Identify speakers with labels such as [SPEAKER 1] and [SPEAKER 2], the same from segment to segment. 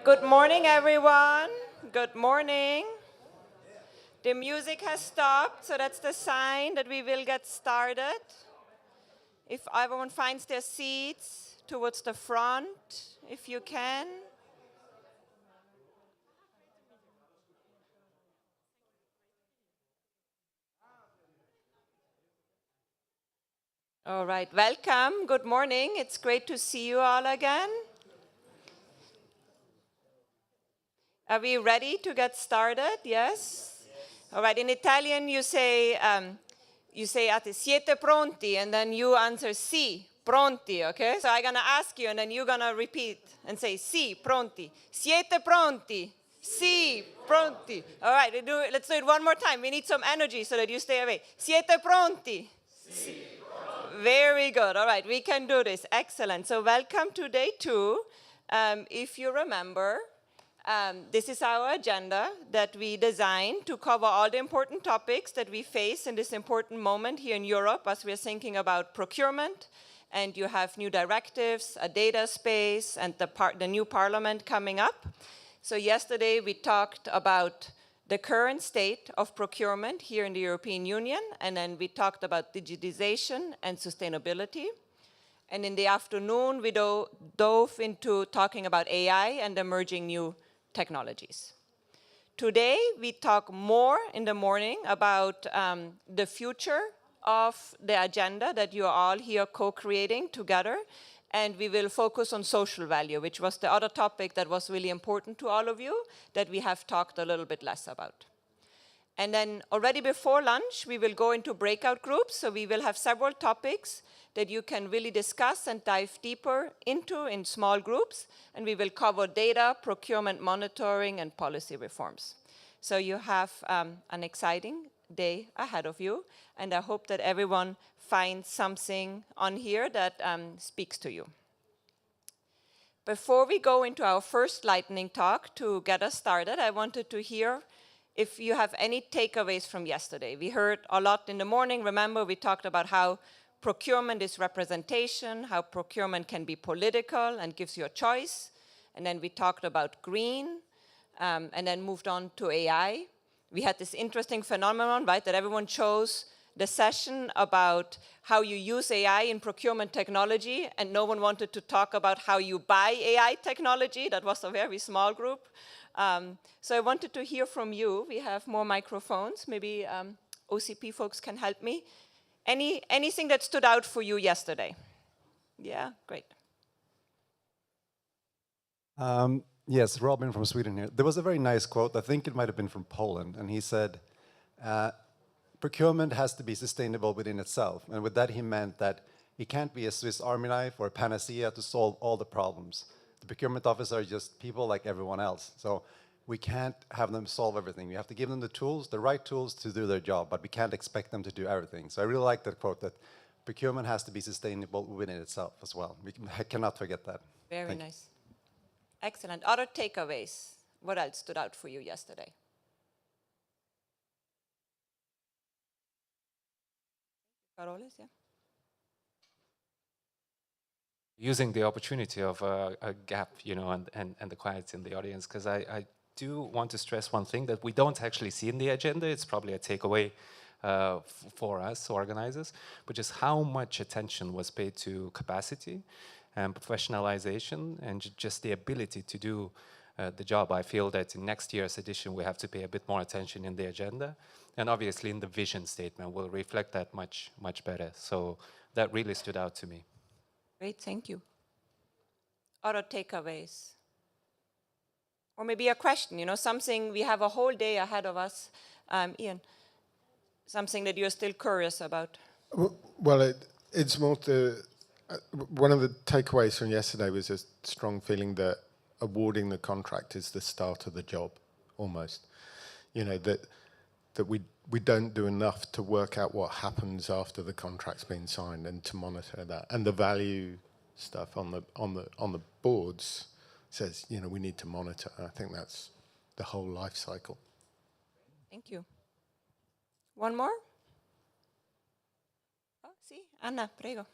[SPEAKER 1] Good morning, everyone. Good morning. The music has stopped, so that's the sign that we will get started. If everyone finds their seats towards the front, if you can. All right, welcome. Good morning. It's great to see you all again. Are we ready to get started? Yes? All right, in Italian you say siete pronti, and then you answer sì, pronti, okay? So I'm gonna ask you, and then you're gonna repeat and say sì, pronti. Siete pronti? Sì, pronti. All right, let's do it one more time. We need some energy so that you stay awake. Siete pronti? Sì. Very good. All right, we can do this. Excellent. So welcome to day 2. If you remember, this is our agenda that we designed to cover all the important topics that we face in this important moment here in Europe as we're thinking about procurement. And you have new directives, a data space, and the new parliament coming up. So yesterday we talked about the current state of procurement here in the European Union, and then we talked about digitization and sustainability. And in the afternoon, we dove into talking about AI and emerging new technologies. Today, we talk more in the morning about the future of the agenda that you are all here co-creating together. And we will focus on social value, which was the other topic that was really important to all of you that we have talked a little bit less about. And then already before lunch, we will go into breakout groups. So we will have several topics that you can really discuss and dive deeper into in small groups. And we will cover data, procurement monitoring, and policy reforms. So you have an exciting day ahead of you. And I hope that everyone finds something on here that speaks to you. Before we go into our first lightning talk to get us started, I wanted to hear if you have any takeaways from yesterday. We heard a lot in the morning. Remember, we talked about how procurement is representation, how procurement can be political and gives you a choice. And then we talked about green, and then moved on to AI. We had this interesting phenomenon, right, that everyone chose the session about how you use AI in procurement technology, and no one wanted to talk about how you buy AI technology. That was a very small group. So I wanted to hear from you. We have more microphones. Maybe OCP folks can help me. Anything that stood out for you yesterday? Yeah, great.
[SPEAKER 2] Yes, Robin from Sweden here. There was a very nice quote, I think it might have been from Poland, and he said, procurement has to be sustainable within itself. And with that, he meant that it can't be a Swiss Army knife or a panacea to solve all the problems. The procurement officers are just people like everyone else. So we can't have them solve everything. We have to give them the tools, the right tools to do their job, but we can't expect them to do everything. So I really like that quote, that procurement has to be sustainable within itself as well. I cannot forget that.
[SPEAKER 1] Very nice. Excellent. Other takeaways? What else stood out for you yesterday? Carolis, yeah?
[SPEAKER 3] Using the opportunity of a gap, and the quiet in the audience, because I do want to stress one thing that we don't actually see in the agenda. It's probably a takeaway for us organizers, but just how much attention was paid to capacity and professionalization and just the ability to do the job. I feel that in next year's edition we have to pay a bit more attention in the agenda, and obviously in the vision statement we'll reflect that much better. So that really stood out to me.
[SPEAKER 1] Great, thank you. Other takeaways? Or maybe a question, something, we have a whole day ahead of us. Ian, something that you're still curious about?
[SPEAKER 4] Well, it's more one of the takeaways from yesterday was a strong feeling that awarding the contract is the start of the job, almost. That we don't do enough to work out what happens after the contract's been signed and to monitor that. And the value stuff on the boards says, we need to monitor. I think that's the whole life cycle.
[SPEAKER 1] Thank you. One more? Oh, sì, Anna, prego.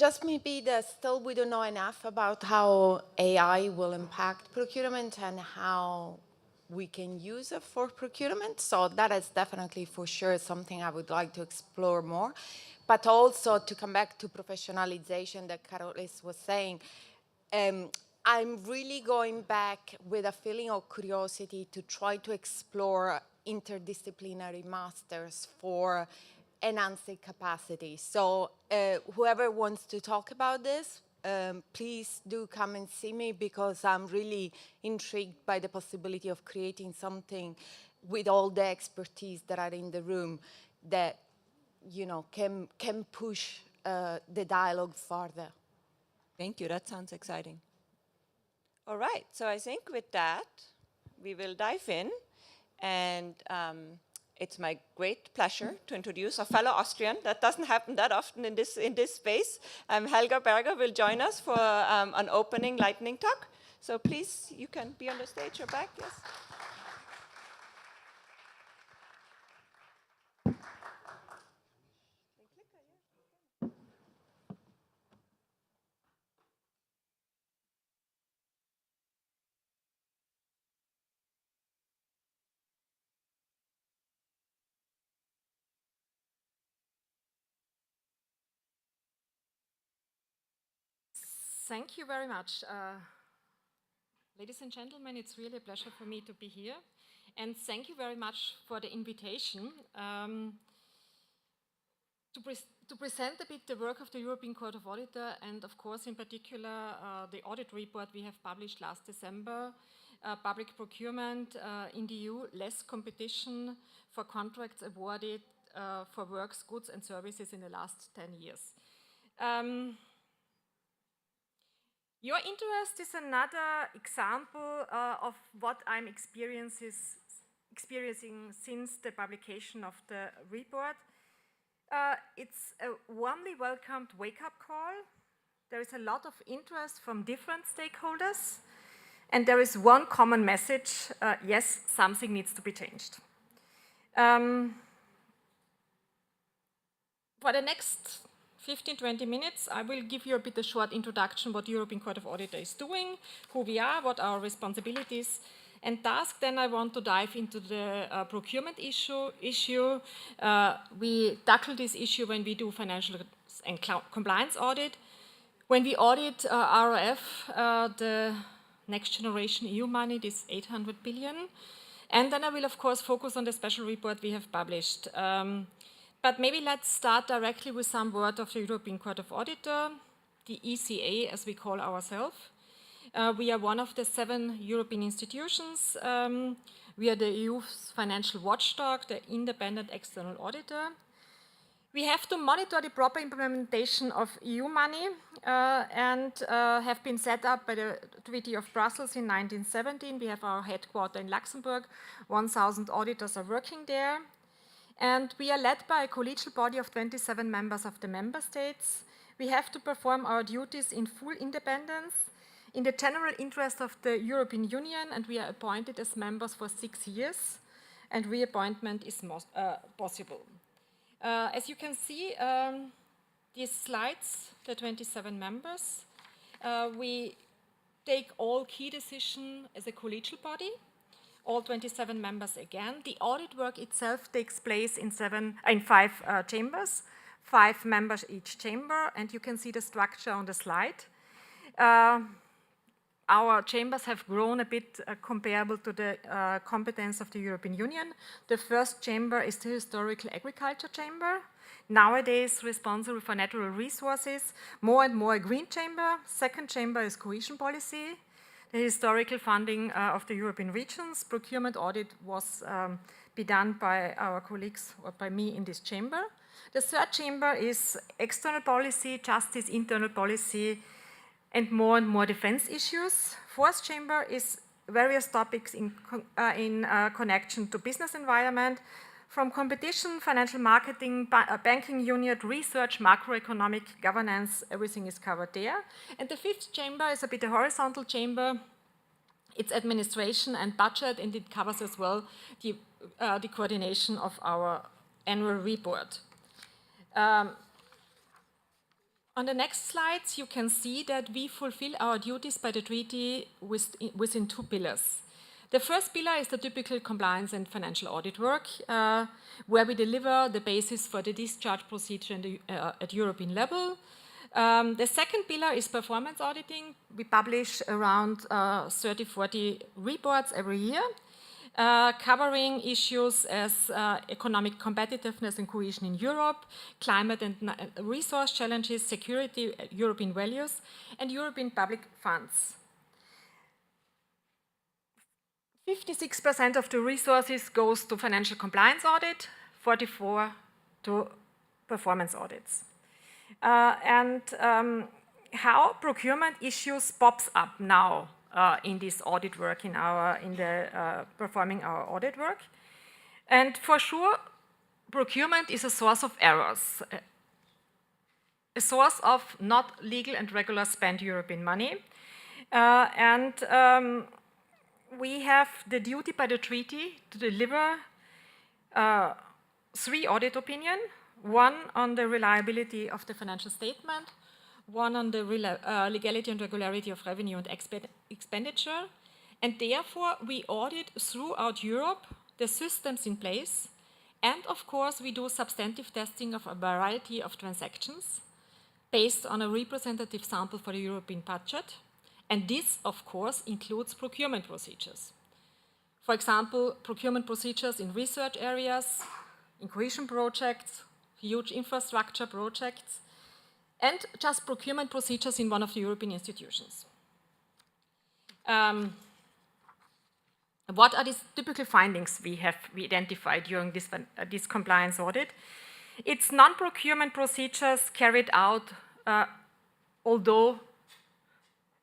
[SPEAKER 5] just maybe that still we don't know enough about how AI will impact procurement and how we can use it for procurement. So that is definitely for sure something I would like to explore more. But also to come back to professionalization that Carolis was saying, I'm really going back with a feeling of curiosity to try to explore interdisciplinary masters for enhancing capacity. So whoever wants to talk about this, please do come and see me, because I'm really intrigued by the possibility of creating something with all the expertise that are in the room that, you know, can push the dialogue further.
[SPEAKER 1] Thank you. That sounds exciting. All right. So I think with that, we will dive in. And it's my great pleasure to introduce a fellow Austrian. That doesn't happen that often in this space. Helga Berger will join us for an opening lightning talk. So please, you can be on the stage or back. Yes.
[SPEAKER 6] Thank you very much. Ladies and gentlemen, it's really a pleasure for me to be here. And thank you very much for the invitation to present a bit the work of the European Court of Auditor, and of course, in particular, the audit report we have published last December, Public Procurement in the EU, Less Competition for Contracts Awarded for Works, Goods and Services in the last 10 years. Your interest is another example of what I'm experiencing since the publication of the report. It's a warmly welcomed wake-up call. There is a lot of interest from different stakeholders, and there is one common message: yes, something needs to be changed. For the next 15-20 minutes, I will give you a bit of short introduction what the European Court of Auditor is doing, who we are, what our responsibilities and tasks. Then I want to dive into the procurement issue. We tackle this issue when we do financial and compliance audit. When we audit RRF, the next generation EU money, this 800 billion. And then I will, of course, focus on the special report we have published. But maybe let's start directly with some word of the European Court of Auditor, the ECA, as we call ourselves. We are one of the 7 European institutions. We are the EU's financial watchdog, the independent external auditor. We have to monitor the proper implementation of EU money and have been set up by the Treaty of Brussels in 1917. We have our headquarters in Luxembourg. 1,000 auditors are working there. And we are led by a collegial body of 27 members of the member states. We have to perform our duties in full independence, in the general interest of the European Union, and we are appointed as members for 6 years, and reappointment is possible. As you can see, these slides, the 27 members, we take all key decisions as a collegial body. All 27 members again. The audit work itself takes place in 5 chambers, 5 members each chamber, and you can see the structure on the slide. Our chambers have grown a bit comparable to the competence of the European Union. The first chamber is the Historical Agriculture Chamber, nowadays responsible for natural resources, more and more a green chamber. Second chamber is Cohesion Policy, the historical funding of the European regions. Procurement audit was be done by our colleagues or by me in this chamber. The third chamber is external policy, justice, internal policy, and more defense issues. Fourth chamber is various topics in connection to business environment, from competition, financial marketing, banking unit, research, macroeconomic governance, everything is covered there. And the fifth chamber is a bit a horizontal chamber. It's administration and budget, and it covers as well the coordination of our annual report. On On the next slides, you can see that we fulfill our duties by the treaty within 2 pillars. The first pillar is the typical compliance and financial audit work, where we deliver the basis for the discharge procedure at European level. The second pillar is performance auditing. We publish around 30-40 reports every year, covering issues as economic competitiveness and cohesion in Europe, climate and resource challenges, security, European values, and European public funds. 56% of the resources goes to financial compliance audit, 44% to performance audits. How procurement issues pops up now in this audit work, performing our audit work. And for sure, procurement is a source of errors, a source of not legal and regular spent European money. We have the duty by the treaty to deliver 3 audit opinions, 1 on the reliability of the financial statement, 1 on the legality and regularity of revenue and expenditure, and therefore we audit throughout Europe the systems in place, and of course we do substantive testing of a variety of transactions based on a representative sample for the European budget. And this, of course, includes procurement procedures. For example, procurement procedures in research areas, in cohesion projects, huge infrastructure projects, and just procurement procedures in one of the European institutions. What are these typical findings we identified during this compliance audit? It's non-procurement procedures carried out, although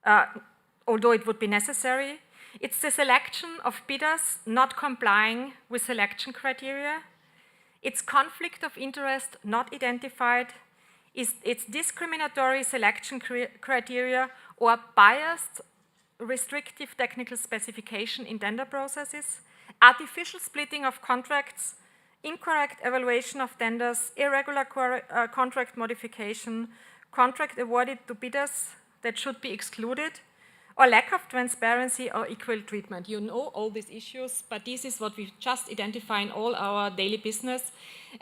[SPEAKER 6] it would be necessary. It's the selection of bidders not complying with selection criteria. It's conflict of interest not identified. It's discriminatory selection criteria or biased, restrictive technical specification in tender processes, artificial splitting of contracts, incorrect evaluation of tenders, irregular contract modification, contract awarded to bidders that should be excluded, or lack of transparency or equal treatment. You know all these issues, but this is what we just identify in all our daily business.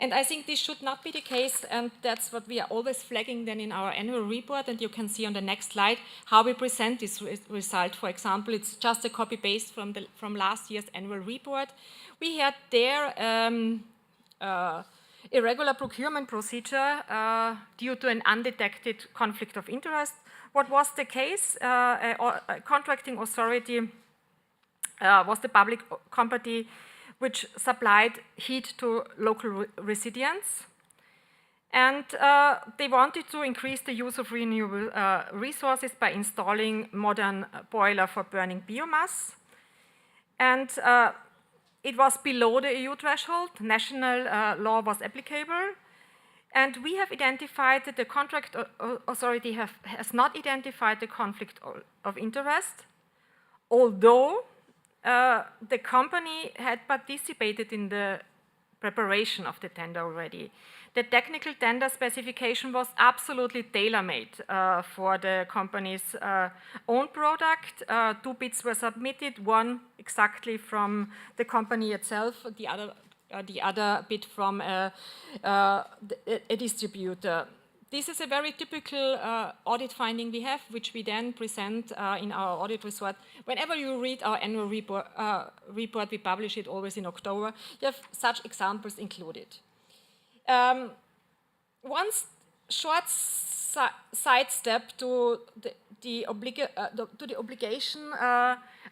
[SPEAKER 6] And I think this should not be the case, and that's what we are always flagging then in our annual report, and you can see on the next slide how we present this result. For example, it's just a copy-paste from last year's annual report. We had there irregular procurement procedure due to an undetected conflict of interest. What was the case? A contracting authority was the public company which supplied heat to local residents. And they wanted to increase the use of renewable resources by installing modern boiler for burning biomass. And it was below the EU threshold. National law was applicable. And we have identified that the contract authority has not identified the conflict of interest, although the company had participated in the preparation of the tender already. The technical tender specification was absolutely tailor-made for the company's own product. 2 bids were submitted, 1 exactly from the company itself, the other bid from a distributor. This is a very typical audit finding we have, which we then present in our audit report. Whenever you read our annual report, we publish it always in October. You have such examples included. One short sidestep to the obligation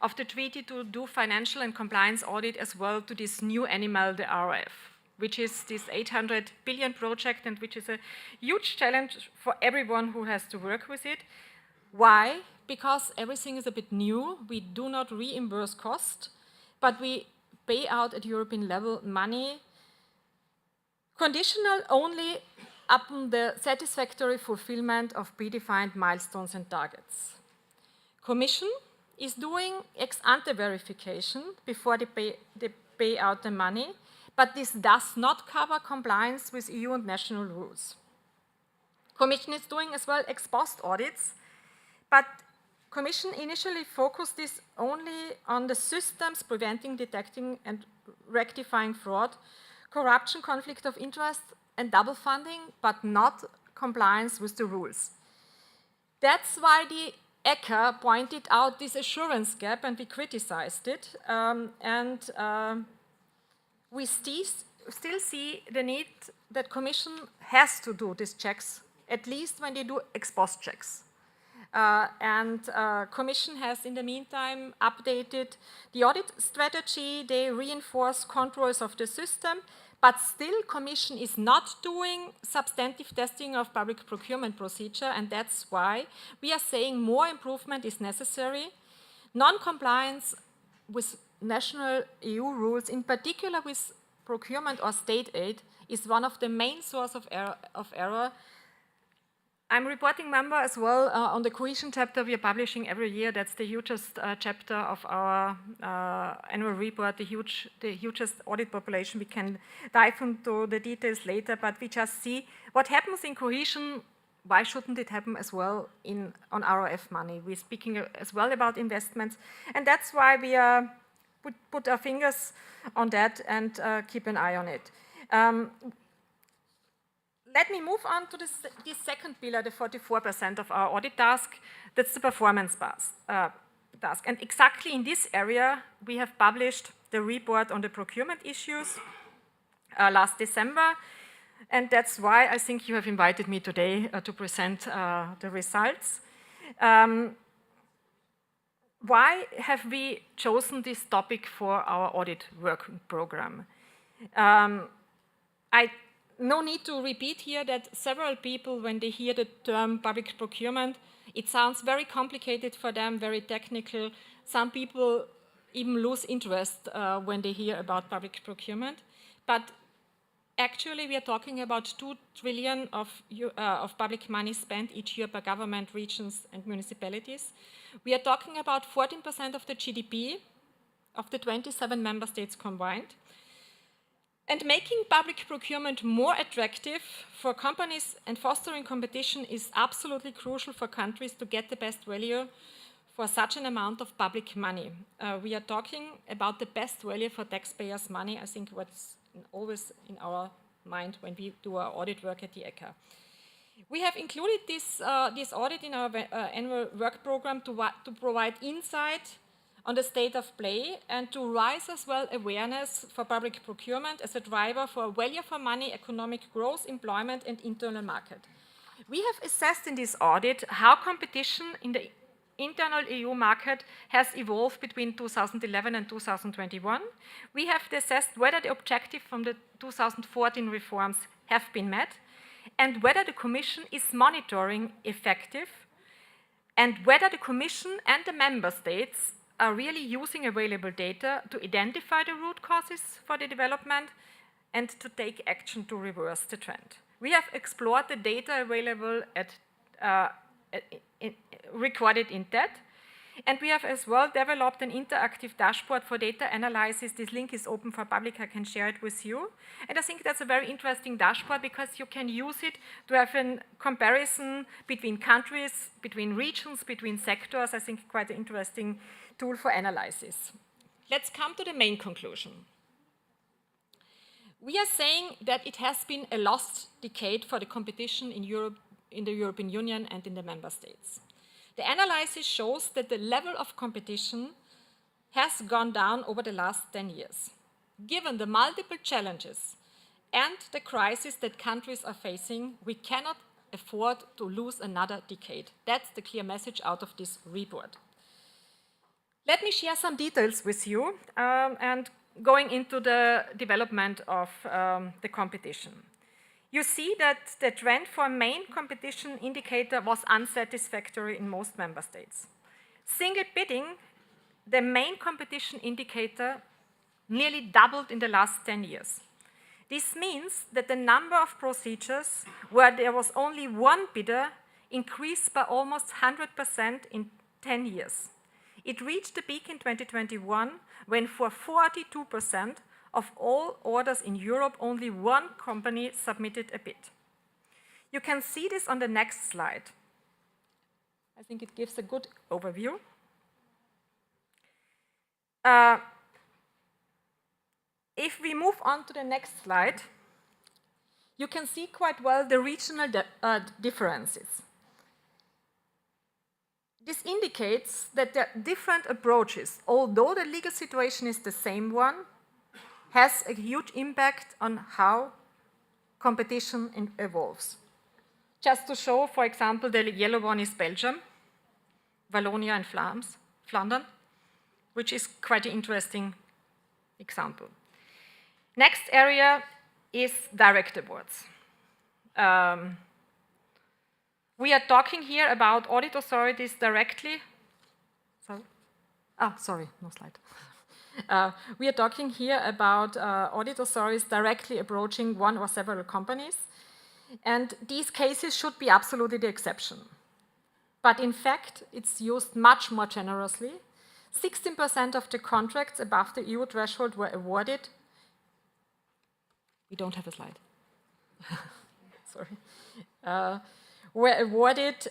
[SPEAKER 6] of the treaty to do financial and compliance audit as well to this new animal, the RRF, which is this 800 billion project and which is a huge challenge for everyone who has to work with it. Why? Because everything is a bit new. We do not reimburse cost, but we pay out at European level money conditional only upon the satisfactory fulfillment of predefined milestones and targets. Commission is doing ex-ante verification before they pay out the money, but this does not cover compliance with EU and national rules. Commission is doing as well ex post audits, but Commission initially focused this only on the systems preventing, detecting, and rectifying fraud, corruption, conflict of interest, and double funding, but not compliance with the rules. That's why the ECHA pointed out this assurance gap, and we criticized it. We still see the need that Commission has to do these checks, at least when they do ex post checks. Commission has, in the meantime, updated the audit strategy. They reinforce controls of the system, but still Commission is not doing substantive testing of public procurement procedure, and that's why we are saying more improvement is necessary. Non-compliance with national EU rules, in particular with procurement or state aid, is one of the main sources of error. I'm reporting member as well on the cohesion chapter we are publishing every year. That's the hugest chapter of our annual report, the hugest audit population. We can dive into the details later, but we just see what happens in cohesion. Why shouldn't it happen as well on RRF money? We're speaking as well about investments, and that's why we put our fingers on that and keep an eye on it. Let me move on to this second pillar, the 44% of our audit task. That's the performance task. And exactly in this area, we have published the report on the procurement issues last December. And that's why I think you have invited me today to present the results. Why have we chosen this topic for our audit work program? No need to repeat here that several people, when they hear the term public procurement, it sounds very complicated for them, very technical. Some people even lose interest when they hear about public procurement. But actually, we are talking about 2 trillion of public money spent each year by government, regions, and municipalities. We are talking about 14% of the GDP of the 27 member states combined. And making public procurement more attractive for companies and fostering competition is absolutely crucial for countries to get the best value for such an amount of public money. We are talking about the best value for taxpayers' money. I think what's always in our mind when we do our audit work at the ECHA. We have included this audit in our annual work program to provide insight on the state of play and to raise as well awareness for public procurement as a driver for value for money, economic growth, employment, and internal market. We have assessed in this audit how competition in the internal EU market has evolved between 2011 and 2021. We have assessed whether the objective from the 2014 reforms have been met and whether the Commission is monitoring effective and whether the Commission and the Member States are really using available data to identify the root causes for the development and to take action to reverse the trend. We have explored the data available recorded in TED, and we have as well developed an interactive dashboard for data analysis. This link is open for public, I can share it with you. And I think that's a very interesting dashboard because you can use it to have a comparison between countries, between regions, between sectors. I think quite an interesting tool for analysis. Let's come to the main conclusion. We are saying that it has been a lost decade for the competition in Europe, in the European Union and in the member states. The analysis shows that the level of competition has gone down over the last 10 years. Given the multiple challenges and the crisis that countries are facing, we cannot afford to lose another decade. That's the clear message out of this report. Let me share some details with you and going into the development of the competition. You see that the trend for main competition indicator was unsatisfactory in most member states. Single bidding, the main competition indicator, nearly doubled in the last 10 years. This means that the number of procedures where there was only one bidder increased by almost 100% in 10 years. It reached a peak in 2021 when for 42% of all orders in Europe, only one company submitted a bid. You can see this on the next slide. I think it gives a good overview. If we move on to the next slide, you can see quite well the regional differences. This indicates that there are different approaches, although the legal situation is the same one, has a huge impact on how competition evolves. Just to show, for example, the yellow one is Belgium, Wallonia and Flanders, which is quite an interesting example. Next area is direct awards. We are talking here about audit authorities directly. Sorry, no slide. We are talking here about audit authorities directly approaching one or several companies. And these cases should be absolutely the exception. But in fact, it's used much more generously. 16% of the contracts above the EU threshold were awarded. We don't have a slide. Sorry. Were awarded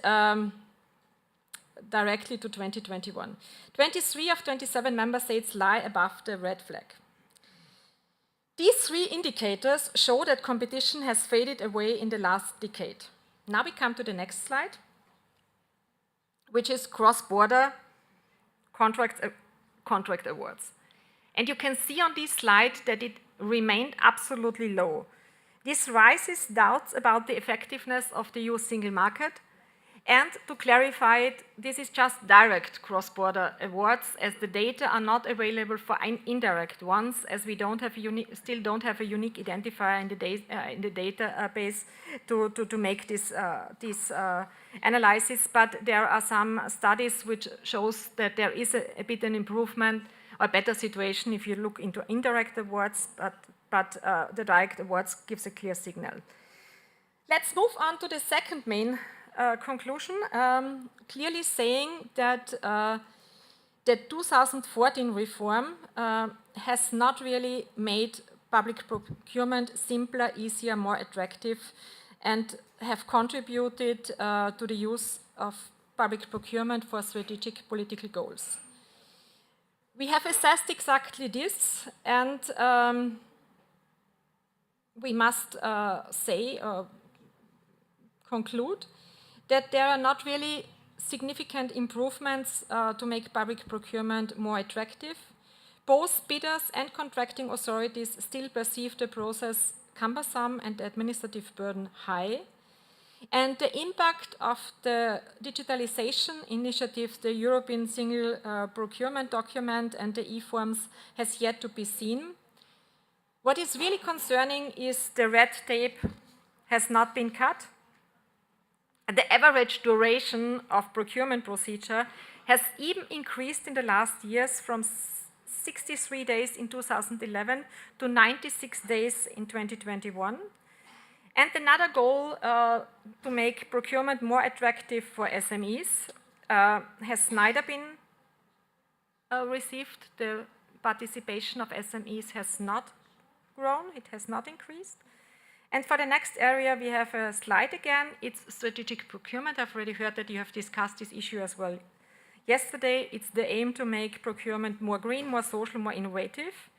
[SPEAKER 6] directly to 2021. 23 of 27 member states lie above the red flag. These three indicators show that competition has faded away in the last decade. Now we come to the next slide, which is cross-border contract awards. And you can see on this slide that it remained absolutely low. This raises doubts about the effectiveness of the EU single market. And to clarify it, this is just direct cross-border awards, as the data are not available for indirect ones, as we still don't have a unique identifier in the database to make this analysis. But there are some studies which shows that there is a bit an improvement or better situation if you look into indirect awards, but the direct awards gives a clear signal. Let's move on to the second main conclusion, clearly saying that the 2014 reform has not really made public procurement simpler, easier, more attractive, and have contributed to the use of public procurement for strategic political goals. We have assessed exactly this, and we must conclude that there are not really significant improvements to make public procurement more attractive. Both bidders and contracting authorities still perceive the process cumbersome and the administrative burden high. And the impact of the digitalization initiative, the European Single Procurement Document and the e-forms, has yet to be seen. What is really concerning is the red tape has not been cut. The average duration of procurement procedure has even increased in the last years from 63 days in 2011 to 96 days in 2021. And another goal to make procurement more attractive for SMEs has neither been received. The participation of SMEs has not grown, it has not increased. And for the next area, we have a slide again. It's strategic procurement. I've already heard that you have discussed this issue as well yesterday. It's the aim to make procurement more green, more social, more innovative.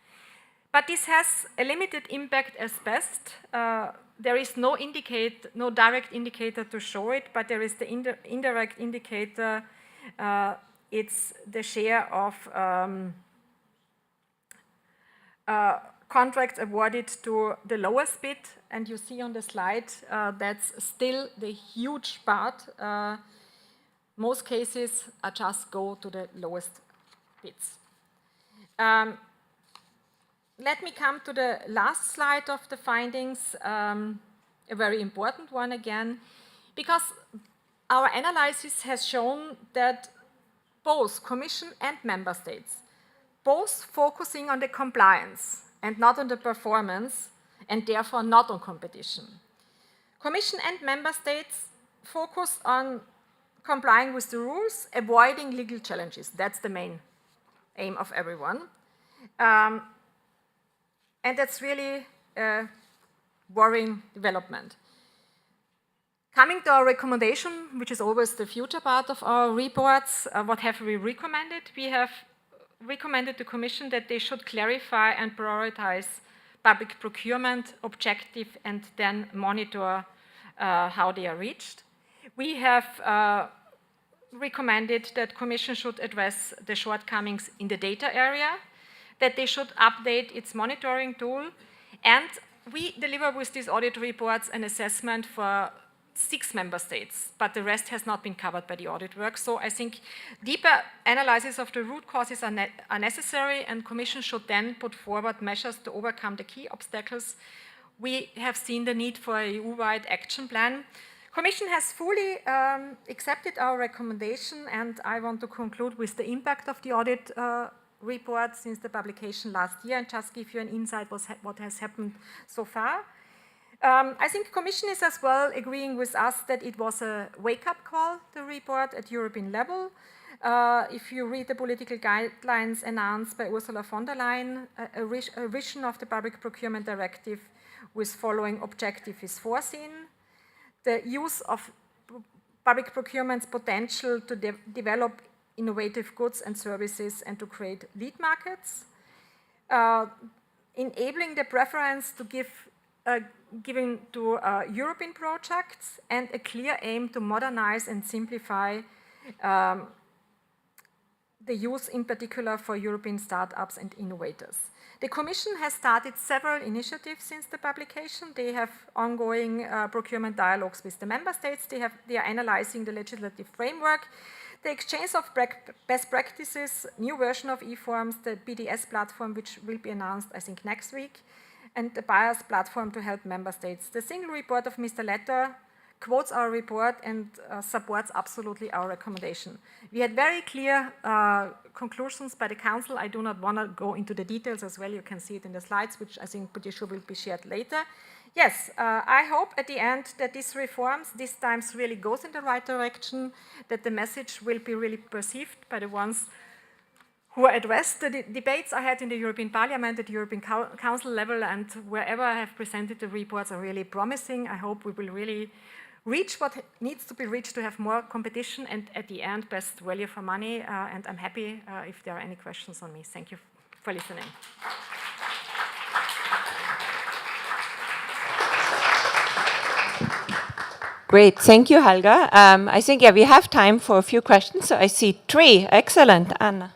[SPEAKER 6] But this has a limited impact as best. There is no direct indicator to show it, but there is the indirect indicator. It's the share of contracts awarded to the lowest bid, and you see on the slide that's still the huge part. Most cases just go to the lowest bids. Let me come to the last slide of the findings, a very important one again, because our analysis has shown that both Commission and Member States, both focusing on the compliance and not on the performance, and therefore not on competition. Commission and Member States focus on complying with the rules, avoiding legal challenges. That's the main aim of everyone. And that's really a worrying development. Coming to our recommendation, which is always the future part of our reports, what have we recommended? We have recommended the Commission that they should clarify and prioritize public procurement objective and then monitor how they are reached. We have recommended that Commission should address the shortcomings in the data area, that they should update its monitoring tool, and we deliver with these audit reports an assessment for 6 member states, but the rest has not been covered by the audit work. So I think deeper analysis of the root causes are necessary, and Commission should then put forward measures to overcome the key obstacles. We have seen the need for a EU-wide action plan. Commission has fully accepted our recommendation, and I want to conclude with the impact of the audit report since the publication last year and just give you an insight what has happened so far. I think Commission is as well agreeing with us that it was a wake-up call, the report at European level. If you read the political guidelines announced by Ursula von der Leyen, a revision of the Public Procurement Directive with following objective is foreseen. The use of public procurement's potential to develop innovative goods and services and to create lead markets. Enabling the preference to given to European projects, and a clear aim to modernize and simplify the use in particular for European startups and innovators. The Commission has started several initiatives since the publication. They have ongoing procurement dialogues with the member states. They are analyzing the legislative framework, the exchange of best practices, new version of e-forms, the BDS platform, which will be announced, I think, next week, and the buyers platform to help member states. The single report of Mr. Letter quotes our report and supports absolutely our recommendation. We had very clear conclusions by the Council. I do not want to go into the details as well. You can see it in the slides, which I think pretty sure will be shared later. Yes, I hope at the end that these reforms, this time really goes in the right direction, that the message will be really perceived by the ones who addressed the debates I had in the European Parliament, at the European Council level, and wherever I have presented the reports are really promising. I hope we will really reach what needs to be reached to have more competition and at the end, best value for money. And I'm happy if there are any questions on me. Thank you for listening.
[SPEAKER 1] Great, thank you, Helga. I think, we have time for a few questions. So I see 3. Excellent, Anna.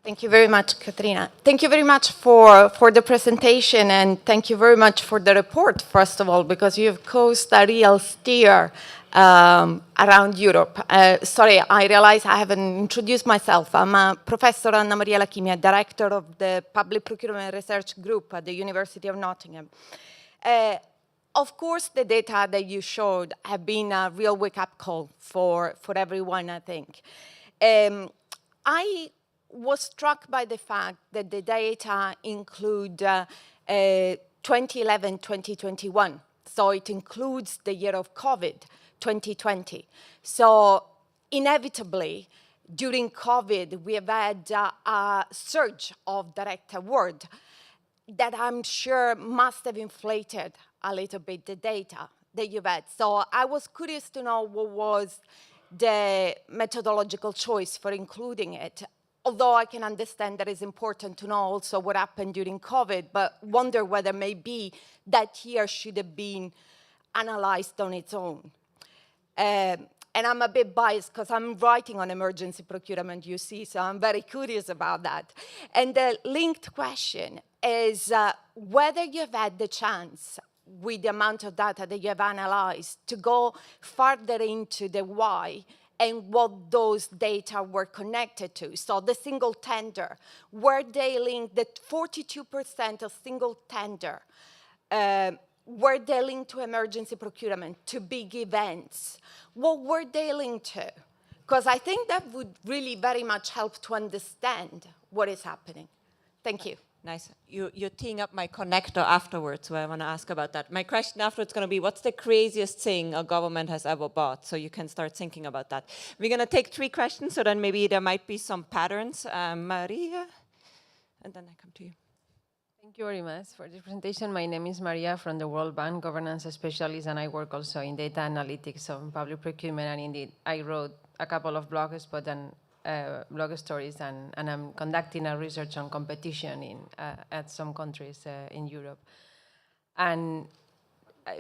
[SPEAKER 5] Thank you very much, Katrina. Thank you very much for the presentation, and thank you very much for the report, first of all, because you've caused a real stir around Europe. Sorry, I realize I haven't introduced myself. I'm a Professor Anna Maria Lachimia, Director of the Public Procurement Research Group at the University of Nottingham. Of course, the data that you showed have been a real wake-up call for everyone, I think. I was struck by the fact that the data include 2011-2021. So it includes the year of COVID, 2020. So inevitably, during COVID, we have had a surge of direct award that I'm sure must have inflated a little bit the data that you've had. So I was curious to know what was the methodological choice for including it. Although I can understand that it's important to know also what happened during COVID, but wonder whether maybe that year should have been analyzed on its own. And I'm a bit biased because I'm writing on emergency procurement, you see, so I'm very curious about that. And the linked question is whether you've had the chance, with the amount of data that you have analyzed, to go further into the why and what those data were connected to. So the single tender, were they linked, the 42% of single tender, were they linked to emergency procurement, to big events? What were they linked to? Because I think that would really very much help to understand what is happening. Thank you.
[SPEAKER 1] Nice. You're teeing up my connector afterwards, where I want to ask about that. My question afterwards is going to be, what's the craziest thing a government has ever bought? So you can start thinking about that. We're going to take 3 questions, so then maybe there might be some patterns. Maria, and then I come to you.
[SPEAKER 7] Thank you very much for this presentation. My name is Maria from the World Bank, governance specialist, and I work also in data analytics on public procurement. And indeed, I wrote a couple of blog spots and blog stories, and I'm conducting a research on competition in at some countries in Europe. And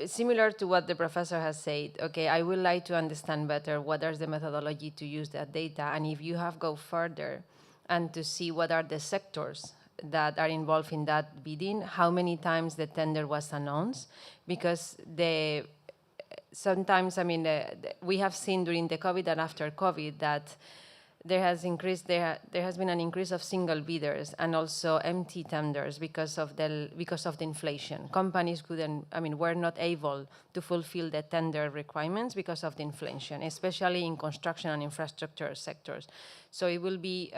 [SPEAKER 7] similar to what the professor has said, okay, I would like to understand better what is the methodology to use that data, and if you have go further and to see what are the sectors that are involved in that bidding, how many times the tender was announced, because sometimes, I mean, we have seen during the COVID and after COVID that there has been an increase of single bidders and also empty tenders because of the inflation. Companies were not able to fulfill the tender requirements because of the inflation, especially in construction and infrastructure sectors. So it will be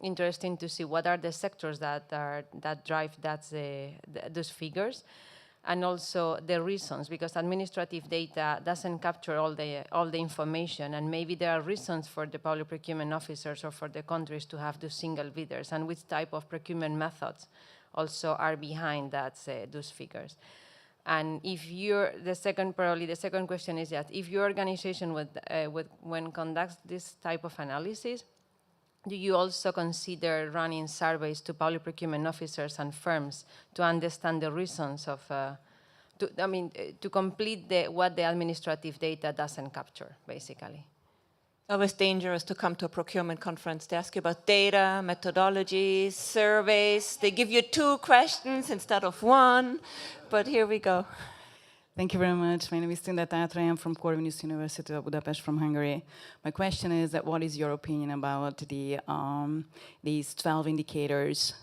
[SPEAKER 7] interesting to see what are the sectors that drive those figures, and also the reasons, because administrative data doesn't capture all the information, and maybe there are reasons for the public procurement officers or for the countries to have those single bidders, and which type of procurement methods also are behind those figures. And if the second question is that if your organization when conducts this type of analysis, do you also consider running surveys to public procurement officers and firms to understand the reasons of, to complete what the administrative data doesn't capture, basically?
[SPEAKER 1] It's always dangerous to come to a procurement conference. They ask you about data, methodologies, surveys. They give you 2 questions instead of 1, but here we go.
[SPEAKER 8] Thank you very much. My name is Tünde Tátra. I am from Corvinus University of Budapest from Hungary. My question is that what is your opinion about these 12 indicators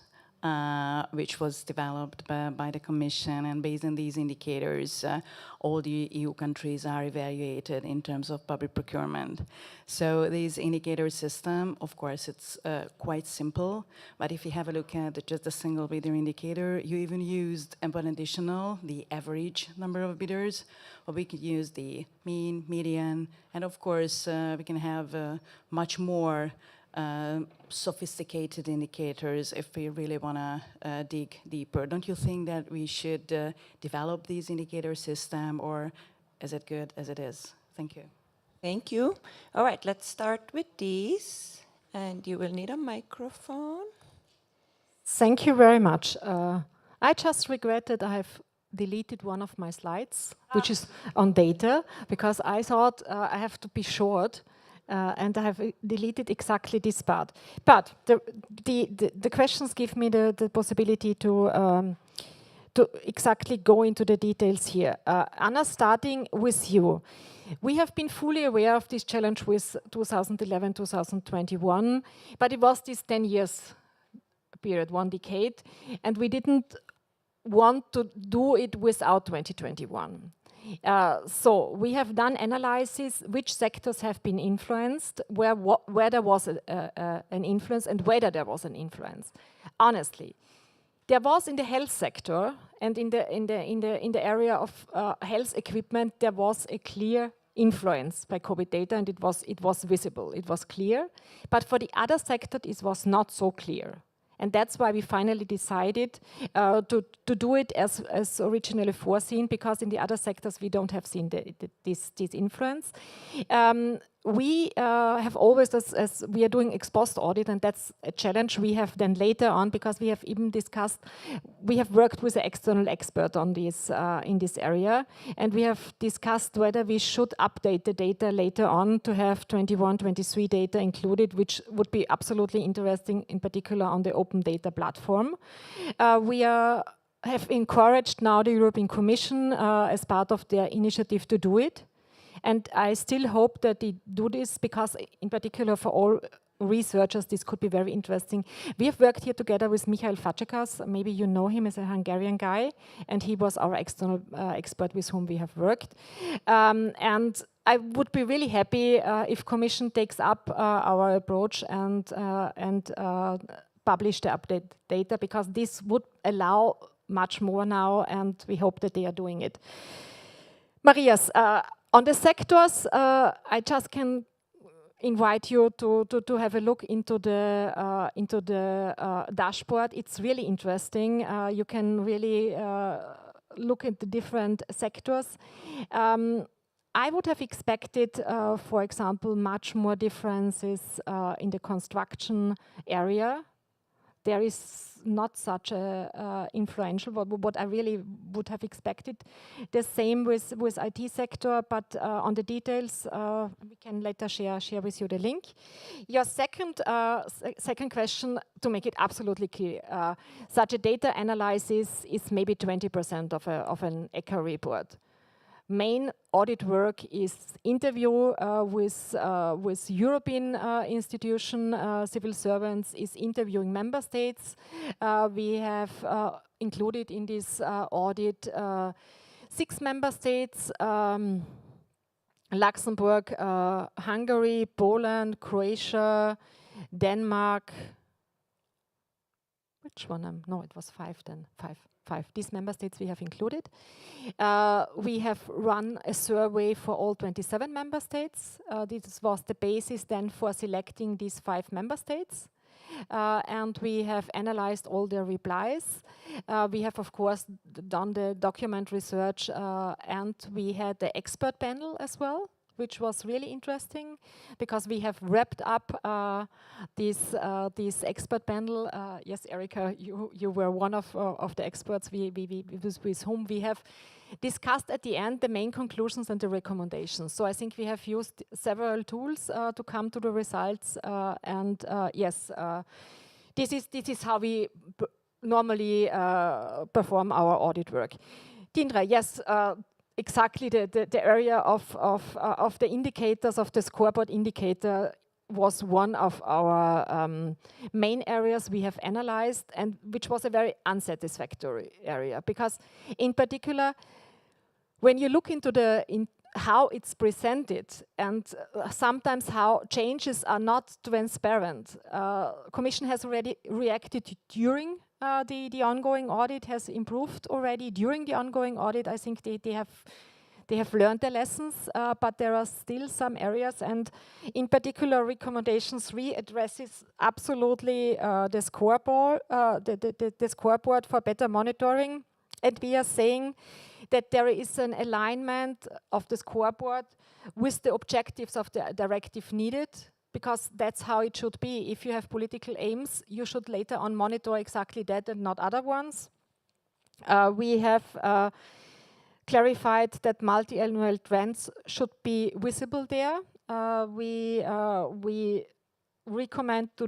[SPEAKER 8] which was developed by the Commission, and based on these indicators, all the EU countries are evaluated in terms of public procurement. So this indicator system, of course, it's quite simple, but if you have a look at just a single bidder indicator, you even used an additional, the average number of bidders, or we could use the mean, median, and of course, we can have much more sophisticated indicators if we really want to dig deeper. Don't you think that we should develop these indicator system, or is it good as it is? Thank you.
[SPEAKER 1] Thank you. All right, let's start with these, and you will need a microphone.
[SPEAKER 6] Thank you very much. I just regret that I have deleted one of my slides, which is on data, because I thought I have to be short. And I have deleted exactly this part. But the questions give me the possibility to exactly go into the details here. Anna, starting with you. We have been fully aware of this challenge with 2011, 2021, but it was this 10 years period, 1 decade, and we didn't want to do it without 2021. So we have done analysis which sectors have been influenced, where there was an influence, and whether there was an influence. Honestly, there was in the health sector and in the area of health equipment, there was a clear influence by COVID data, and it was visible, it was clear. But for the other sector, it was not so clear. And that's why we finally decided to do it as originally foreseen, because in the other sectors we don't have seen this influence. We have always, as we are doing ex post audit, and that's a challenge we have then later on, because we have even discussed, we have worked with an external expert on this in this area, and we have discussed whether we should update the data later on to have 21-23 data included, which would be absolutely interesting, in particular on the open data platform. We have encouraged now the European Commission as part of their initiative to do it. And I still hope that they do this, because in particular for all researchers, this could be very interesting. We have worked here together with Michael Fazekas. Maybe you know him as a Hungarian guy, and he was our external expert with whom we have worked. And I would be really happy if Commission takes up our approach and publish the updated data, because this would allow much more now, and we hope that they are doing it. Marias, on the sectors, I just can invite you to have a look into the dashboard. It's really interesting. You can really look at the different sectors. I would have expected, for example, much more differences in the construction area. There is not such a influential, what I really would have expected. The same with IT sector, but on the details, we can later share with you the link. Your second question, to make it absolutely clear, such a data analysis is maybe 20% of an ECHA report. Main audit work is interview with European institution, civil servants, is interviewing member states. We have included in this audit 6 member states, Luxembourg, Hungary, Poland, Croatia, Denmark. Which one? No, it was 5 then, 5. These member states we have included. We have run a survey for all 27 member states. This was the basis then for selecting these 5 member states. And we have analyzed all their replies. We have, of course, done the document research, and we had the expert panel as well, which was really interesting because we have wrapped up this expert panel. Yes, Erika, you were one of the experts with whom we have discussed at the end the main conclusions and the recommendations. So I think we have used several tools to come to the results. Yes, this is how we normally perform our audit work. Tindra, yes. Exactly, the area of the indicators, of the scoreboard indicator was one of our main areas we have analyzed, and which was a very unsatisfactory area. Because in particular, when you look into how it's presented and sometimes how changes are not transparent, Commission has already reacted during the ongoing audit, has improved already during the ongoing audit. I think they have learned their lessons, but there are still some areas, and in particular, recommendation 3 addresses absolutely the scoreboard, the scoreboard for better monitoring, and we are saying that there is an alignment of the scoreboard with the objectives of the directive needed, because that's how it should be. If you have political aims, you should later on monitor exactly that and not other ones. We have clarified that multi-annual trends should be visible there. We recommend to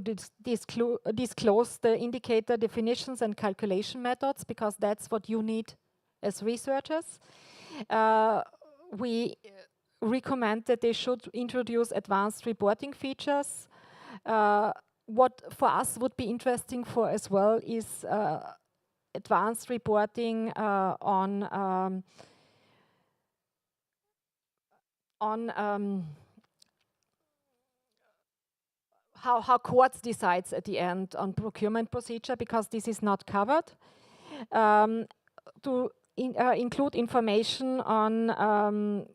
[SPEAKER 6] disclose the indicator definitions and calculation methods, because that's what you need as researchers. We recommend that they should introduce advanced reporting features. What for us would be interesting for as well is advanced reporting on how courts decides at the end on procurement procedure, because this is not covered. To include information on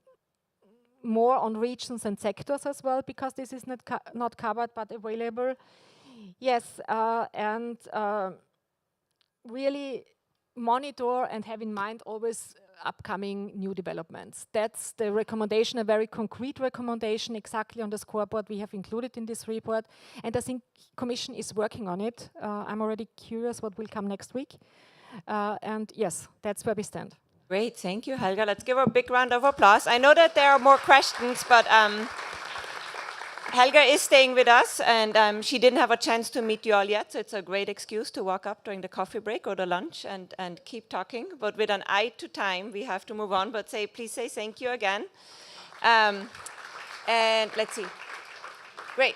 [SPEAKER 6] more on regions and sectors as well, because this is not covered but available. Yes, and really monitor and have in mind always upcoming new developments. That's the recommendation, a very concrete recommendation exactly on the scoreboard we have included in this report. And I think Commission is working on it. I'm already curious what will come next week. And yes, that's where we stand.
[SPEAKER 1] Great, thank you, Helga. Let's give her a big round of applause. I know that there are more questions, but Helga is staying with us, and she didn't have a chance to meet you all yet, so it's a great excuse to walk up during the coffee break or the lunch and keep talking. But with an eye to time, we have to move on, but please say thank you again. And let's see. Great.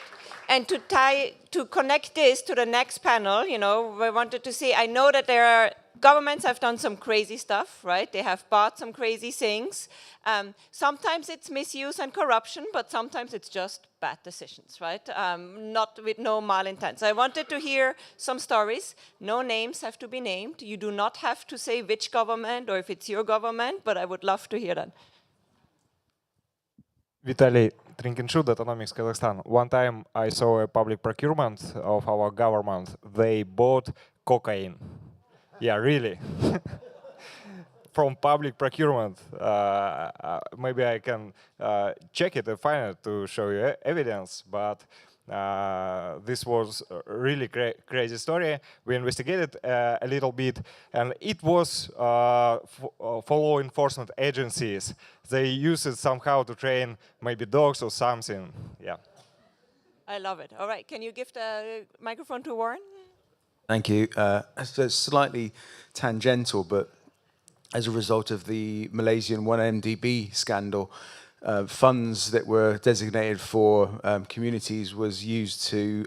[SPEAKER 1] And to connect this to the next panel, you know, we wanted to see, I know that there are governments have done some crazy stuff, right? They have bought some crazy things. Sometimes it's misuse and corruption, but sometimes it's just bad decisions, right? Not with no malintent. So I wanted to hear some stories. No names have to be named. You do not have to say which government or if it's your government, but I would love to hear that.
[SPEAKER 9] Vitaly, Trinken Shoot Autonomics Kazakhstan. One time I saw a public procurement of our government. They bought cocaine. Yeah, really. From public procurement. Maybe I can check it and find it to show you evidence, but this was a really crazy story. We investigated a little bit, and it was for law enforcement agencies. They use it somehow to train maybe dogs or something. Yeah.
[SPEAKER 1] I love it. All right, can you give the microphone to Warren?
[SPEAKER 10] Thank you. So it's slightly tangential, but as a result of the Malaysian 1MDB scandal, funds that were designated for communities was used to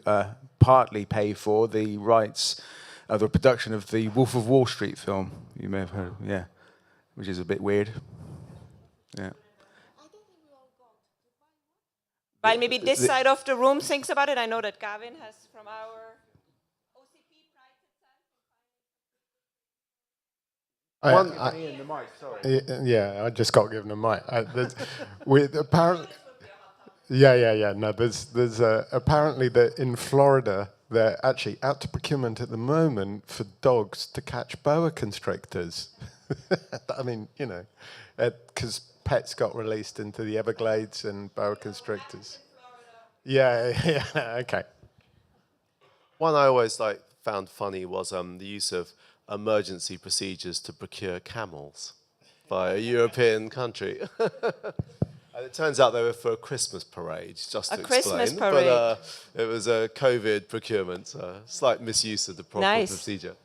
[SPEAKER 10] partly pay for the rights of the production of the Wolf of Wall Street film. You may have heard, yeah, which is a bit weird. Yeah.
[SPEAKER 1] While maybe this side of the room thinks about it, I know that Gavin has from our OCP prides itself.
[SPEAKER 4] Yeah, I just got given a mic. With apparently, yeah. No, there's apparently that in Florida they're actually out to procurement at the moment for dogs to catch boa constrictors. I mean, you know, because pets got released into the Everglades and boa constrictors. Yeah, okay.
[SPEAKER 11] One I always found funny was the use of emergency procedures to procure camels by a European country. And it turns out they were for a Christmas parade, just to explain.
[SPEAKER 1] Christmas parade.
[SPEAKER 11] But it was a COVID procurement, slight misuse of the proper procedure.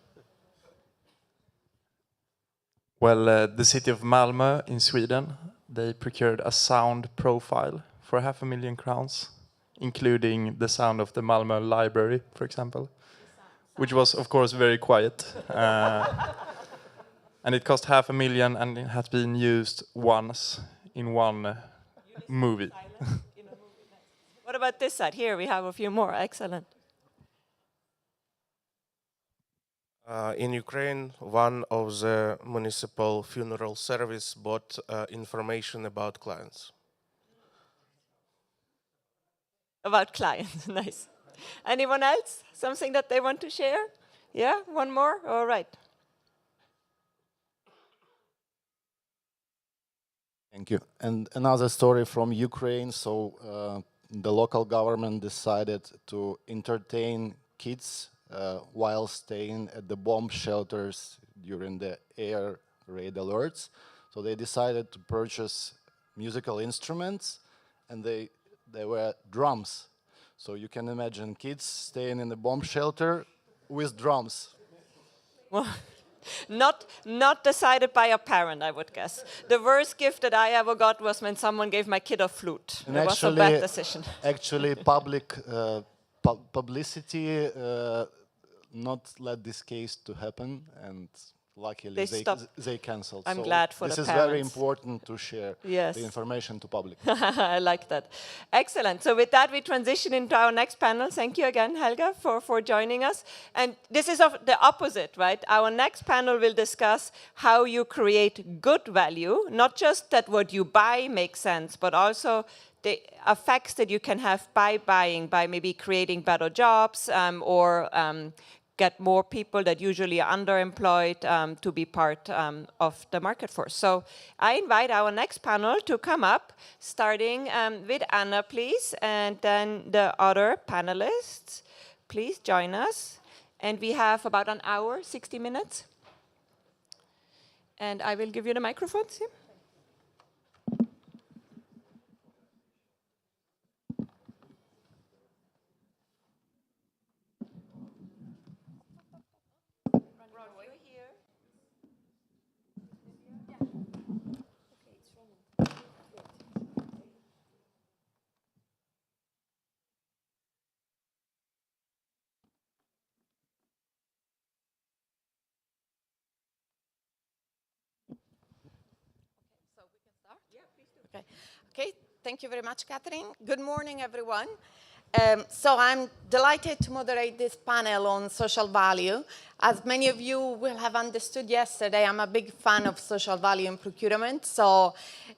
[SPEAKER 12] Well, the city of Malmö in Sweden, they procured a sound profile for 500,000 crowns, including the sound of the Malmö library, for example, which was, of course, very quiet. And it cost 500,000, and it had been used once in one movie.
[SPEAKER 1] What about this side? Here we have a few more. Excellent.
[SPEAKER 13] In Ukraine, one of the municipal funeral service bought information about clients.
[SPEAKER 1] About clients, nice. Anyone else? Something that they want to share? Yeah, one more? All right.
[SPEAKER 14] Thank you. And another story from Ukraine. So the local government decided to entertain kids while staying at the bomb shelters during the air raid alerts. So they decided to purchase musical instruments, and they were drums. So you can imagine kids staying in the bomb shelter with drums.
[SPEAKER 1] Well, not decided by a parent, I would guess. The worst gift that I ever got was when someone gave my kid a flute.
[SPEAKER 14] And
[SPEAKER 1] it was a bad decision.
[SPEAKER 14] Actually, public publicity not let this case to happen, and luckily they cancelled.
[SPEAKER 1] I'm glad for the parents.
[SPEAKER 14] This is very important to share the information to public.
[SPEAKER 1] I like that. Excellent. So with that, we transition into our next panel. Thank you again, Helga, for joining us. And this is of the opposite, right? Our next panel will discuss how you create good value, not just that what you buy makes sense, but also the effects that you can have by buying, by maybe creating better jobs or get more people that usually are underemployed to be part of the market force. So I invite our next panel to come up, starting with Anna, please, and then the other panelists. Please join us. And we have about an hour, 60 minutes. And I will give you the microphones. Yeah.
[SPEAKER 5] Okay, thank you very much, Catherine. Good morning, everyone. So I'm delighted to moderate this panel on social value. As many of you will have understood yesterday, I'm a big fan of social value in procurement. So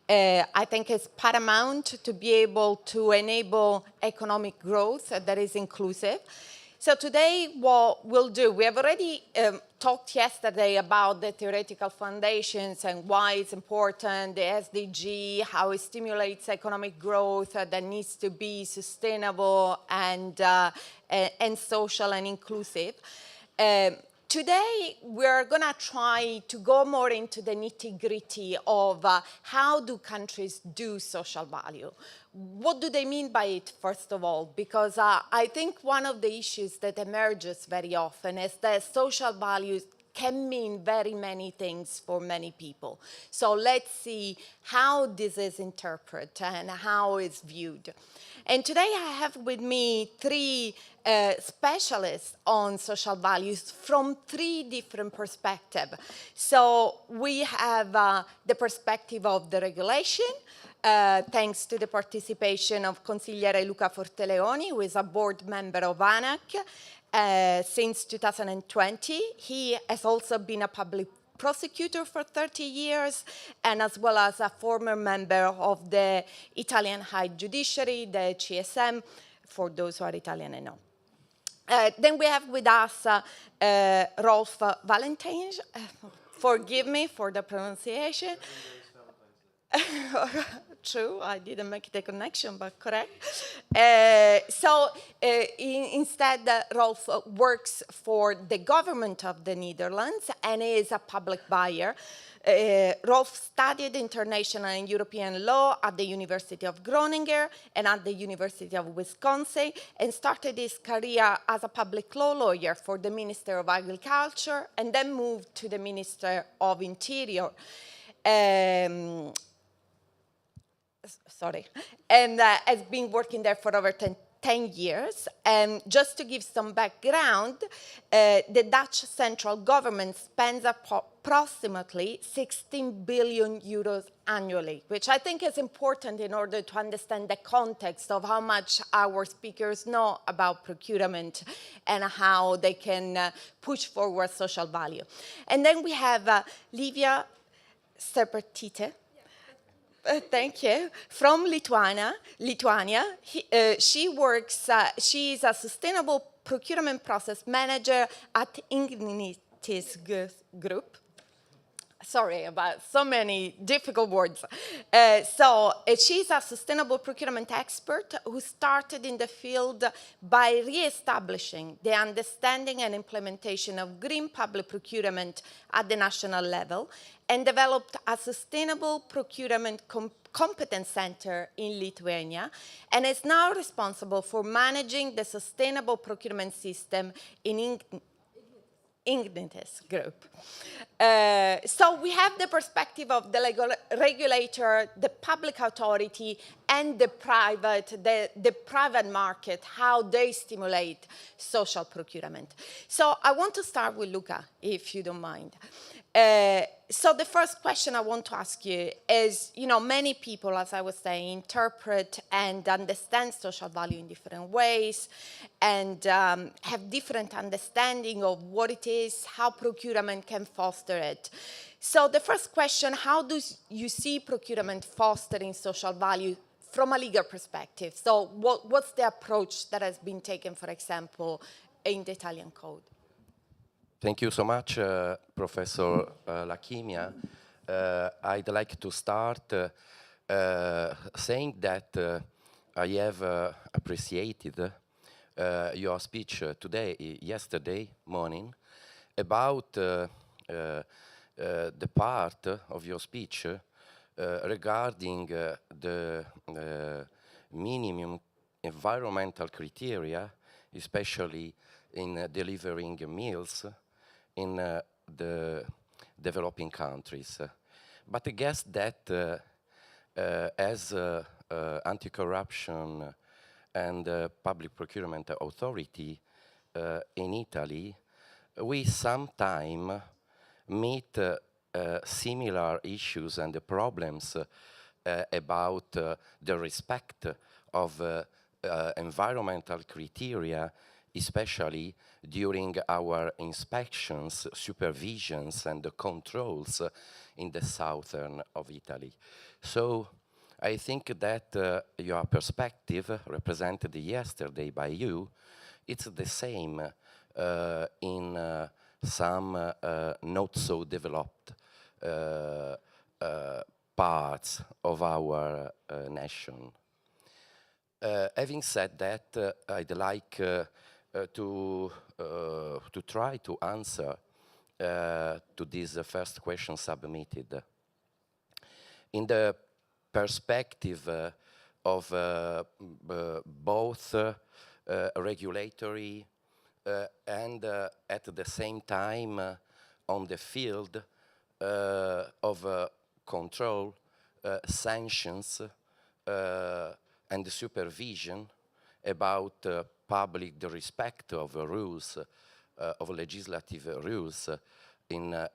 [SPEAKER 5] I think it's paramount to be able to enable economic growth that is inclusive. So today, what we'll do, we have already talked yesterday about the theoretical foundations and why it's important, the SDG, how it stimulates economic growth that needs to be sustainable and social and inclusive. Today, we're going to try to go more into the nitty-gritty of how do countries do social value. What do they mean by it, first of all? Because I think one of the issues that emerges very often is that social values can mean very many things for many people. So let's see how this is interpreted and how it's viewed. And today I have with me three specialists on social values from three different perspectives. So we have the perspective of the regulation, thanks to the participation of Consigliere Luca Forteleoni, who is a board member of ANAC since 2020. He has also been a public prosecutor for 30 years, and as well as a former member of the Italian High Judiciary, the CSM, for those who are Italian and know. Then we have with us Rolf Valentijn. Forgive me for the pronunciation. True, I didn't make the connection, but correct. Instead, Rolf works for the government of the Netherlands and is a public buyer. Rolf studied international and European law at the University of Groningen and at the University of Wisconsin, and started his career as a public law lawyer for the Minister of Agriculture, and then moved to the Minister of Interior. And has been working there for over 10 years. And just to give some background, the Dutch central government spends approximately 16 billion euros annually, which I think is important in order to understand the context of how much our speakers know about procurement and how they can push forward social value. And then we have Livia Serpertite. Thank you. From Lithuania. She is a sustainable procurement process manager at Ignitis Group. Sorry about so many difficult words. She's a sustainable procurement expert who started in the field by re-establishing the understanding and implementation of green public procurement at the national level, and developed a sustainable procurement competence center in Lithuania, and is now responsible for managing the sustainable procurement system in Ignitis Group. So we have the perspective of the regulator, the public authority, and the private market, how they stimulate social procurement. So I want to start with Luca, if you don't mind. So the first question I want to ask you is, many people, as I was saying, interpret and understand social value in different ways and have different understanding of what it is, how procurement can foster it. So the first question, how do you see procurement fostering social value from a legal perspective? So what's the approach that has been taken, for example, in the Italian code?
[SPEAKER 15] Thank you so much, Professor Lachimia. I'd like to start saying that I have appreciated your speech yesterday morning, about the part of your speech regarding the minimum environmental criteria, especially in delivering meals in the developing countries. But I guess that as anti-corruption and public procurement authority in Italy, we sometimes meet similar issues and the problems about the respect of environmental criteria, especially during our inspections, supervisions, and the controls in the southern of Italy. So I think that your perspective, represented yesterday by you, it's the same in some not so developed parts of our nation. Having said that, I'd like to try to answer to this first question submitted. In the perspective of both regulatory and at the same time on the field of control, sanctions, and supervision about the respect of rules, of legislative rules in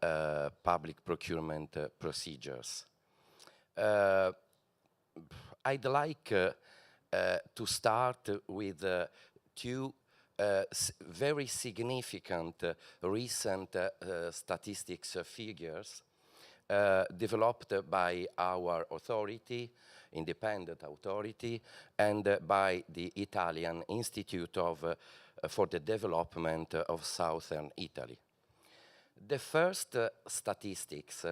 [SPEAKER 15] public procurement procedures. I'd like to start with two very significant recent statistics figures developed by our authority, independent authority, and by the Italian Institute for the Development of Southern Italy. The first statistics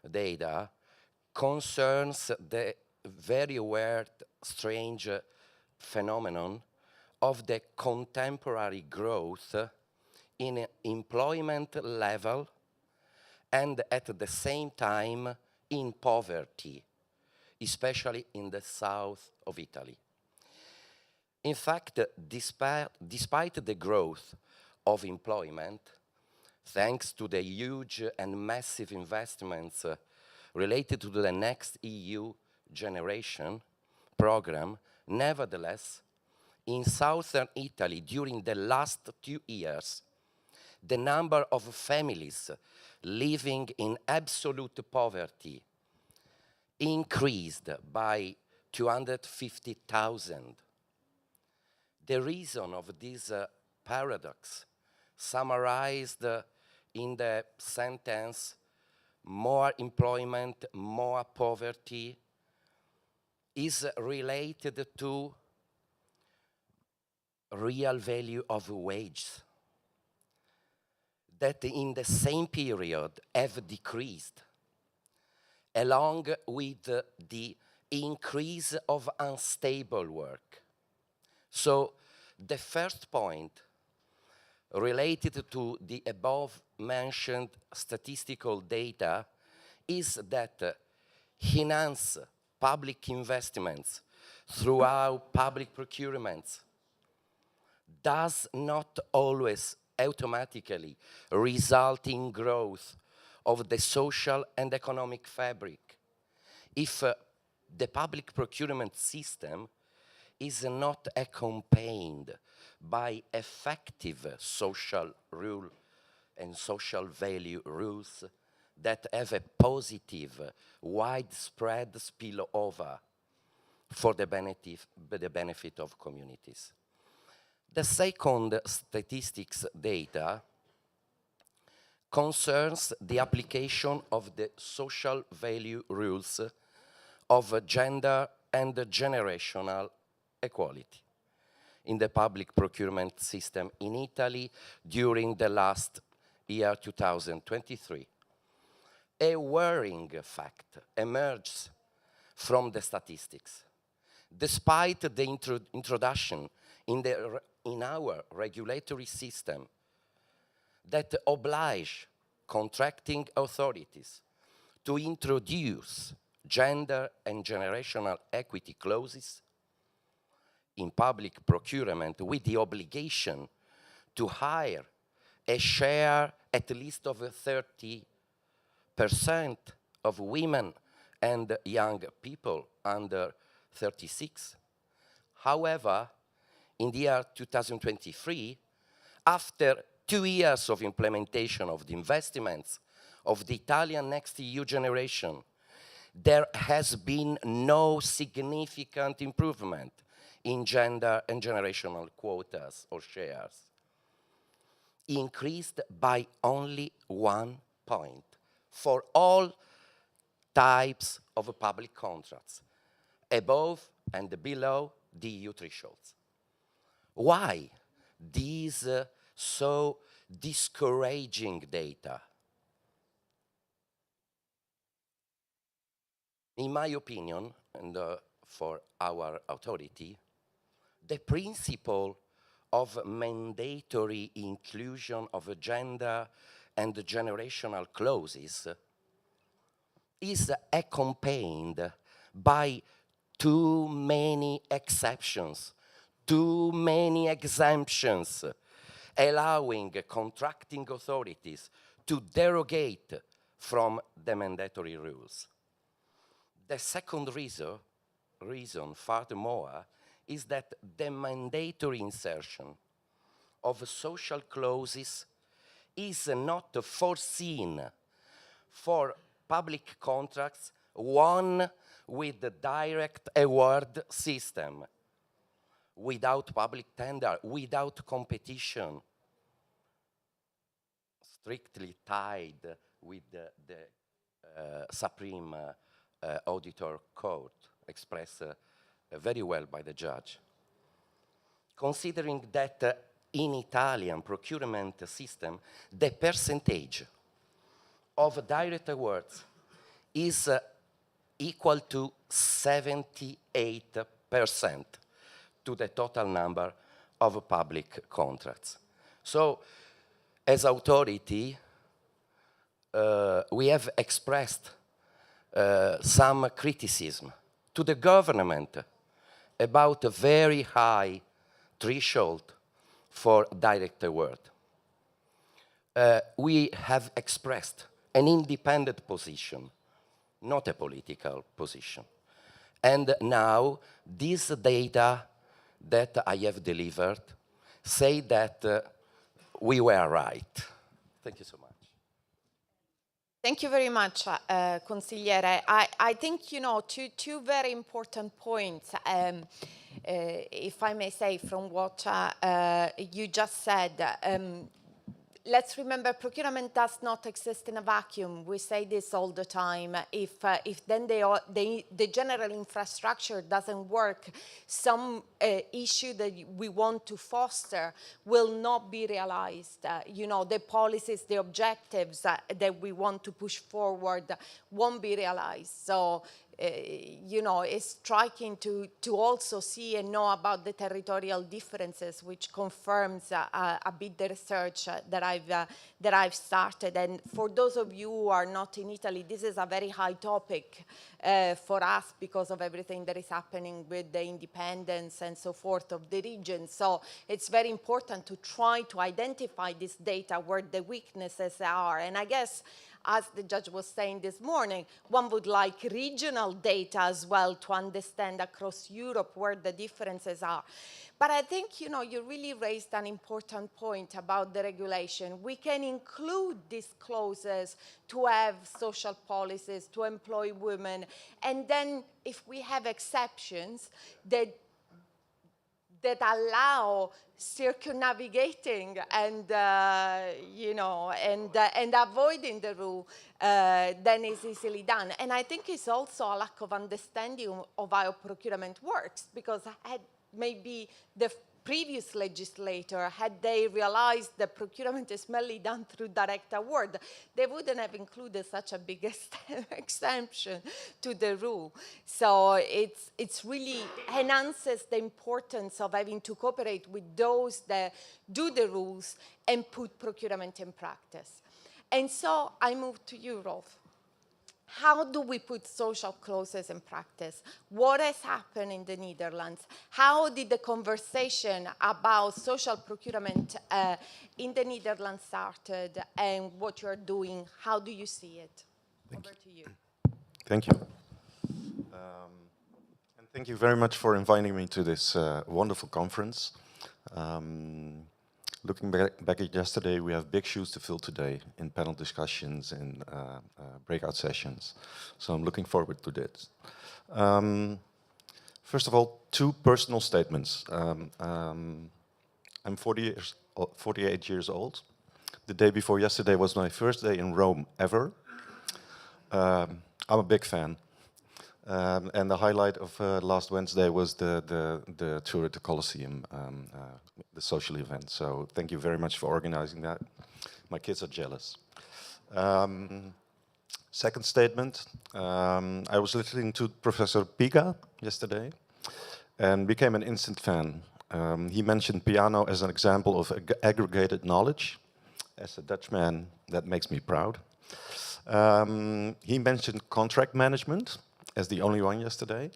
[SPEAKER 15] data concerns the very weird, strange phenomenon of the contemporary growth in employment level and at the same time in poverty, especially in the south of Italy. In fact, despite the growth of employment, thanks to the huge and massive investments related to the next EU generation program, nevertheless, in southern Italy during the last 2 years, the number of families living in absolute poverty increased by 250,000. The reason of this paradox, summarized in the sentence, more employment, more poverty, is related to real value of wages that in the same period have decreased, along with the increase of unstable work. So the first point related to the above-mentioned statistical data is that enhanced public investments throughout public procurements does not always automatically result in growth of the social and economic fabric if the public procurement system is not accompanied by effective social rule and social value rules that have a positive, widespread spillover for the benefit of communities. The second statistics data concerns the application of the social value rules of gender and generational equality in the public procurement system in Italy during the last year 2023. A worrying fact emerges from the statistics. Despite the introduction in our regulatory system that oblige contracting authorities to introduce gender and generational equity clauses in public procurement with the obligation to hire a share at least of 30% of women and young people under 36. However, in the year 2023, after 2 years of implementation of the investments of the Italian Next EU generation, there has been no significant improvement in gender and generational quotas or shares, increased by only 1 point for all types of public contracts, above and below the EU thresholds. Why these so discouraging data? In my opinion, and for our authority, the principle of mandatory inclusion of gender and generational clauses is accompanied by too many exceptions, too many exemptions, allowing contracting authorities to derogate from the mandatory rules. The second reason, furthermore, is that the mandatory insertion of social clauses is not foreseen for public contracts won with the direct award system, without public tender, without competition, strictly tied with the Supreme Auditor Code, expressed very well by the judge. Considering that in Italian procurement system, the percentage of direct awards is equal to 78% to the total number of public contracts. So, as authority, we have expressed some criticism to the government about a very high threshold for direct award. We have expressed an independent position, not a political position. And now, these data that I have delivered say that we were right. Thank you so much.
[SPEAKER 5] Thank you very much, Consigliere. I think, two very important points, if I may say, from what you just said. Let's remember, procurement does not exist in a vacuum. We say this all the time. If then the general infrastructure doesn't work, some issue that we want to foster will not be realized. The policies, the objectives that we want to push forward won't be realized. So, it's striking to also see and know about the territorial differences, which confirms a bit the research that I've started. And for those of you who are not in Italy, this is a very high topic for us because of everything that is happening with the independence and so forth of the region. So it's very important to try to identify this data where the weaknesses are. And I guess, as the judge was saying this morning, one would like regional data as well to understand across Europe where the differences are. But I think, you really raised an important point about the regulation. We can include these clauses to have social policies, to employ women, and then if we have exceptions that allow circumnavigating and avoiding the rule, then it's easily done. And I think it's also a lack of understanding of how procurement works, because maybe the previous legislator, had they realized that procurement is mainly done through direct award, they wouldn't have included such a big exemption to the rule. So it's really enhances the importance of having to cooperate with those that do the rules and put procurement in practice. And so I move to you, Rolf. How do we put social clauses in practice? What has happened in the Netherlands? How did the conversation about social procurement in the Netherlands started, and what you're doing? How do you see it? Over to you.
[SPEAKER 16] Thank you. And thank you very much for inviting me to this wonderful conference. Looking back at yesterday, we have big shoes to fill today in panel discussions and breakout sessions. So I'm looking forward to this. First of all, two personal statements. I'm 48 years old. The day before yesterday was my first day in Rome ever. I'm a big fan. And the highlight of last Wednesday was the tour at the Colosseum, the social event. So thank you very much for organizing that. My kids are jealous. Second statement, I was listening to Professor Piga yesterday and became an instant fan. He mentioned piano as an example of aggregated knowledge. As a Dutchman, that makes me proud. He mentioned contract management as the only one yesterday,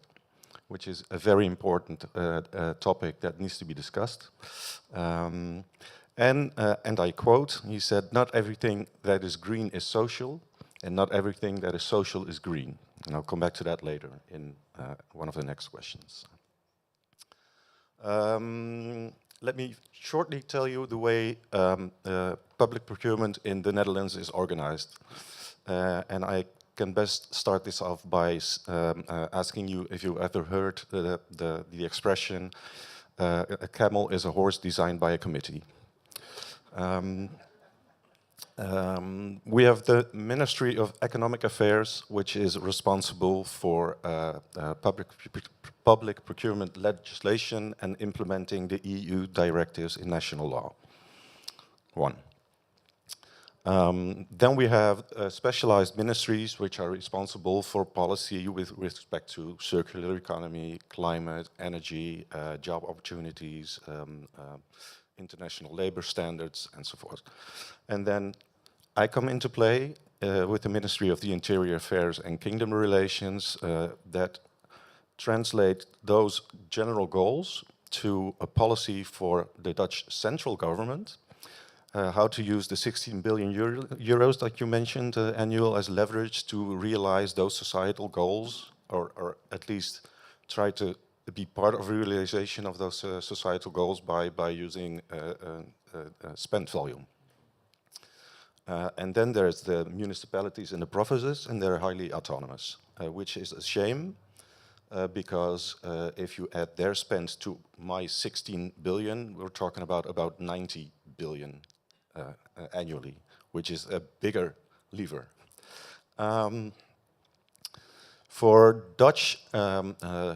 [SPEAKER 16] which is a very important topic that needs to be discussed. And I quote, he said, "Not everything that is green is social, and not everything that is social is green." And I'll come back to that later in one of the next questions. Let me shortly tell you the way public procurement in the Netherlands is organized. And I can best start this off by asking you if you ever heard the expression, a camel is a horse designed by a committee. We have the Ministry of Economic Affairs, which is responsible for public procurement legislation and implementing the EU directives in national law. One. Then we have specialized ministries which are responsible for policy with respect to circular economy, climate, energy, job opportunities, international labor standards, and so forth. And then I come into play with the Ministry of the Interior Affairs and Kingdom Relations that translate those general goals to a policy for the Dutch central government. How to use the 16 billion euros that you mentioned annual as leverage to realize those societal goals, or at least try to be part of realization of those societal goals by using spent volume. And then there's the municipalities and the provinces, and they're highly autonomous, which is a shame, because if you add their spend to my 16 billion, we're talking about 90 billion annually, which is a bigger lever. For Dutch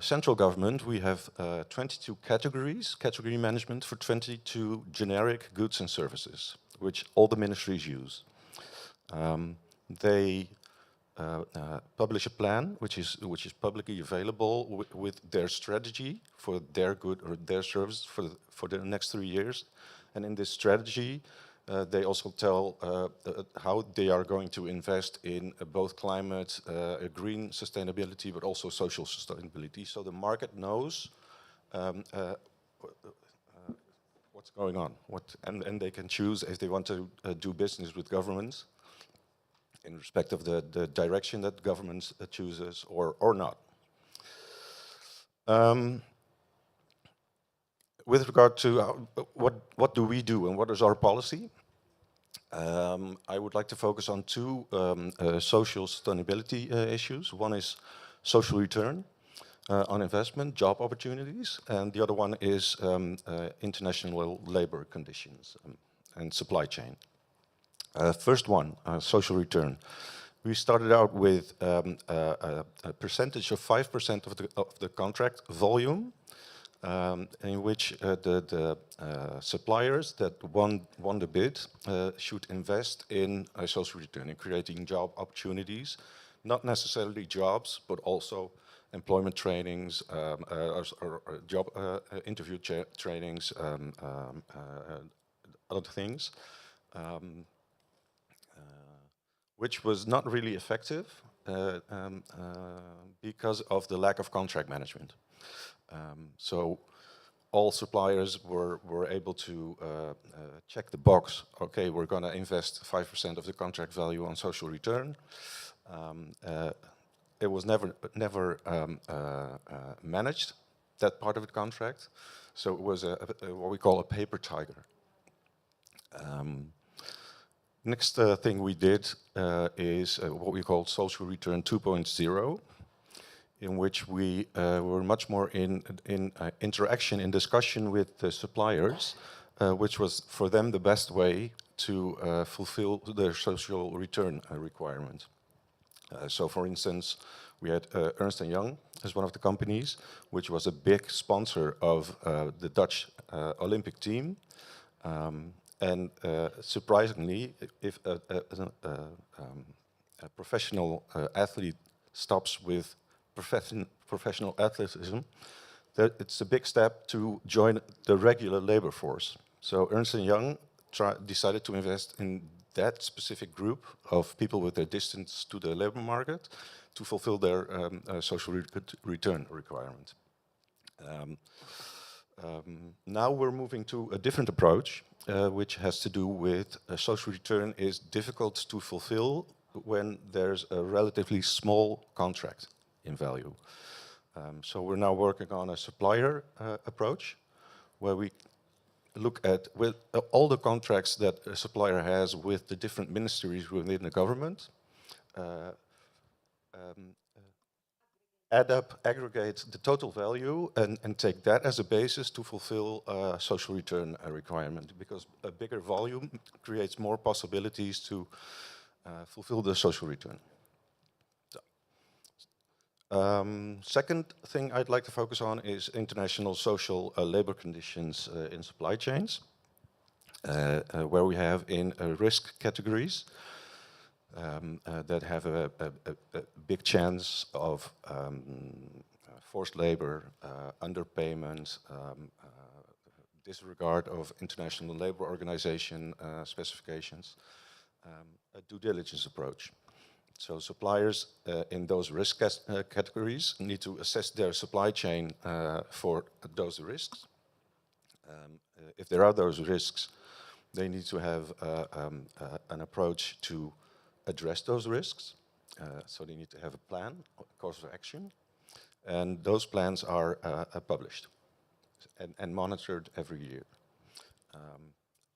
[SPEAKER 16] central government, we have 22 categories, category management for 22 generic goods and services, which all the ministries use. They publish a plan, which is publicly available with their strategy for their good or their service for the next 3 years. And in this strategy, they also tell how they are going to invest in both climate, green sustainability, but also social sustainability. So the market knows what's going on, and they can choose if they want to do business with governments in respect of the direction that governments chooses or not. With regard to what do we do and what is our policy, I would like to focus on two social sustainability issues. One is social return on investment, job opportunities, and the other one is international labor conditions and supply chain. First one, social return. We started out with a percentage of 5% of the contract volume, in which the suppliers that won the bid should invest in a social return, in creating job opportunities, not necessarily jobs, but also employment trainings, or job interview trainings, other things, which was not really effective because of the lack of contract management. So all suppliers were able to check the box. Okay, we're going to invest 5% of the contract value on social return. It was never managed, that part of the contract. So it was what we call a paper tiger. Next thing we did is what we call Social Return 2.0, in which we were much more in interaction, in discussion with the suppliers, which was for them the best way to fulfill their social return requirement. So for instance, we had Ernst & Young as one of the companies, which was a big sponsor of the Dutch Olympic team. And surprisingly, if a professional athlete stops with professional athleticism, it's a big step to join the regular labor force. So Ernst & Young decided to invest in that specific group of people with their distance to the labor market to fulfill their social return requirement. Now we're moving to a different approach, which has to do with social return is difficult to fulfill when there's a relatively small contract in value. So we're now working on a supplier approach, where we look at with all the contracts that a supplier has with the different ministries within the government, add up, aggregate the total value, and take that as a basis to fulfill a social return requirement, because a bigger volume creates more possibilities to fulfill the social return. Second thing I'd like to focus on is international social labor conditions in supply chains, where we have in risk categories that have a big chance of forced labor, underpayment, disregard of International Labour Organization specifications, a due diligence approach. So suppliers in those risk categories need to assess their supply chain for those risks. If there are those risks, they need to have an approach to address those risks. So they need to have a plan, a course of action, and those plans are published and monitored every year.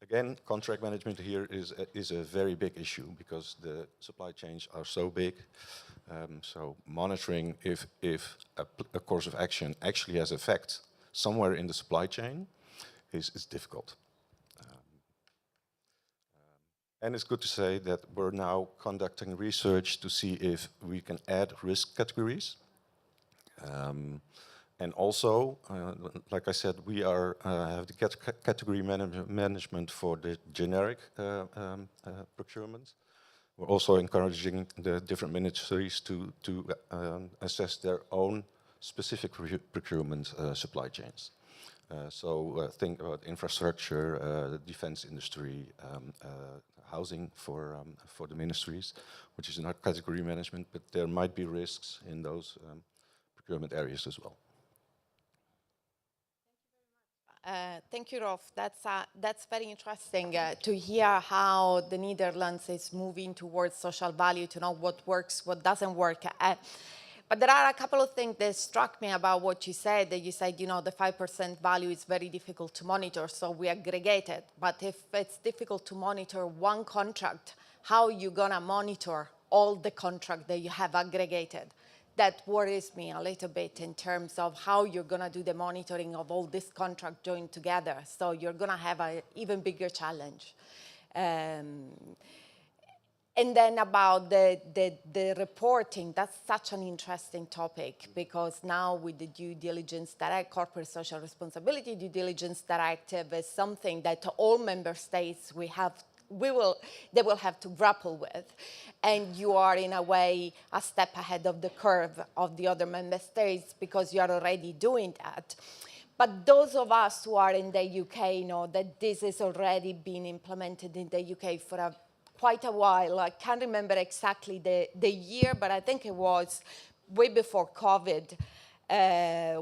[SPEAKER 16] Again, contract management here is a very big issue because the supply chains are so big. So monitoring if a course of action actually has effect somewhere in the supply chain is difficult. And it's good to say that we're now conducting research to see if we can add risk categories. And also, like I said, we have the category management for the generic procurement. We're also encouraging the different ministries to assess their own specific procurement supply chains. So think about infrastructure, the defense industry, housing for the ministries, which is not category management, but there might be risks in those procurement areas as well.
[SPEAKER 5] Thank you, Rolf. That's very interesting to hear how the Netherlands is moving towards social value, to know what works, what doesn't work. But there are a couple of things that struck me about what you said. That you said, you know, the 5% value is very difficult to monitor, so we aggregate it. But if it's difficult to monitor one contract, how are you gonna monitor all the contracts that you have aggregated? That worries me a little bit in terms of how you're going to do the monitoring of all this contract joined together. So you're going to have an even bigger challenge. And then about the reporting, that's such an interesting topic, because now with the due diligence direct, corporate social responsibility due diligence directive is something that all member states they will have to grapple with. And you are, in a way, a step ahead of the curve of the other member states because you are already doing that. But those of us who are in the UK know that this is already being implemented in the UK for quite a while. I can't remember exactly the year, but I think it was way before COVID,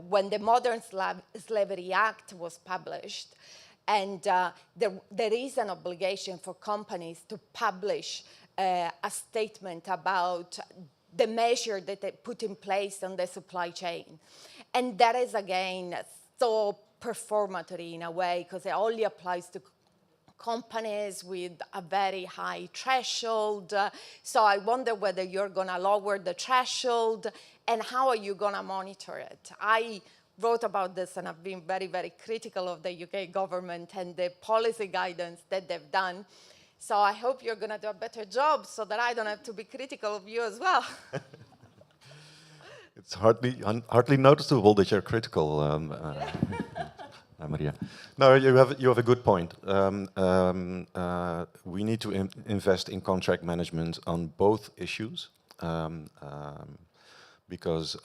[SPEAKER 5] when the Modern Slavery Act was published. And there is an obligation for companies to publish a statement about the measure that they put in place on the supply chain. And that is, again, so performatory in a way, because it only applies to companies with a very high threshold. So I wonder whether you're going to lower the threshold and how are you going to monitor it? I wrote about this and I've been very, very critical of the UK government and the policy guidance that they've done. So I hope you're going to do a better job so that I don't have to be critical of you as well.
[SPEAKER 16] It's hardly noticeable that you're critical, Maria. No, you have a good point. We need to invest in contract management on both issues because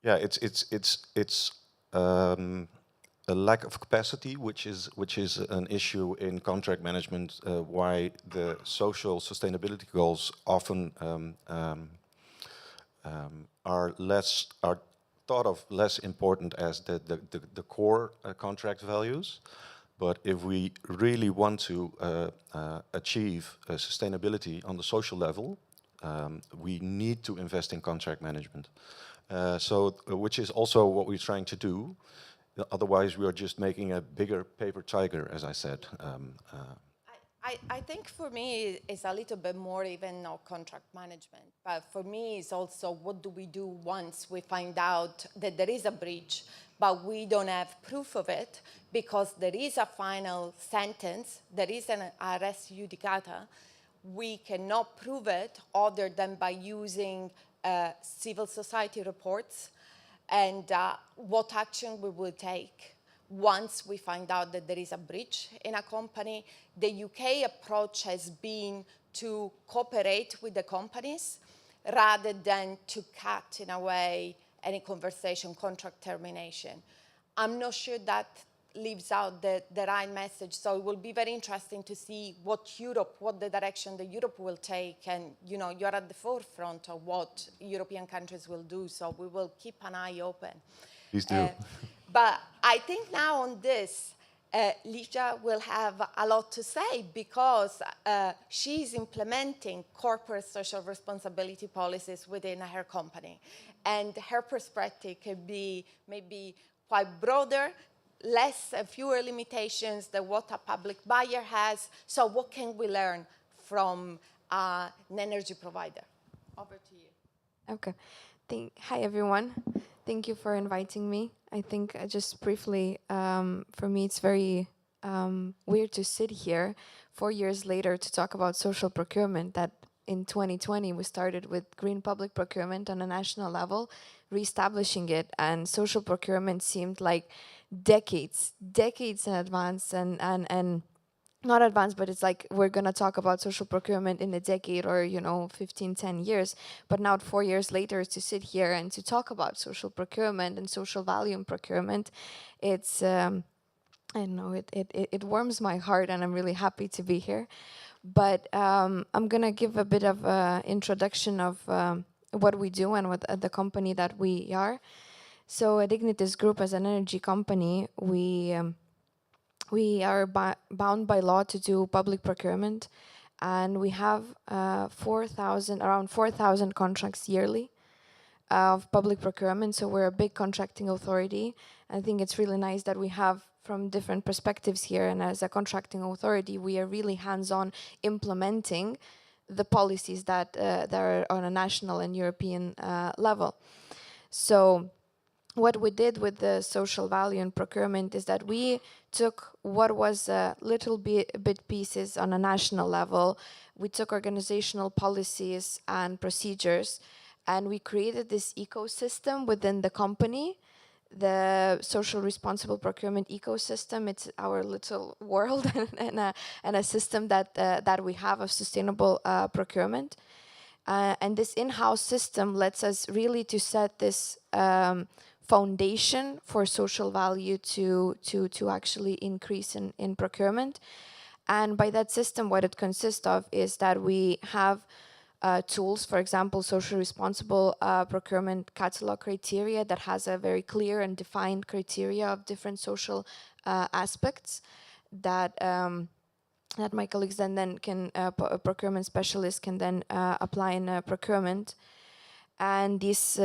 [SPEAKER 16] yeah, it's a lack of capacity, which is an issue in contract management. Why the social sustainability goals often are thought of less important as the core contract values. But if we really want to achieve sustainability on the social level, we need to invest in contract management. Which is also what we're trying to do. Otherwise, we are just making a bigger paper tiger, as I said.
[SPEAKER 5] I think for me, it's a little bit more even not contract management. But for me, it's also what do we do once we find out that there is a breach, but we don't have proof of it because there is a final sentence, there is an res judicata. We cannot prove it other than by using civil society reports and what action we will take once we find out that there is a breach in a company. The UK approach has been to cooperate with the companies rather than to cut, in a way, any conversation, contract termination. I'm not sure that leaves out the right message, so it will be very interesting to see what the direction that Europe will take, and you're at the forefront of what European countries will do, so we will keep an eye open.
[SPEAKER 16] Please do.
[SPEAKER 5] But I think now on this, Ligia will have a lot to say because she's implementing corporate social responsibility policies within her company. And her perspective can be maybe quite broader, fewer limitations than what a public buyer has. So what can we learn from an energy provider? Over to you.
[SPEAKER 17] Okay. Hi, everyone. Thank you for inviting me. I think just briefly, for me, it's very weird to sit here 4 years later to talk about social procurement. That in 2020, we started with green public procurement on a national level, reestablishing it, and social procurement seemed like decades in advance, and not advanced, but it's like we're going to talk about social procurement in a decade or 15, 10 years. But now 4 years later to sit here and to talk about social procurement and social value in procurement, it's I don't know, it warms my heart, and I'm really happy to be here. But I'm going to give a bit of introduction of what we do and what the company that we are. So at Ignitis Group, as an energy company, we are bound by law to do public procurement, and we have around 4,000 contracts yearly of public procurement. So we're a big contracting authority. I think it's really nice that we have from different perspectives here, and as a contracting authority, we are really hands-on implementing the policies that are on a national and European level. So what we did with the social value and procurement is that we took what was little bit pieces on a national level. We took organizational policies and procedures, and we created this ecosystem within the company, the social responsible procurement ecosystem. It's our little world and a system that we have of sustainable procurement. And this in-house system lets us really to set this foundation for social value to actually increase in procurement. And by that system, what it consists of is that we have tools, for example, social responsible procurement catalog criteria that has a very clear and defined criteria of different social aspects that that my colleagues then can, procurement specialists can then apply in procurement. And these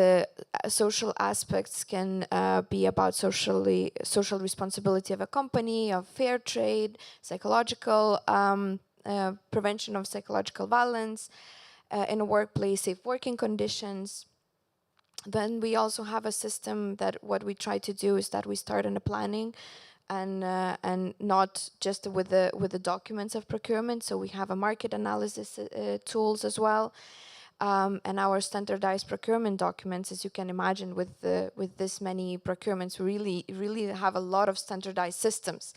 [SPEAKER 17] social aspects can be about social responsibility of a company, of fair trade, psychological prevention of psychological violence in a workplace, safe working conditions. Then we also have a system that what we try to do is that we start in the planning and not just with the documents of procurement. So we have a market analysis tools as well. And our standardized procurement documents, as you can imagine, with this many procurements, we really have a lot of standardized systems.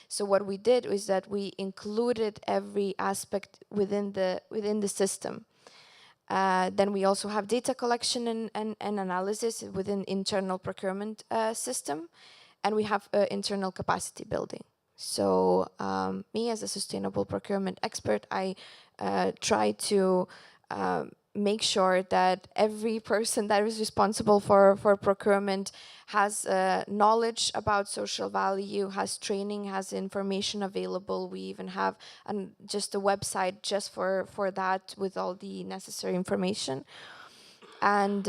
[SPEAKER 17] So what we did is that we included every aspect within the system. Then we also have data collection and analysis within internal procurement system, and we have internal capacity building. So me as a sustainable procurement expert, I try to make sure that every person that is responsible for procurement has knowledge about social value, has training, has information available. We even have just a website just for that with all the necessary information. And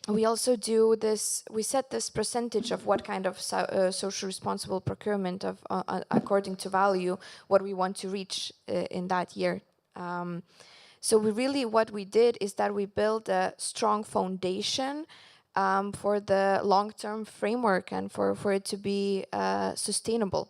[SPEAKER 17] we also do this, we set this percentage of what kind of social responsible procurement of according to value, what we want to reach in that year. So what we did is that we built a strong foundation for the long-term framework and for it to be sustainable.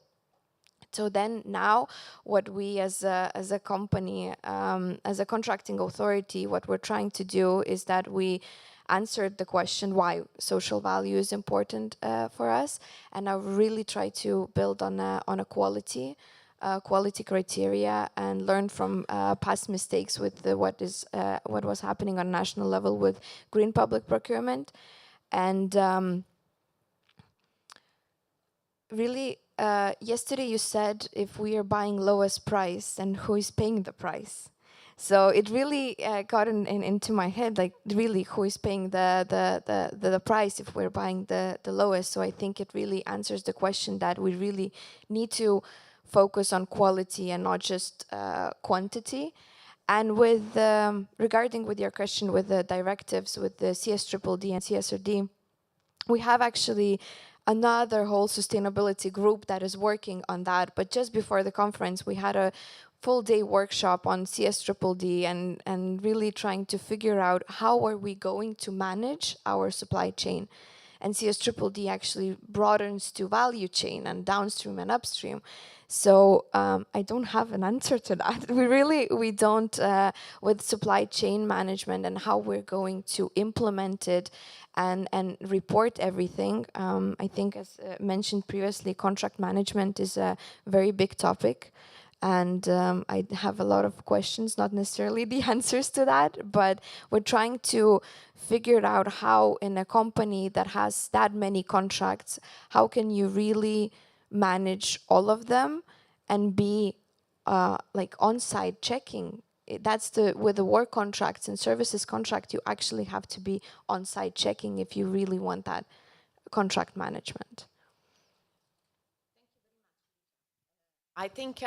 [SPEAKER 17] So then now what we as a company, as a contracting authority, what we're trying to do is that we answered the question why social value is important for us, and I really try to build on a quality criteria and learn from past mistakes with what was happening on national level with green public procurement. And really, yesterday you said if we are buying lowest price, then who is paying the price? So it really got into my head, like really who is paying the price if we're buying the lowest. So I think it really answers the question that we really need to focus on quality and not just quantity. And with regarding with your question with the directives, with the CSDDD and CSRD, we have actually another whole sustainability group that is working on that. But just before the conference, we had a full-day workshop on CSDDD and really trying to figure out how are we going to manage our supply chain. And CSDDD actually broadens to value chain and downstream and upstream. So I don't have an answer to that. We don't, with supply chain management and how we're going to implement it and report everything. I think as mentioned previously, contract management is a very big topic. And I have a lot of questions, not necessarily the answers to that, but we're trying to figure out how in a company that has that many contracts, how can you really manage all of them and be like on-site checking. That's with the work contracts and services contract, you actually have to be on-site checking if you really want that contract management.
[SPEAKER 5] I think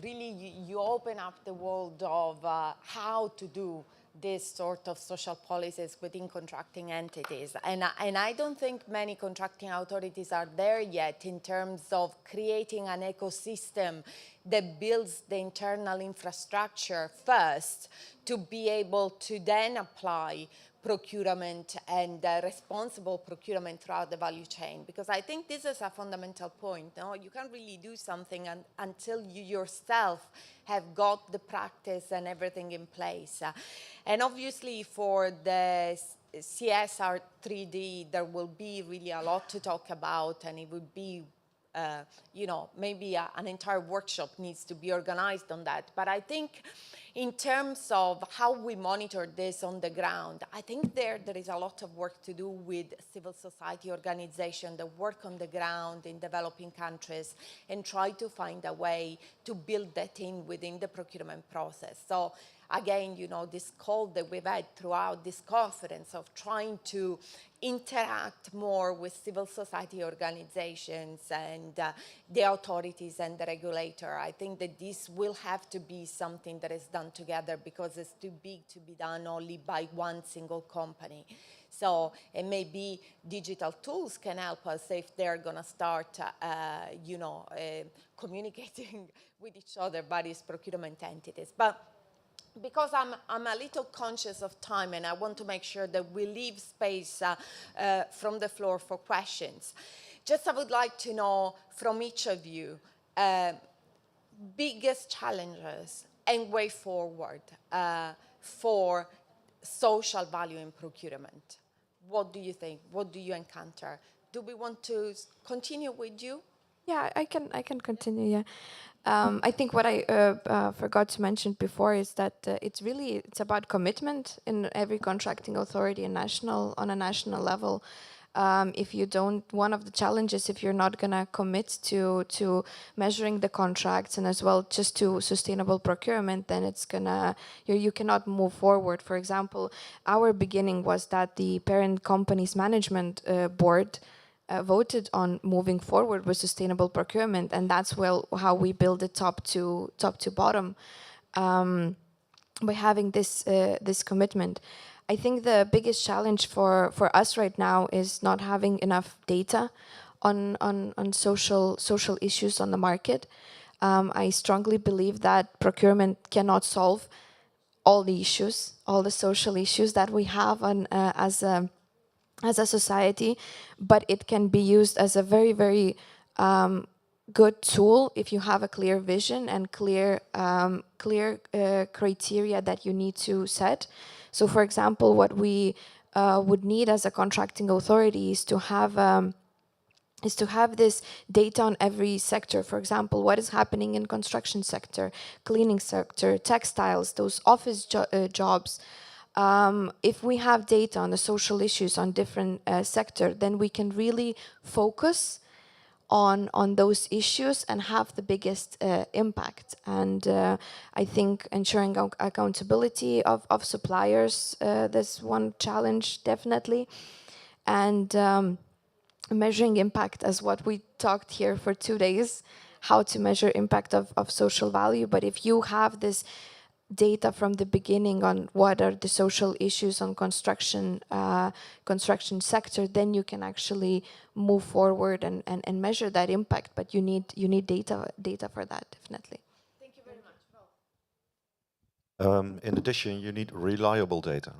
[SPEAKER 5] really you open up the world of how to do this sort of social policies within contracting entities. And I don't think many contracting authorities are there yet in terms of creating an ecosystem that builds the internal infrastructure first to be able to then apply procurement and responsible procurement throughout the value chain. Because I think this is a fundamental point. No? You can't really do something until you yourself have got the practice and everything in place. And obviously for the CSR 3D, there will be really a lot to talk about, and it would be maybe an entire workshop needs to be organized on that. But I think in terms of how we monitor this on the ground, I think there is a lot of work to do with civil society organizations that work on the ground in developing countries and try to find a way to build that in within the procurement process. So again, this call that we've had throughout this conference of trying to interact more with civil society organizations and the authorities and the regulator. I think that this will have to be something that is done together because it's too big to be done only by one single company. So it may be digital tools can help us if they're going to start, communicating with each other, various procurement entities. But because I'm a little conscious of time and I want to make sure that we leave space from the floor for questions, just I would like to know from each of you, biggest challenges and way forward for social value in procurement. What do you think? What do you encounter? Do we want to continue with you?
[SPEAKER 17] Yeah, I can continue. Yeah, I think what I forgot to mention before is that it's about commitment in every contracting authority on a national level. If you don't, one of the challenges, if you're not going to commit to measuring the contracts and as well just to sustainable procurement, then it's gonna you cannot move forward. For example, our beginning was that the parent company's management board voted on moving forward with sustainable procurement, and that's how we build it top to bottom by having this commitment. I think the biggest challenge for us right now is not having enough data on social issues on the market. I strongly believe that procurement cannot solve all the issues, all the social issues that we have as a society, but it can be used as a very, very good tool if you have a clear vision and clear criteria that you need to set. So, for example, what we would need as a contracting authority is to have this data on every sector. For example, what is happening in construction sector, cleaning sector, textiles, those office jobs. If we have data on the social issues on different sectors, then we can really focus on those issues and have the biggest impact. And I think ensuring accountability of suppliers, there's one challenge definitely. And measuring impact, as what we talked here for 2 days, how to measure impact of social value. But if you have this data from the beginning on what are the social issues on construction sector, then you can actually move forward and measure that impact. But you need data for that, definitely.
[SPEAKER 5] Thank you very much.
[SPEAKER 16] In addition, you need reliable data,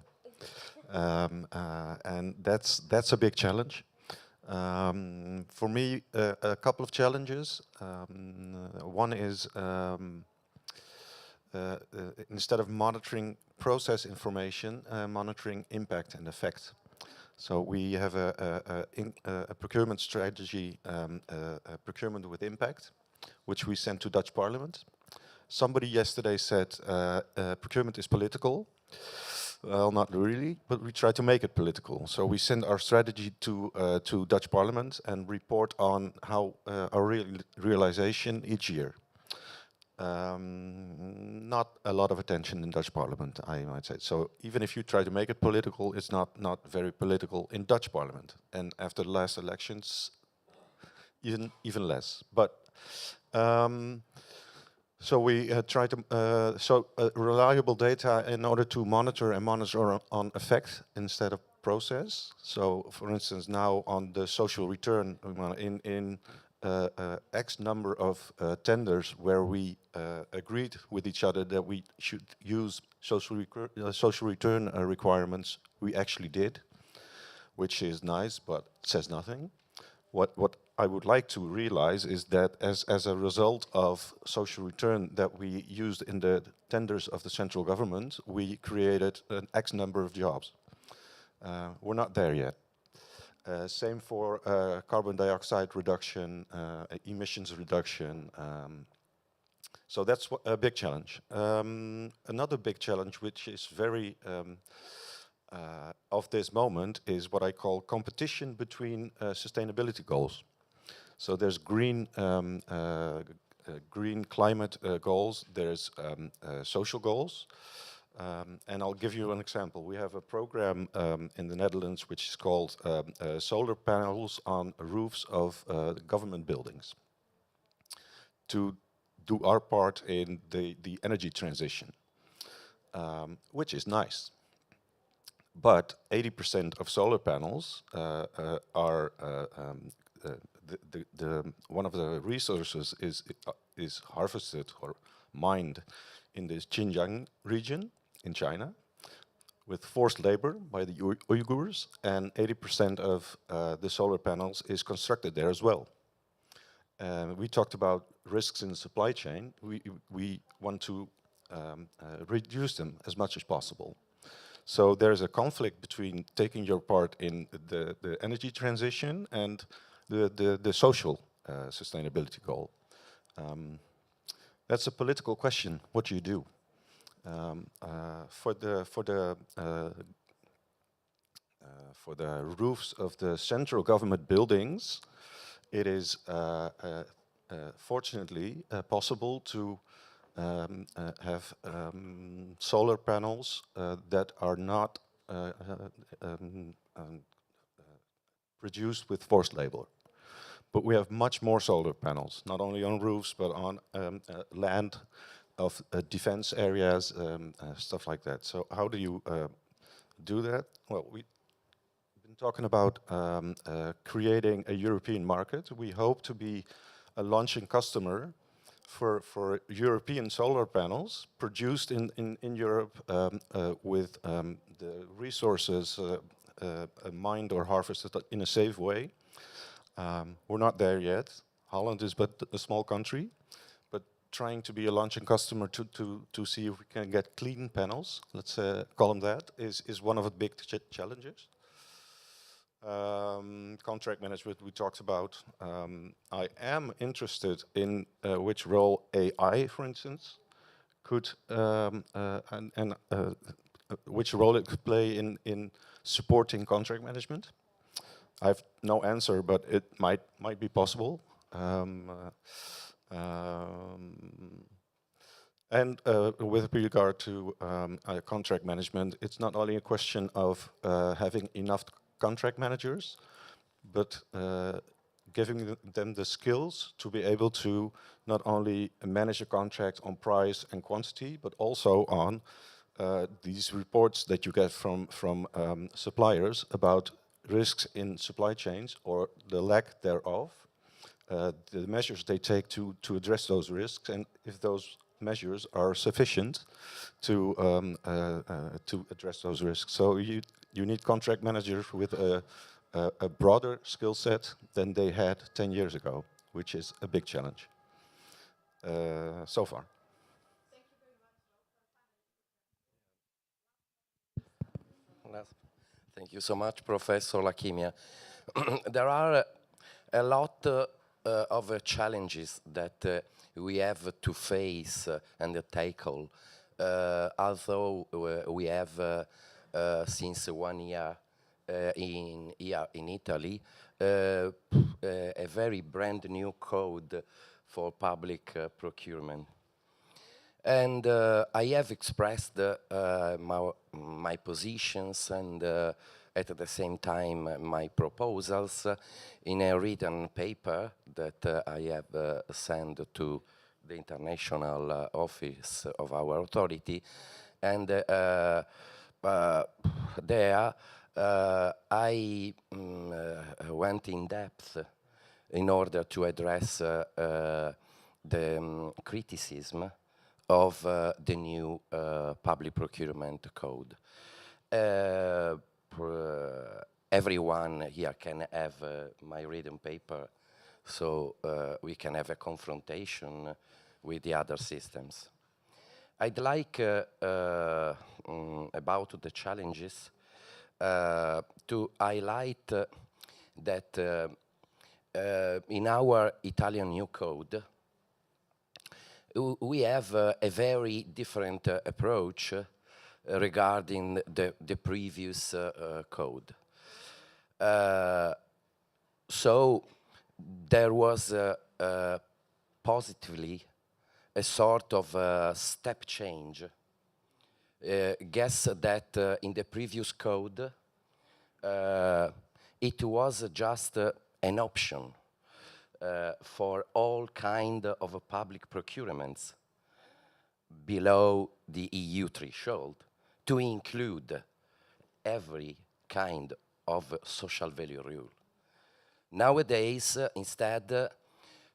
[SPEAKER 16] and that's a big challenge. For me, a couple of challenges. One is instead of monitoring process information, monitoring impact and effect. So we have a procurement strategy, procurement with impact, which we sent to Dutch Parliament. Somebody yesterday said procurement is political. Well, not really, but we try to make it political. So we send our strategy to Dutch Parliament and report on how our realization each year. Not a lot of attention in Dutch Parliament, I might say. So even if you try to make it political, it's not very political in Dutch Parliament. And after the last elections, even less. But so we try to reliable data in order to monitor on effect instead of process. So, for instance, now on the social return in X number of tenders where we agreed with each other that we should use social return requirements, we actually did, which is nice, but says nothing. What I would like to realize is that as a result of social return that we used in the tenders of the central government, we created an X number of jobs. We're not there yet. Same for carbon dioxide reduction, emissions reduction. So that's a big challenge. Another big challenge, which is very of this moment, is what I call competition between sustainability goals. So there's green climate goals, there's social goals. And I'll give you an example. We have a program in the Netherlands which is called solar panels on roofs of government buildings to do our part in the energy transition, which is nice. But 80% of solar panels are one of the resources is harvested or mined in the Xinjiang region in China with forced labor by the Uyghurs, and 80% of the solar panels is constructed there as well. We talked about risks in the supply chain. We want to reduce them as much as possible. So there's a conflict between taking your part in the energy transition and the social sustainability goal. That's a political question. What do you do? For the roofs of the central government buildings, it is fortunately possible to have solar panels that are not produced with forced labor. But we have much more solar panels, not only on roofs, but on land of defense areas, stuff like that. So how do you do that? Well, we've been talking about creating a European market. We hope to be a launching customer for European solar panels produced in Europe with the resources mined or harvested in a safe way. We're not there yet. Holland is but a small country, but trying to be a launching customer to see if we can get clean panels, let's call them that, is one of the big challenges. Contract management we talked about. I am interested in which role AI, for instance, could which role it could play in supporting contract management. I have no answer, but it might be possible. And with regard to contract management, it's not only a question of having enough contract managers, but giving them the skills to be able to not only manage a contract on price and quantity, but also on these reports that you get from suppliers about risks in supply chains or the lack thereof, the measures they take to address those risks, and if those measures are sufficient to address those risks. So you need contract managers with a broader skill set than they had 10 years ago, which is a big challenge so far.
[SPEAKER 15] Thank you so much, Professor Lachimia. There are a lot of challenges that we have to face and tackle. Although we have since 1 year in Italy a very brand new code for public procurement. And I have expressed my positions and at the same time my proposals in a written paper that I have sent to the international office of our authority. And there I went in depth in order to address the criticism of the new public procurement code. Everyone here can have my written paper, so we can have a confrontation with the other systems. I'd like, about the challenges, to highlight that in our Italian new code, we have a very different approach regarding the previous code. So there was positively a sort of step change guess that in the previous code, it was just an option for all kind of public procurements below the EU threshold to include every kind of social value rule. Nowadays, instead,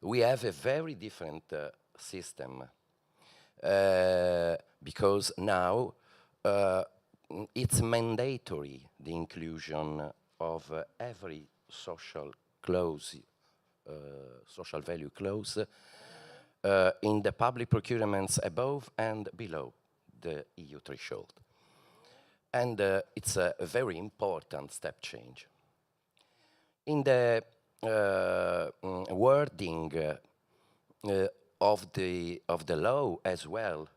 [SPEAKER 15] we have a very different system because now it's mandatory the inclusion of every social clause, social value clause in the public procurements above and below the EU threshold. And it's a very important step change. In the wording of the law as well,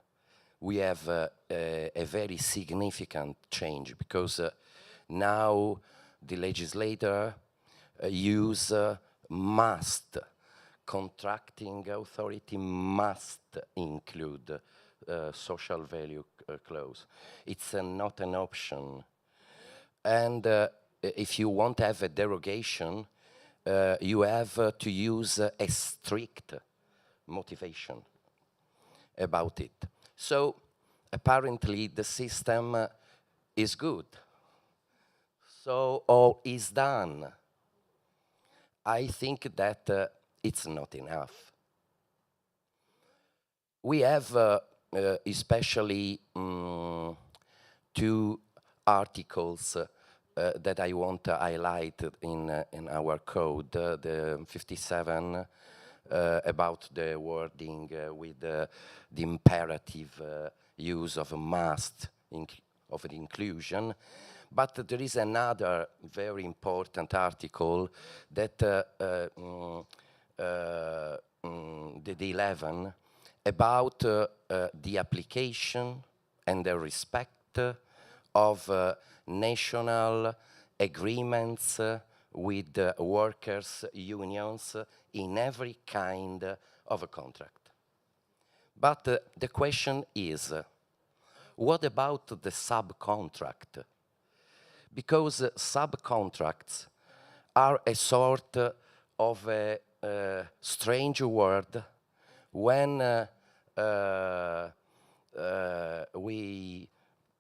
[SPEAKER 15] we have a very significant change because now the legislator use must, contracting authority must include social value clause. It's not an option. And if you want to have a derogation, you have to use a strict motivation about it. So apparently the system is good. So all is done. I think that it's not enough. We have especially two articles that I want to highlight in our code, the 57 about the wording with the imperative use of a must of the inclusion. But there is another very important article that the 11 about the application and the respect of national agreements with workers' unions in every kind of a contract. But the question is, what about the subcontract? Because subcontracts are a sort of a strange word when we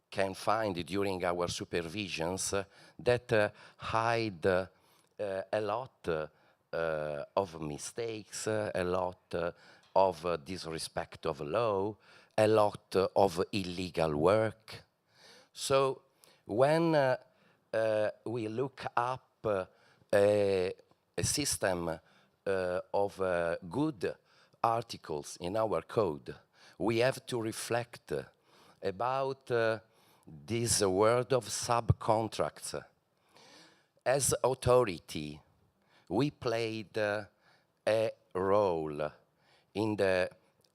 [SPEAKER 15] can find during our supervisions that hide a lot of mistakes, a lot of disrespect of law, a lot of illegal work. So when we look up a system of good articles in our code, we have to reflect about this word of subcontracts. As authority, we played a role in the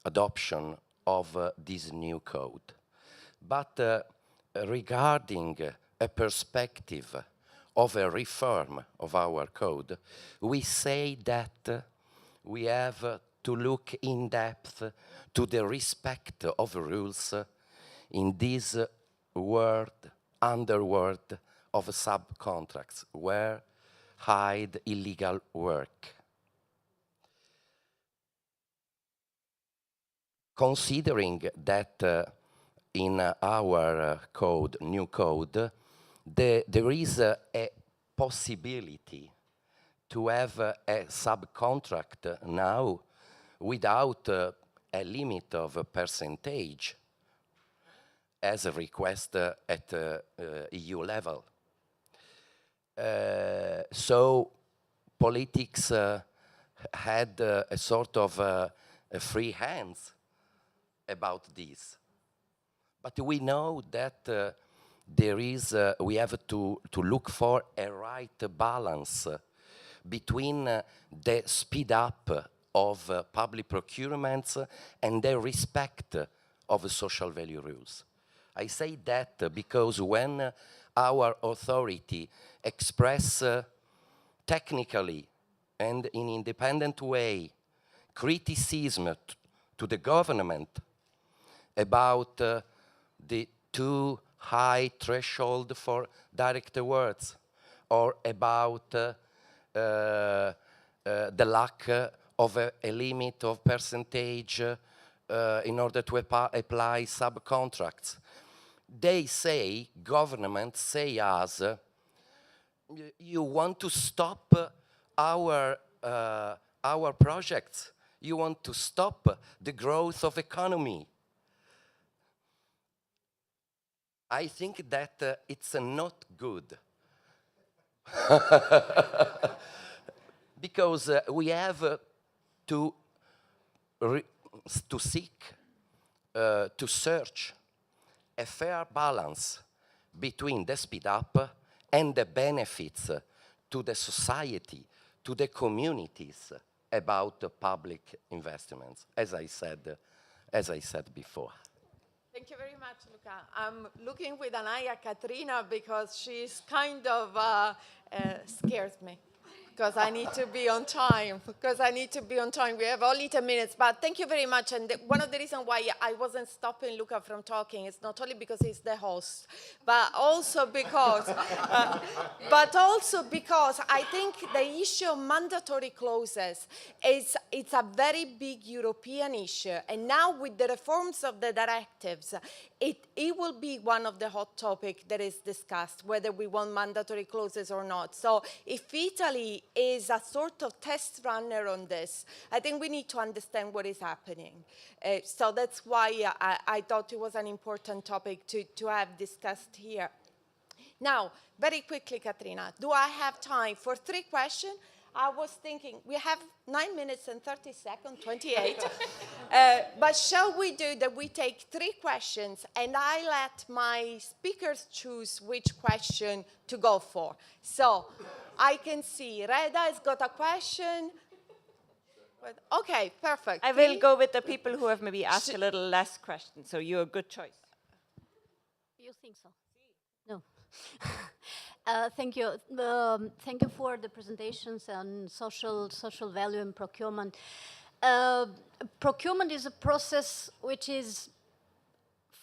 [SPEAKER 15] adoption of this new code. But regarding a perspective of a reform of our code, we say that we have to look in depth to the respect of rules in this underworld of subcontracts where hide illegal work. Considering that in our code, new code, there is a possibility to have a subcontract now without a limit of a percentage as a request at EU level. So politics had a sort of a free hands about this. But we know that there is, we have to look for a right balance between the speed up of public procurements and the respect of social value rules. I say that because when our authority express technically and in independent way criticism to the government about the too high threshold for direct awards, or about the lack of a limit of percentage in order to apply subcontracts. They say, governments say us, you want to stop our projects. You want to stop the growth of economy. I think that it's not good. Because we have to seek, to search a fair balance between the speed up and the benefits to the society, to the communities about the public investments, as I said before.
[SPEAKER 5] Thank you very much, Luca. I'm looking with an eye at Katrina because she's kind of scares me. Because I need to be on time. We have only 10 minutes, but thank you very much. And one of the reasons why I wasn't stopping Luca from talking is not only because he's the host, but also because I think the issue of mandatory clauses it's a very big European issue. And now with the reforms of the directives, it will be one of the hot topics that is discussed, whether we want mandatory clauses or not. So if Italy is a sort of test runner on this, I think we need to understand what is happening. So that's why I thought it was an important topic to have discussed here. Now, very quickly, Katrina, do I have time for 3 questions? I was thinking, we have 9 minutes and 30 seconds, 28. But shall we do that we take 3 questions and I let my speakers choose which question to go for? So I can see Reda has got a question. Okay, perfect.
[SPEAKER 1] I will go with the people who have maybe asked a little less questions, so you're a good choice.
[SPEAKER 18] You think so? No. Thank you. Thank you for the presentations on social value and procurement. Procurement is a process which is,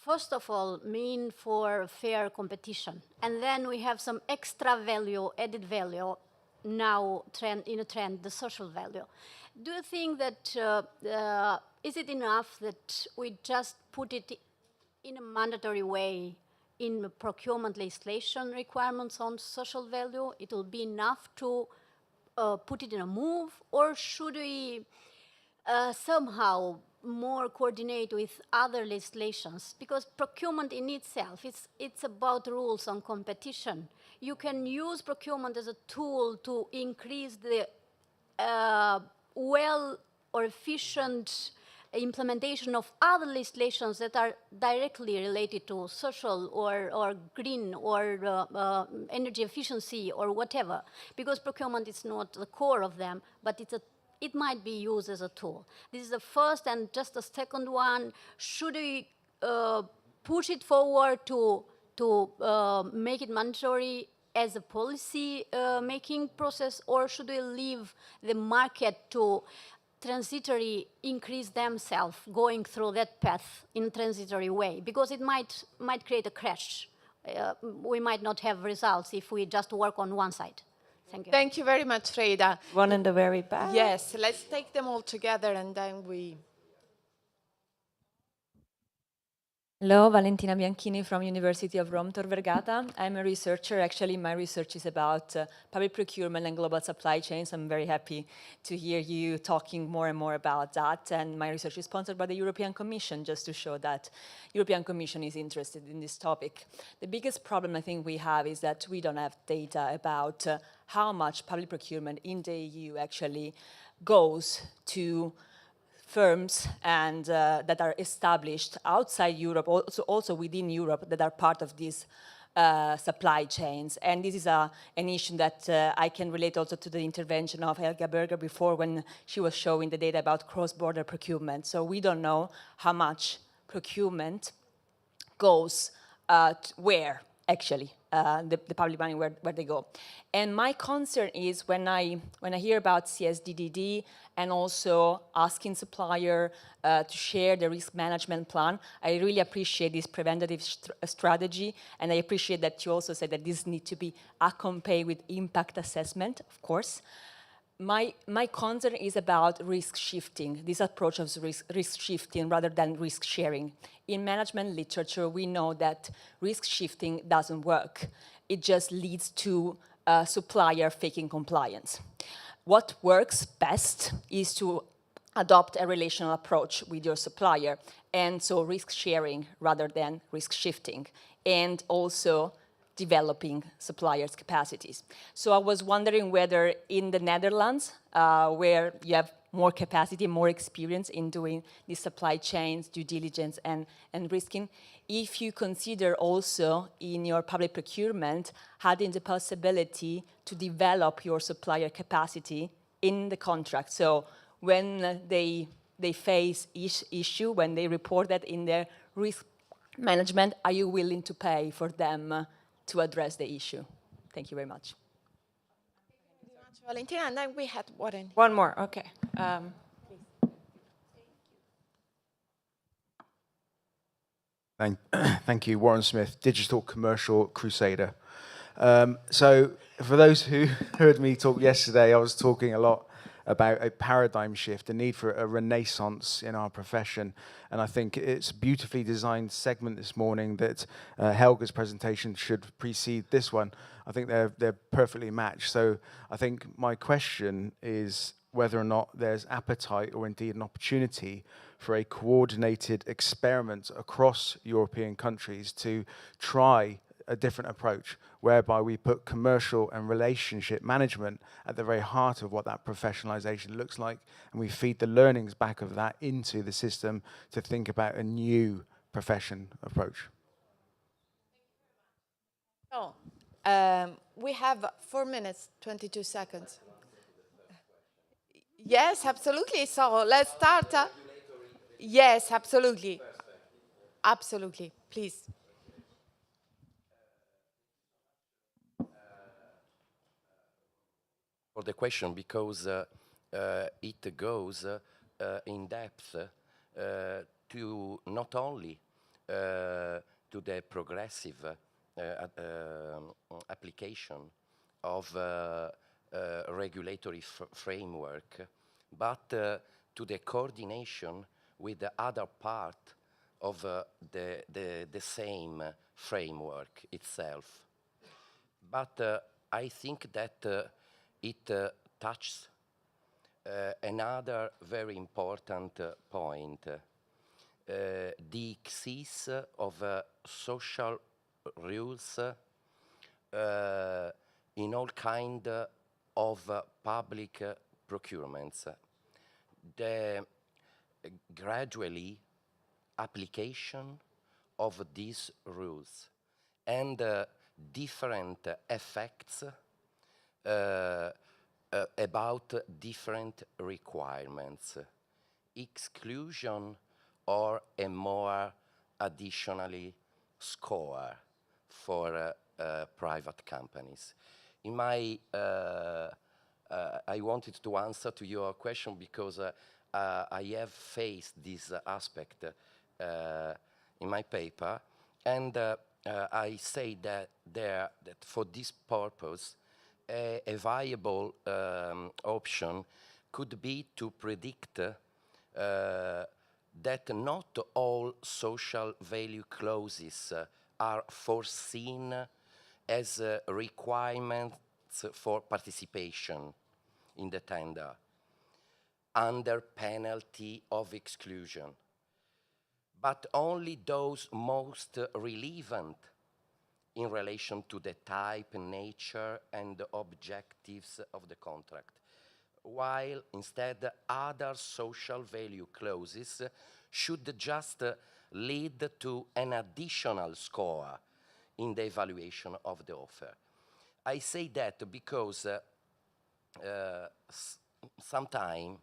[SPEAKER 18] first of all, mean for fair competition. And then we have some extra value, added value, now in a trend, the social value. Do you think that, is it enough that we just put it in a mandatory way in the procurement legislation requirements on social value? It will be enough to put it in a move, or should we somehow more coordinate with other legislations? Because procurement in itself, it's about rules on competition. You can use procurement as a tool to increase the well or efficient implementation of other legislations that are directly related to social or green or energy efficiency or whatever, because procurement is not the core of them, but it might be used as a tool. This is the first, and just the second one, should we push it forward to make it mandatory as a policy making process, or should we leave the market to transitory increase themselves going through that path in a transitory way? Because it might create a crash. We might not have results if we just work on one side. Thank you.
[SPEAKER 5] Thank you very much, Freda.
[SPEAKER 1] One in the very back.
[SPEAKER 5] Yes, let's take them all together and then we...
[SPEAKER 19] Hello, Valentina Bianchini from University of Rome Tor Vergata. I'm a researcher. Actually, my research is about public procurement and global supply chains. I'm very happy to hear you talking more and more about that. And my research is sponsored by the European Commission, just to show that European Commission is interested in this topic. The biggest problem I think we have is that we don't have data about how much public procurement in the EU actually goes to firms and that are established outside Europe, also within Europe, that are part of these supply chains. And this is an issue that I can relate also to the intervention of Helga Berger before, when she was showing the data about cross-border procurement. So we don't know how much procurement goes where. actually, the public money, where they go. And my concern is when I hear about CSDDD and also asking supplier to share the risk management plan, I really appreciate this preventative strategy, and I appreciate that you also said that this needs to be accompanied with impact assessment, of course. My concern is about risk shifting, this approach of risk shifting rather than risk sharing. In management literature, we know that risk shifting doesn't work. It just leads to supplier faking compliance. What works best is to adopt a relational approach with your supplier, and so risk sharing rather than risk shifting, and also developing suppliers' capacities. So I was wondering whether in the Netherlands, where you have more capacity, more experience in doing the supply chains, due diligence, and risking, if you consider also in your public procurement having the possibility to develop your supplier capacity in the contract. So when they face issue, when they report that in their risk management, are you willing to pay for them to address the issue? Thank you very much.
[SPEAKER 5] Thank you very much, Valentina, and then we had Warren.
[SPEAKER 1] One more, okay.
[SPEAKER 10] Thank you, Warren Smith, Digital Commercial Crusader. So for those who heard me talk yesterday, I was talking a lot about a paradigm shift, the need for a renaissance in our profession. And I think it's a beautifully designed segment this morning that Helga's presentation should precede this one. I think they're perfectly matched. So I think my question is whether or not there's appetite or indeed an opportunity for a coordinated experiment across European countries to try a different approach, whereby we put commercial and relationship management at the very heart of what that professionalization looks like, and we feed the learnings back of that into the system to think about a new profession approach.
[SPEAKER 5] So, we have 4 minutes, 22 seconds. Yes, absolutely. So let's start. Yes, absolutely. Absolutely, please.
[SPEAKER 15] For the question, because it goes in depth to not only to the progressive application of regulatory framework, but to the coordination with the other part of the same framework itself. But I think that it touches another very important point, the excess of social rules in all kind of public procurements. The gradually application of these rules and different effects about different requirements, exclusion or a more additionally score for private companies. In my, I wanted to answer to your question because I have faced this aspect in my paper, and I say that for this purpose, a viable option could be to predict that not all social value clauses are foreseen as requirements for participation in the tender under penalty of exclusion, but only those most relevant in relation to the type, nature, and the objectives of the contract, while instead other social value clauses should just lead to an additional score in the evaluation of the offer. I say that because sometimes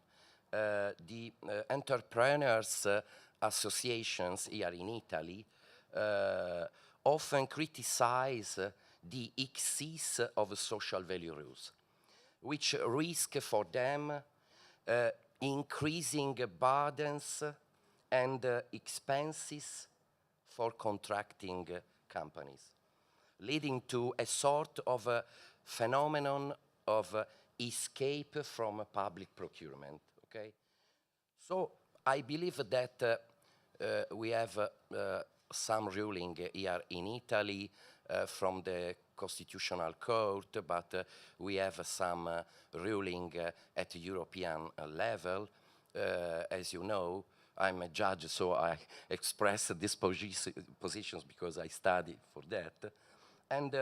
[SPEAKER 15] the entrepreneurs associations here in Italy often criticize the excess of social value rules, which risk for them increasing burdens and expenses for contracting companies, leading to a sort of phenomenon of escape from public procurement. Okay, so I believe that we have some ruling here in Italy from the Constitutional Court, but we have some ruling at European level. As you know, I'm a judge, so I express these positions because I study for that. And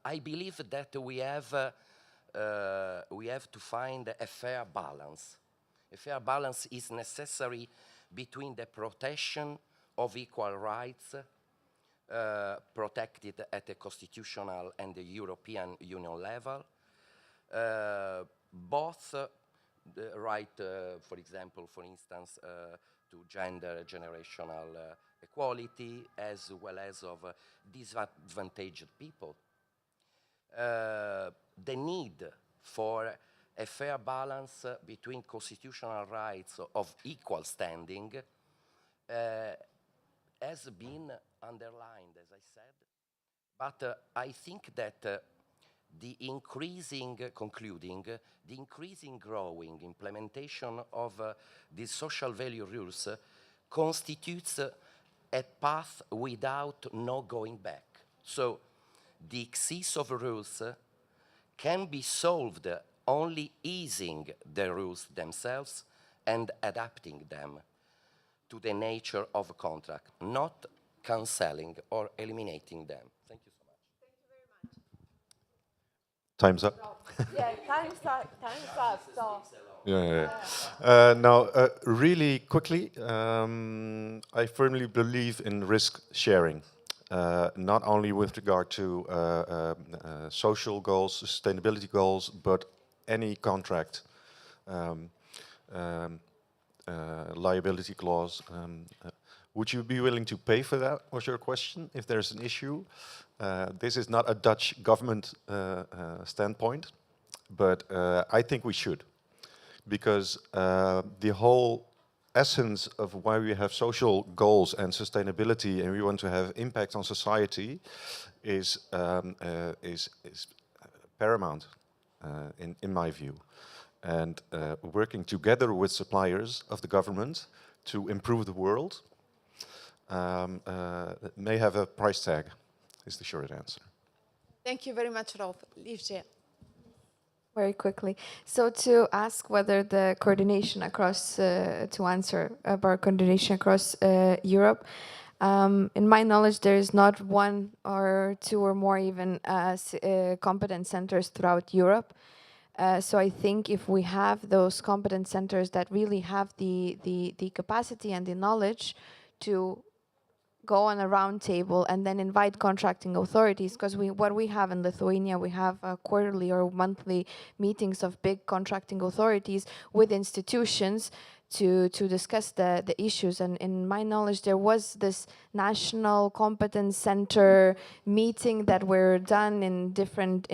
[SPEAKER 15] I believe that we have to find a fair balance. A fair balance is necessary between the protection of equal rights protected at the constitutional and the European Union level, both the right, for example, for instance, to gender generational equality, as well as of disadvantaged people. The need for a fair balance between constitutional rights of equal standing has been underlined, as I said, but I think that the increasing growing implementation of these social value rules constitutes a path without no going back. So the excess of rules can be solved only easing the rules themselves and adapting them to the nature of a contract, not cancelling or eliminating them. Thank you so much.
[SPEAKER 16] Time's up.
[SPEAKER 5] Yeah, time's up. So.
[SPEAKER 16] Now, really quickly, I firmly believe in risk sharing, not only with regard to social goals, sustainability goals, but any contract, liability clause. Would you be willing to pay for that, was your question, if there's an issue? This is not a Dutch government standpoint, but I think we should. Because the whole essence of why we have social goals and sustainability and we want to have impact on society is paramount, in my view. And working together with suppliers of the government to improve the world may have a price tag, is the short answer.
[SPEAKER 5] Thank you very much, Rolf. Liefje.
[SPEAKER 17] Very quickly. So to ask whether the coordination across, to answer about coordination across Europe, in my knowledge, there is not one or two or more even competence centers throughout Europe. So I think if we have those competence centers that really have the capacity and the knowledge to go on a round table and then invite contracting authorities, because what we have in Lithuania, we have quarterly or monthly meetings of big contracting authorities with institutions to discuss the issues. And in my knowledge, there was this national competence center meeting that were done in different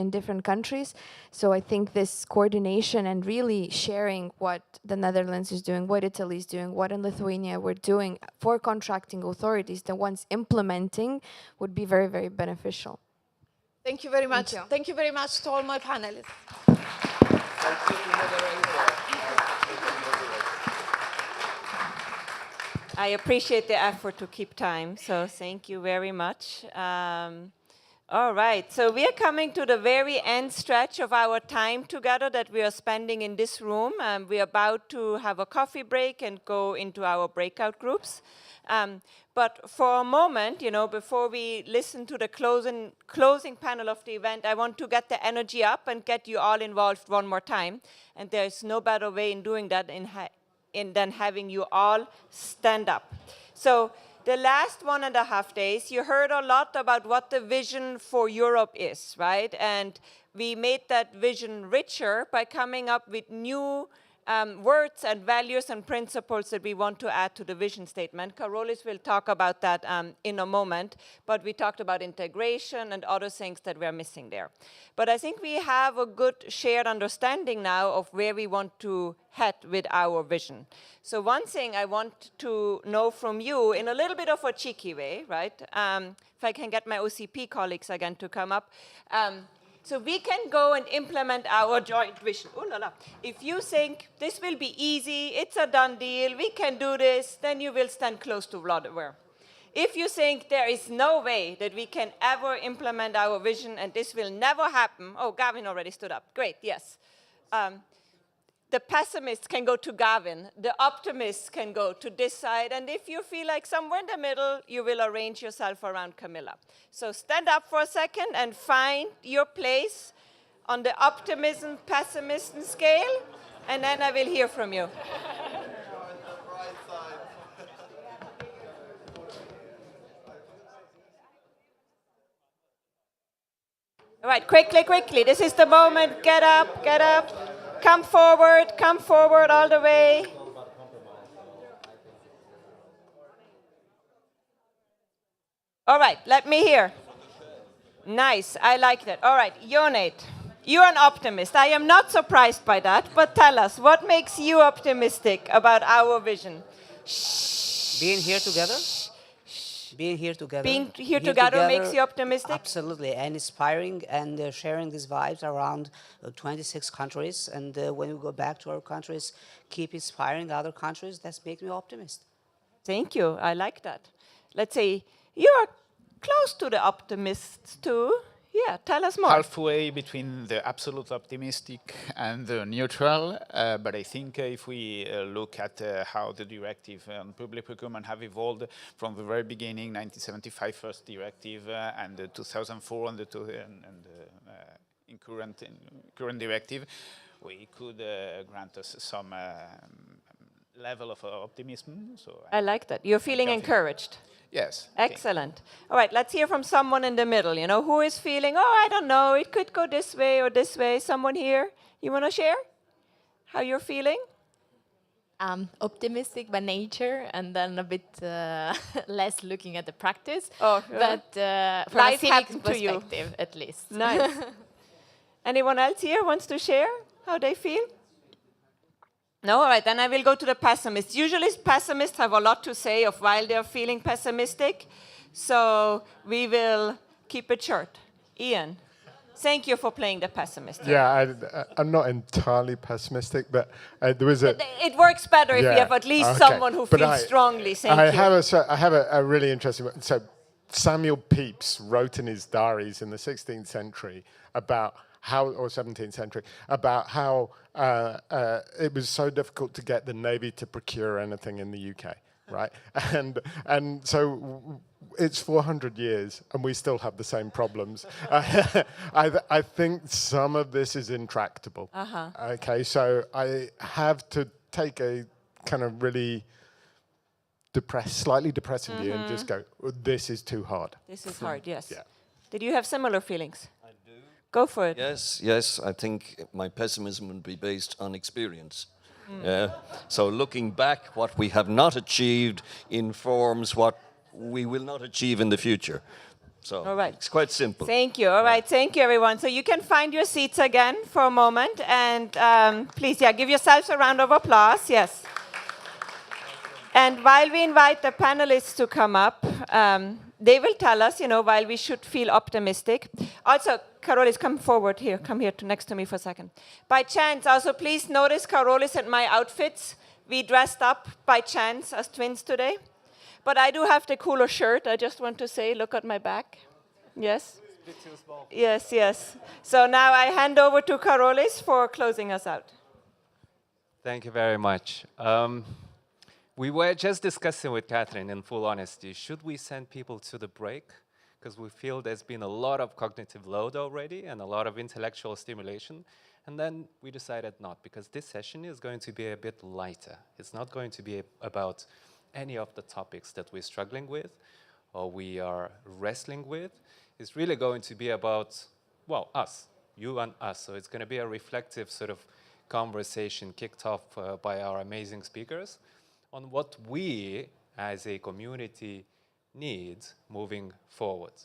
[SPEAKER 17] countries. So I think this coordination and really sharing what the Netherlands is doing, what Italy is doing, what in Lithuania we're doing for contracting authorities, the ones implementing, would be very, very beneficial.
[SPEAKER 5] Thank you very much.
[SPEAKER 17] Thank you.
[SPEAKER 5] Thank you very much to all my panelists.
[SPEAKER 1] I appreciate the effort to keep time, so thank you very much. All right, so we are coming to the very end stretch of our time together that we are spending in this room. We are about to have a coffee break and go into our breakout groups. But for a moment, before we listen to the closing panel of the event, I want to get the energy up and get you all involved one more time. And there's no better way in doing that than having you all stand up. So the last 1.5 days, you heard a lot about what the vision for Europe is, right? And we made that vision richer by coming up with new words and values and principles that we want to add to the vision statement. Karolis will talk about that in a moment, but we talked about integration and other things that we're missing there. But I think we have a good shared understanding now of where we want to head with our vision. So one thing I want to know from you in a little bit of a cheeky way, right? If I can get my OCP colleagues again to come up. So we can go and implement our joint vision. Ooh la la. If you think this will be easy, it's a done deal, we can do this, then you will stand close to Vladimir. If you think there is no way that we can ever implement our vision and this will never happen, oh, Gavin already stood up. Great, yes. The pessimists can go to Gavin, the optimists can go to this side, and if you feel like somewhere in the middle, you will arrange yourself around Camilla. So stand up for a second and find your place on the optimism, pessimism scale, and then I will hear from you. All right, quickly, quickly. This is the moment. Get up, get up. Come forward all the way. All right, let me hear. Nice, I like that. All right, Jonate, you're an optimist. I am not surprised by that, but tell us, what makes you optimistic about our vision?
[SPEAKER 20] Being here together. Being here together.
[SPEAKER 1] Being here together makes you optimistic?
[SPEAKER 20] Absolutely, and inspiring, and sharing these vibes around 26 countries. And when we go back to our countries, keep inspiring other countries. That makes me optimist.
[SPEAKER 1] Thank you. I like that. Let's say you are close to the optimists too. Yeah, tell us more.
[SPEAKER 21] Halfway between the absolute optimistic and the neutral, but I think if we look at how the directive on public procurement have evolved from the very beginning, 1975 first directive and 2004 and the current directive, we could grant us some level of optimism. So
[SPEAKER 1] I like that. You're feeling encouraged.
[SPEAKER 21] Yes.
[SPEAKER 1] Excellent. All right, let's hear from someone in the middle. You know, who is feeling, oh, I don't know, it could go this way or this way. Someone here, you want to share how you're feeling?
[SPEAKER 22] Optimistic by nature, and then a bit less looking at the practice.
[SPEAKER 1] Oh,
[SPEAKER 22] but from a civic perspective, at least.
[SPEAKER 1] Nice. Anyone else here wants to share how they feel? No, all right, then I will go to the pessimists. Usually pessimists have a lot to say of why they're feeling pessimistic. So we will keep it short. Ian, thank you for playing the pessimist.
[SPEAKER 4] Yeah, I'm not entirely pessimistic, but there was a...
[SPEAKER 1] It works better if we have at least someone who feels strongly. Thank you.
[SPEAKER 4] I have a really interesting one. So Samuel Pepys wrote in his diaries in the 16th century about how, or 17th century, about how it was so difficult to get the Navy to procure anything in the UK, right? And so it's 400 years and we still have the same problems. I think some of this is intractable. Okay, so I have to take a kind of really slightly depressing view and just go, this is too hard.
[SPEAKER 1] This is hard, yes.
[SPEAKER 4] Yeah.
[SPEAKER 1] Did you have similar feelings? Go for it.
[SPEAKER 23] Yes, I think my pessimism would be based on experience. So looking back, what we have not achieved informs what we will not achieve in the future. So
[SPEAKER 1] all right.
[SPEAKER 23] It's quite simple.
[SPEAKER 1] Thank you. All right, thank you, everyone. So you can find your seats again for a moment. And please, give yourselves a round of applause. Yes. And while we invite the panelists to come up, they will tell us, why we should feel optimistic. Also, Karolis, come forward here. Come here next to me for a second. By chance, also please notice Karolis and my outfits. We dressed up by chance as twins today. But I do have the cooler shirt. I just want to say, look at my back. Yes? It's a bit too small. Yes, yes. So now I hand over to Karolis for closing us out.
[SPEAKER 3] Thank you very much. We were just discussing with Catherine, in full honesty, should we send people to the break? Because we feel there's been a lot of cognitive load already and a lot of intellectual stimulation. And then we decided not, because this session is going to be a bit lighter. It's not going to be about any of the topics that we're struggling with or we are wrestling with. It's really going to be about, well, us, you and us. So it's going to be a reflective sort of conversation kicked off by our amazing speakers on what we as a community need moving forward.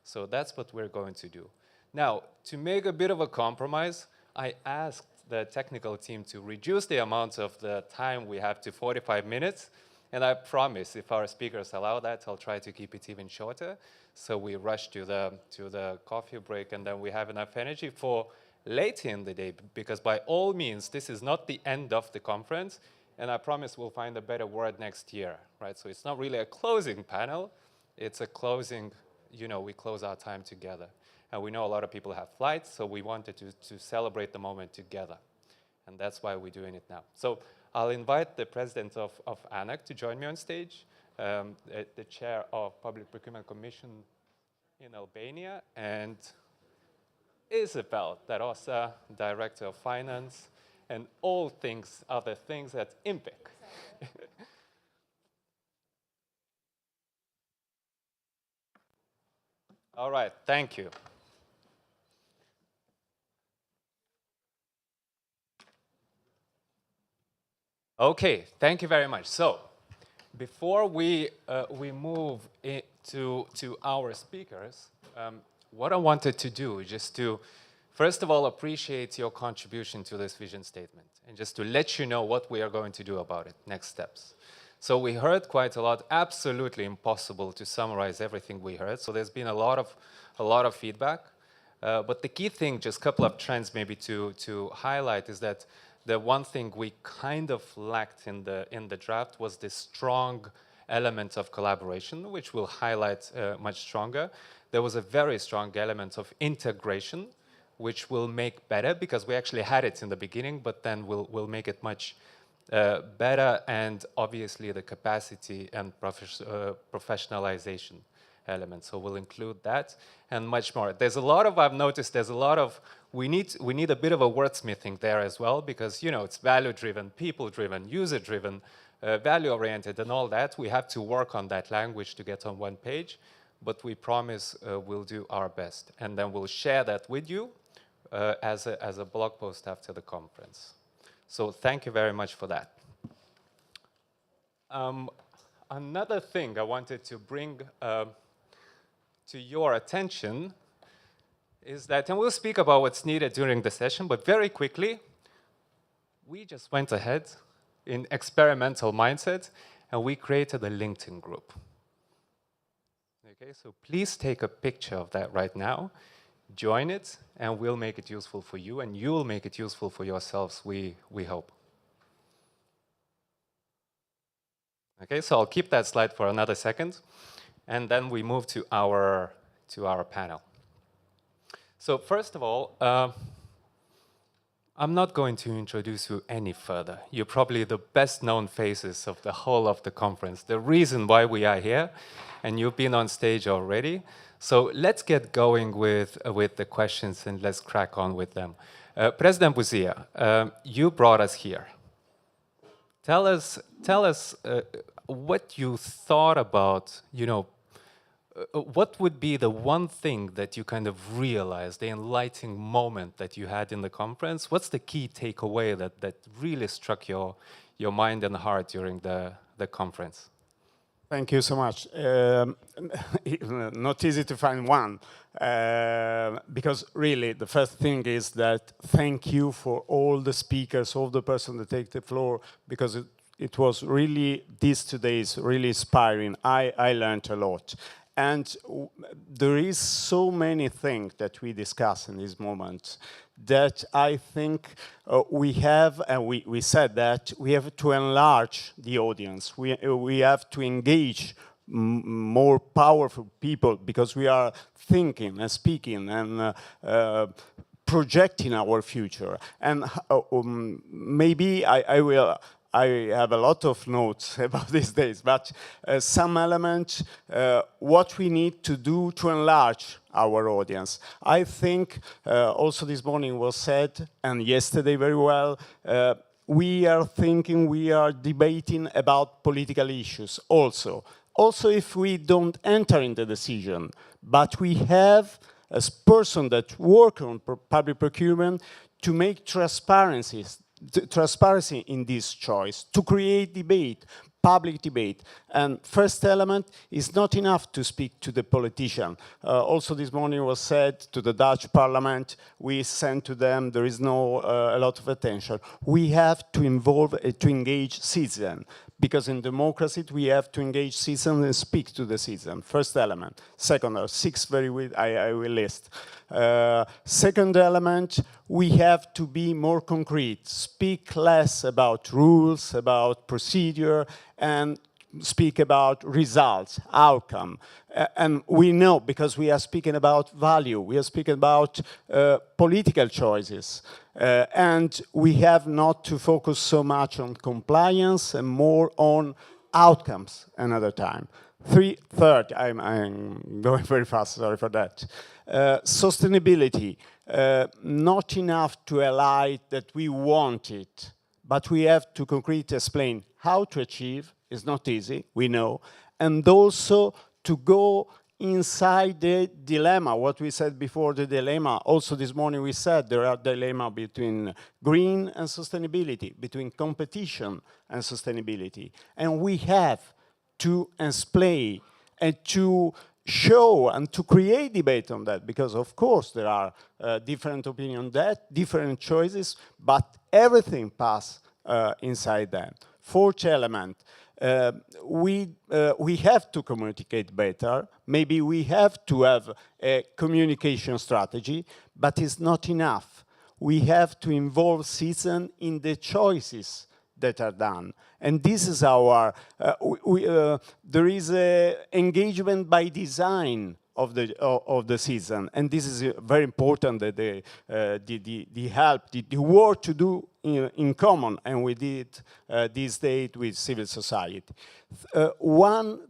[SPEAKER 3] So that's what we're going to do. Now, to make a bit of a compromise, I asked the technical team to reduce the amount of the time we have to 45 minutes. And I promise, if our speakers allow that, I'll try to keep it even shorter. So we rush to the coffee break, and then we have enough energy for later in the day, because by all means, this is not the end of the conference, and I promise we'll find a better word next year, right? So it's not really a closing panel, it's a closing, you know, we close our time together. And we know a lot of people have flights, so we wanted to celebrate the moment together. And that's why we're doing it now. So I'll invite the president of ANAC to join me on stage, the chair of Public Procurement Commission in Albania, and Isabel Darosa, director of finance, and all things, other things at IMPEC. All right, thank you. Okay, thank you very much. So, before we move to our speakers, what I wanted to do is just to, first of all, appreciate your contribution to this vision statement, and just to let you know what we are going to do about it, next steps. So we heard quite a lot, absolutely impossible to summarize everything we heard, so there's been a lot of feedback. But the key thing, just a couple of trends maybe to highlight, is that the one thing we kind of lacked in the draft was this strong element of collaboration, which we'll highlight much stronger. There was a very strong element of integration, which we'll make better, because we actually had it in the beginning, but then we'll make it much better, and obviously the capacity and professionalization element. So we'll include that and much more. There's a lot of, I've noticed, there's a lot of, we need a bit of a wordsmithing there as well, because, you know, it's value-driven, people-driven, user-driven, value-oriented and all that. We have to work on that language to get on one page, but we promise we'll do our best. And then we'll share that with you as a blog post after the conference. So thank you very much for that. Another thing I wanted to bring to your attention is that, and we'll speak about what's needed during the session, but very quickly, we just went ahead in experimental mindset and we created a LinkedIn group. Okay, so please take a picture of that right now, join it, and we'll make it useful for you, and you'll make it useful for yourselves, we hope. Okay, so I'll keep that slide for another second, and then we move to our panel. So first of all, I'm not going to introduce you any further. You're probably the best known faces of the whole of the conference, the reason why we are here, and you've been on stage already. So let's get going with the questions and let's crack on with them. President Buzia, you brought us here. Tell us what you thought about, you know, what would be the one thing that you kind of realized, the enlightening moment that you had in the conference? What's the key takeaway that really struck your mind and heart during the conference?
[SPEAKER 2] Thank you so much. Not easy to find one, because really the first thing is that thank you for all the speakers, all the person that take the floor, because it was really, these 2 days, really inspiring. I learned a lot. And there is so many things that we discuss in this moment that I think we have, and we said that we have to enlarge the audience. We have to engage more powerful people, because we are thinking and speaking and projecting our future. And maybe I have a lot of notes about these days, but some elements, what we need to do to enlarge our audience. I think also this morning was said, and yesterday very well, we are thinking, we are debating about political issues also. Also if we don't enter into decision, but we have as person that work on public procurement to make transparencies transparency in this choice, to create debate, public debate. And first element is not enough to speak to the politician. Also this morning was said to the Dutch parliament, we sent to them, there is no a lot of attention. We have to involve, to engage citizens. Because in democracy, we have to engage citizens and speak to the citizen. First element. Second, six very I will list. Second element, we have to be more concrete. Speak less about rules, about procedure, and speak about results, outcome. And we know, because we are speaking about value, we are speaking about political choices. And we have not to focus so much on compliance and more on outcomes another time. Third, I'm going very fast, sorry for that. Sustainability, not enough to highlight that we want it, but we have to concretely explain how to achieve. It's not easy, we know, and also to go inside the dilemma, what we said before, the dilemma. Also this morning we said there are dilemma between green and sustainability, between competition and sustainability. And we have to explain and to show and to create debate on that, because of course there are different opinions on that, different choices, but everything passes inside that. Fourth element, we have to communicate better. Maybe we have to have a communication strategy, but it's not enough. We have to involve citizens in the choices that are done. And this is our, there is a engagement by design of the citizen, and this is very important, that the help, the work to do in common, and we did this date with civil society. One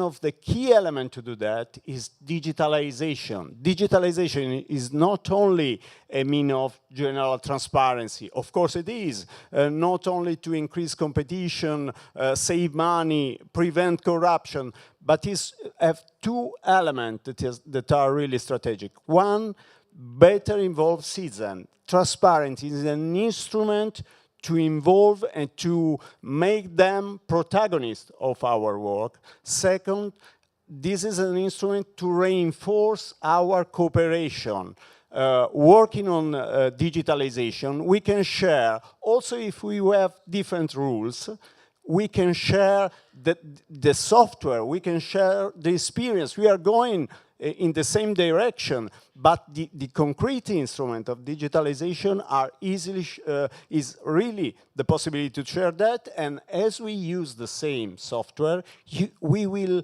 [SPEAKER 2] of the key elements to do that is digitalization. Digitalization is not only a means of general transparency, of course it is, not only to increase competition, save money, prevent corruption, but it have two elements that are really strategic. One, better involve citizens. Transparency is an instrument to involve and to make them protagonists of our work. Second, this is an instrument to reinforce our cooperation. Working on digitalization, we can share, also if we have different rules, we can share the software, we can share the experience. We are going in the same direction, but the concrete instrument of digitalization are easily is really the possibility to share that. And as we use the same software, we will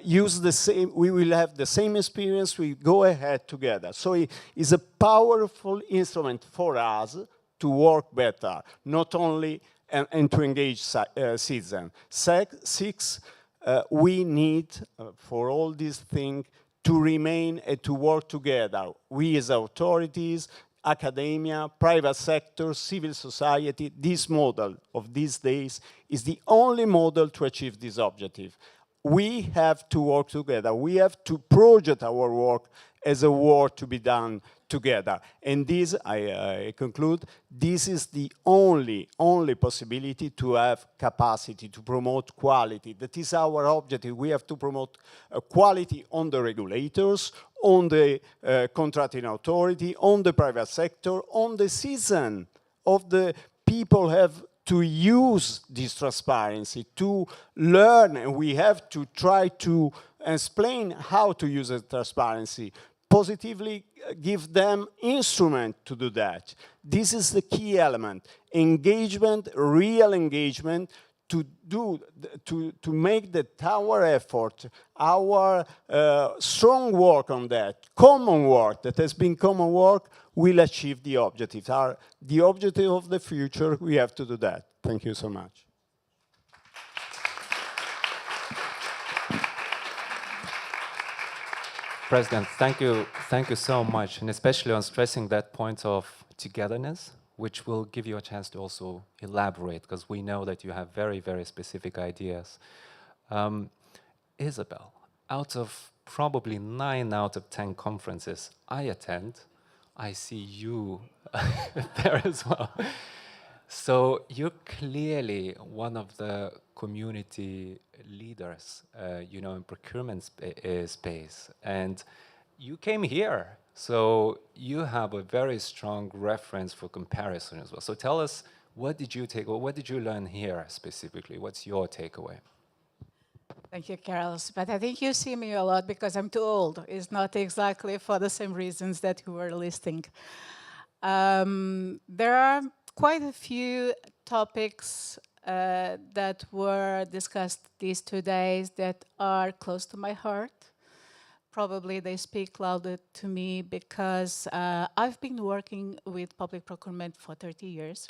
[SPEAKER 2] use the same. We will have the same experience. We go ahead together. So it is a powerful instrument for us to work better, not only and to engage citizens. Six, we need for all these things to remain and to work together. We as authorities, academia, private sector, civil society, this model of these days is the only model to achieve this objective. We have to work together. We have to project our work as a work to be done together. And this, I conclude, this is the only possibility to have capacity to promote quality. That is our objective. We have to promote quality on the regulators, on the contracting authority, on the private sector, on the citizen of the people have to use this transparency, to learn, and we have to try to explain how to use the transparency, positively give them instrument to do that. This is the key element. Engagement, real engagement, to make that our effort, our strong work on that, common work that has been common work, will achieve the objectives. The objective of the future, we have to do that. Thank you so much.
[SPEAKER 3] President, thank you so much, and especially on stressing that point of togetherness, which will give you a chance to also elaborate, because we know that you have very, very specific ideas. Isabel, out of probably 9 out of 10 conferences I attend, I see you there as well. So you're clearly one of the community leaders, you know, in procurement space, and you came here, so you have a very strong reference for comparison as well. So tell us, what did you take, or what did you learn here specifically? What's your takeaway?
[SPEAKER 6] Thank you, Carlos. But I think you see me a lot because I'm too old. It's not exactly for the same reasons that you were listing. There are quite a few topics that were discussed these 2 days that are close to my heart. Probably they speak louder to me because I've been working with public procurement for 30 years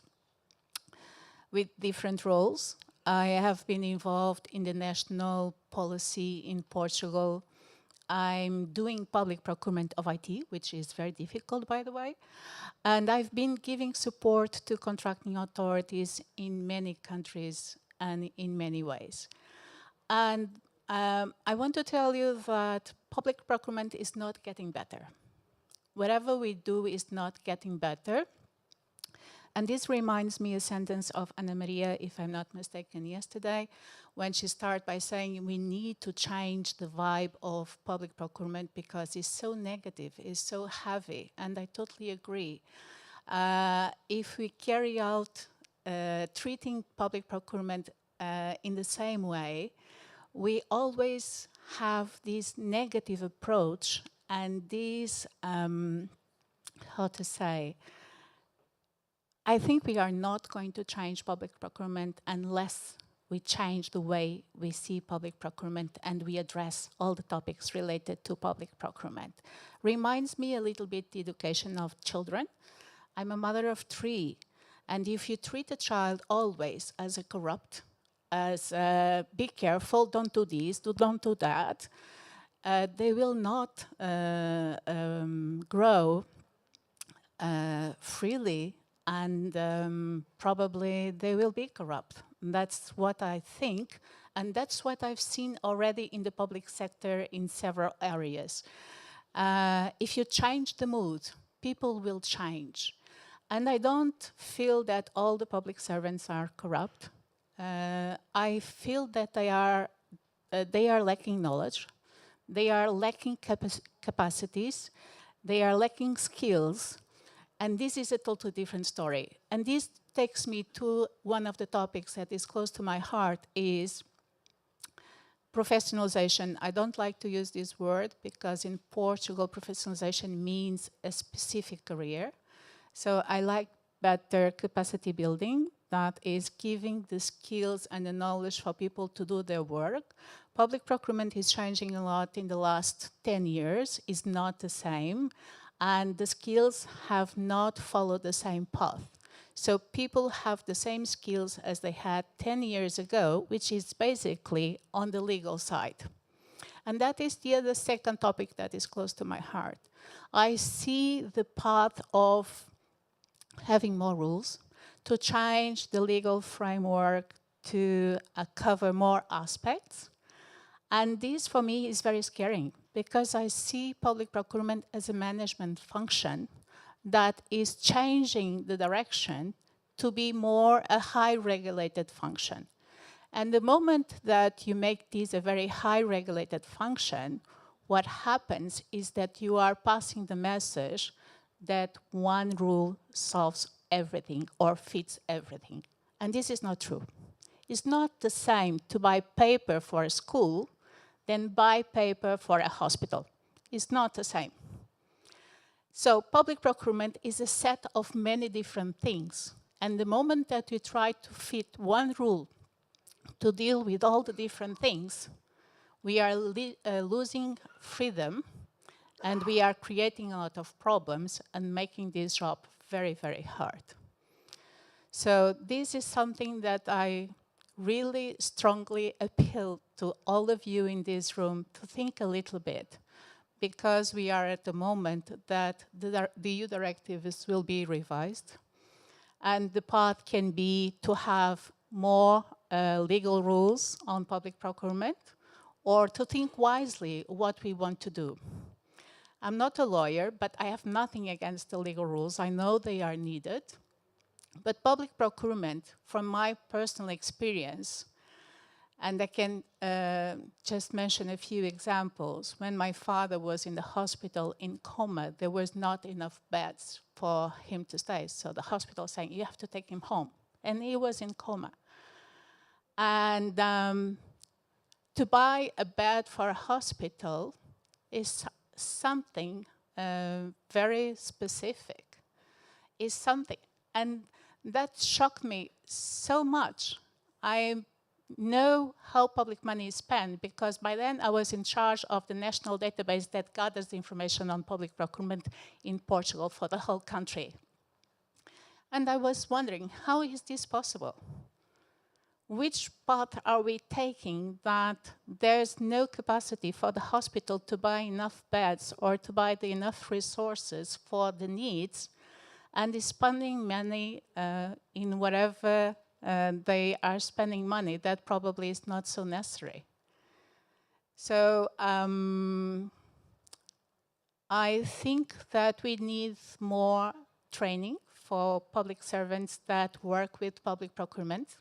[SPEAKER 6] with different roles. I have been involved in the national policy in Portugal. I'm doing public procurement of IT, which is very difficult, by the way. And I've been giving support to contracting authorities in many countries and in many ways. And I want to tell you that public procurement is not getting better. Whatever we do is not getting better. And this reminds me a sentence of Anna Maria, if I'm not mistaken, yesterday, when she started by saying we need to change the vibe of public procurement because it's so negative, it's so heavy, and I totally agree. If we carry out treating public procurement in the same way, we always have this negative approach and this, how to say, I think we are not going to change public procurement unless we change the way we see public procurement and we address all the topics related to public procurement. Reminds me a little bit the education of children. I'm a mother of 3, and if you treat a child always as a corrupt, as be careful, don't do this, don't do that, they will not grow freely, and probably they will be corrupt. That's what I think, and that's what I've seen already in the public sector in several areas. If you change the mood, people will change. And I don't feel that all the public servants are corrupt. I feel that they are lacking knowledge, they are lacking capacities, they are lacking skills, and this is a totally different story. And this takes me to one of the topics that is close to my heart is professionalization. I don't like to use this word because in Portugal, professionalization means a specific career. So I like better capacity building, that is giving the skills and the knowledge for people to do their work. Public procurement is changing a lot in the last 10 years, it's not the same, and the skills have not followed the same path. So people have the same skills as they had 10 years ago, which is basically on the legal side. And that is the second topic that is close to my heart. I see the path of having more rules, to change the legal framework to cover more aspects. And this, for me, is very scary because I see public procurement as a management function that is changing the direction to be more a high regulated function. And the moment that you make this a very high regulated function, what happens is that you are passing the message that one rule solves everything or fits everything. And this is not true. It's not the same to buy paper for a school than buy paper for a hospital. It's not the same. So public procurement is a set of many different things. And the moment that we try to fit one rule to deal with all the different things, we are losing freedom, and we are creating a lot of problems and making this job very, very hard. So this is something that I really strongly appeal to all of you in this room to think a little bit, because we are at the moment that the EU directives will be revised, and the path can be to have more legal rules on public procurement, or to think wisely what we want to do. I'm not a lawyer, but I have nothing against the legal rules. I know they are needed. But public procurement, from my personal experience, and I can just mention a few examples. When my father was in the hospital in coma, there was not enough beds for him to stay. So the hospital saying, you have to take him home. And he was in coma. And to buy a bed for a hospital is something very specific. Is something. And that shocked me so much. I know how public money is spent because by then I was in charge of the national database that gathers the information on public procurement in Portugal for the whole country. And I was wondering, how is this possible? Which path are we taking that there's no capacity for the hospital to buy enough beds or to buy enough resources for the needs and is spending money in whatever they are spending money that probably is not so necessary. So I think that we need more training for public servants that work with public procurement.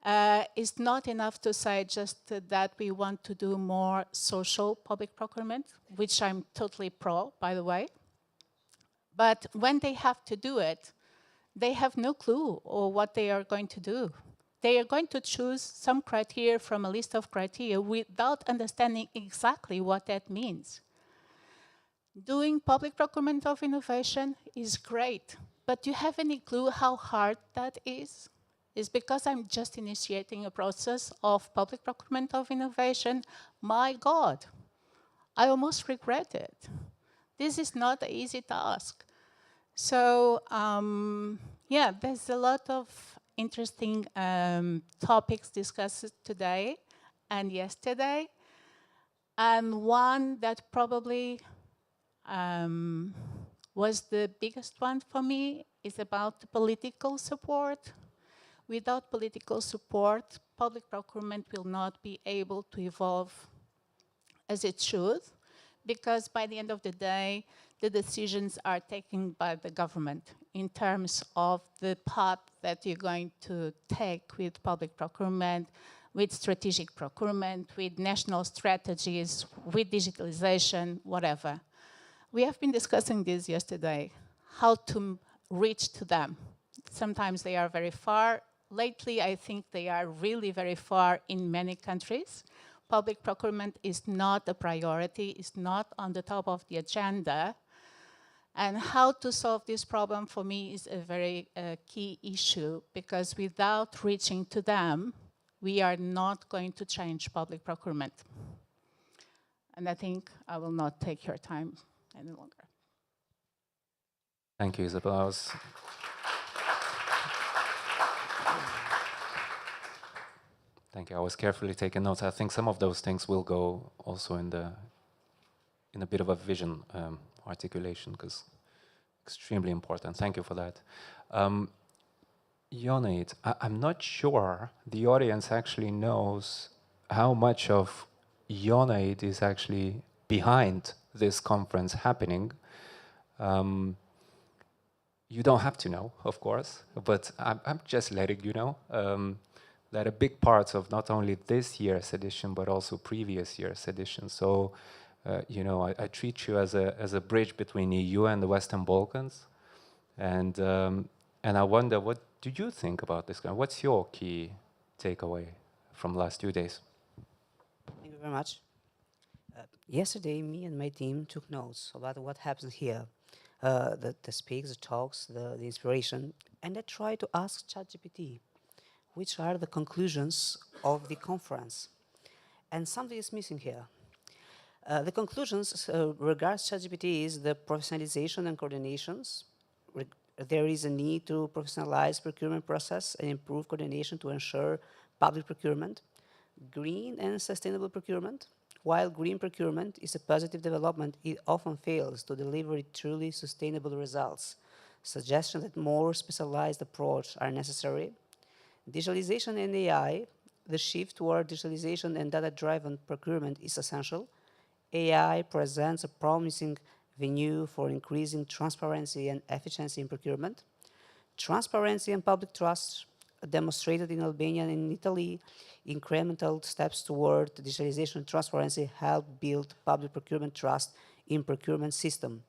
[SPEAKER 6] It's not enough to say just that we want to do more social public procurement, which I'm totally pro, by the way. But when they have to do it, they have no clue or what they are going to do. They are going to choose some criteria from a list of criteria without understanding exactly what that means. Doing public procurement of innovation is great, but do you have any clue how hard that is? It's because I'm just initiating a process of public procurement of innovation. My God, I almost regret it. This is not an easy task. So, yeah, there's a lot of interesting topics discussed today and yesterday. And one that probably was the biggest one for me is about political support. Without political support, public procurement will not be able to evolve as it should, because by the end of the day, the decisions are taken by the government in terms of the path that you're going to take with public procurement, with strategic procurement, with national strategies, with digitalization, whatever. We have been discussing this yesterday, how to reach to them. Sometimes they are very far. Lately, I think they are really very far in many countries. Public procurement is not a priority, it's not on the top of the agenda. And how to solve this problem for me is a very key issue, because without reaching to them, we are not going to change public procurement. And I think I will not take your time any longer.
[SPEAKER 3] Thank you, Isabel. Thank you. I was carefully taking notes. I think some of those things will go also in a bit of a vision articulation, because extremely important. Thank you for that. Ionate, I'm not sure the audience actually knows how much of Ionate is actually behind this conference happening. You don't have to know, of course, but I'm just letting you know that a big part of not only this year's edition, but also previous year's edition. So, you know, I treat you as a bridge between EU and the Western Balkans. And I wonder, what do you think about this? What's your key takeaway from the last 2 days?
[SPEAKER 20] Thank you very much. Yesterday, me and my team took notes about what happens here. The speaks, the talks, the inspiration. And I tried to ask ChatGPT, which are the conclusions of the conference. And something is missing here. The conclusions regards ChatGPT is the professionalization and coordinations. There is a need to professionalize procurement process and improve coordination to ensure public procurement, green and sustainable procurement. While green procurement is a positive development, it often fails to deliver truly sustainable results. Suggestion that more specialized approaches are necessary. Digitalization and AI, the shift toward digitalization and data-driven procurement is essential. AI presents a promising venue for increasing transparency and efficiency in procurement. Transparency and public trust demonstrated in Albania and in Italy. Incremental steps toward digitalization and transparency help build public procurement trust in procurement system.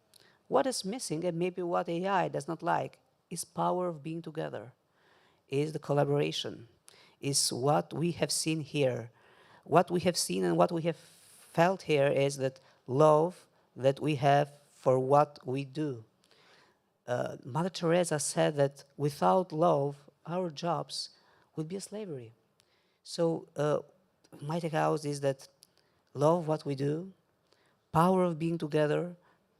[SPEAKER 20] What is missing, and maybe what AI does not like, is power of being together, is the collaboration, is what we have seen here. What we have seen and what we have felt here is that love that we have for what we do. Mother Teresa said that without love, our jobs would be a slavery. So my takeout is that love what we do, power of being together,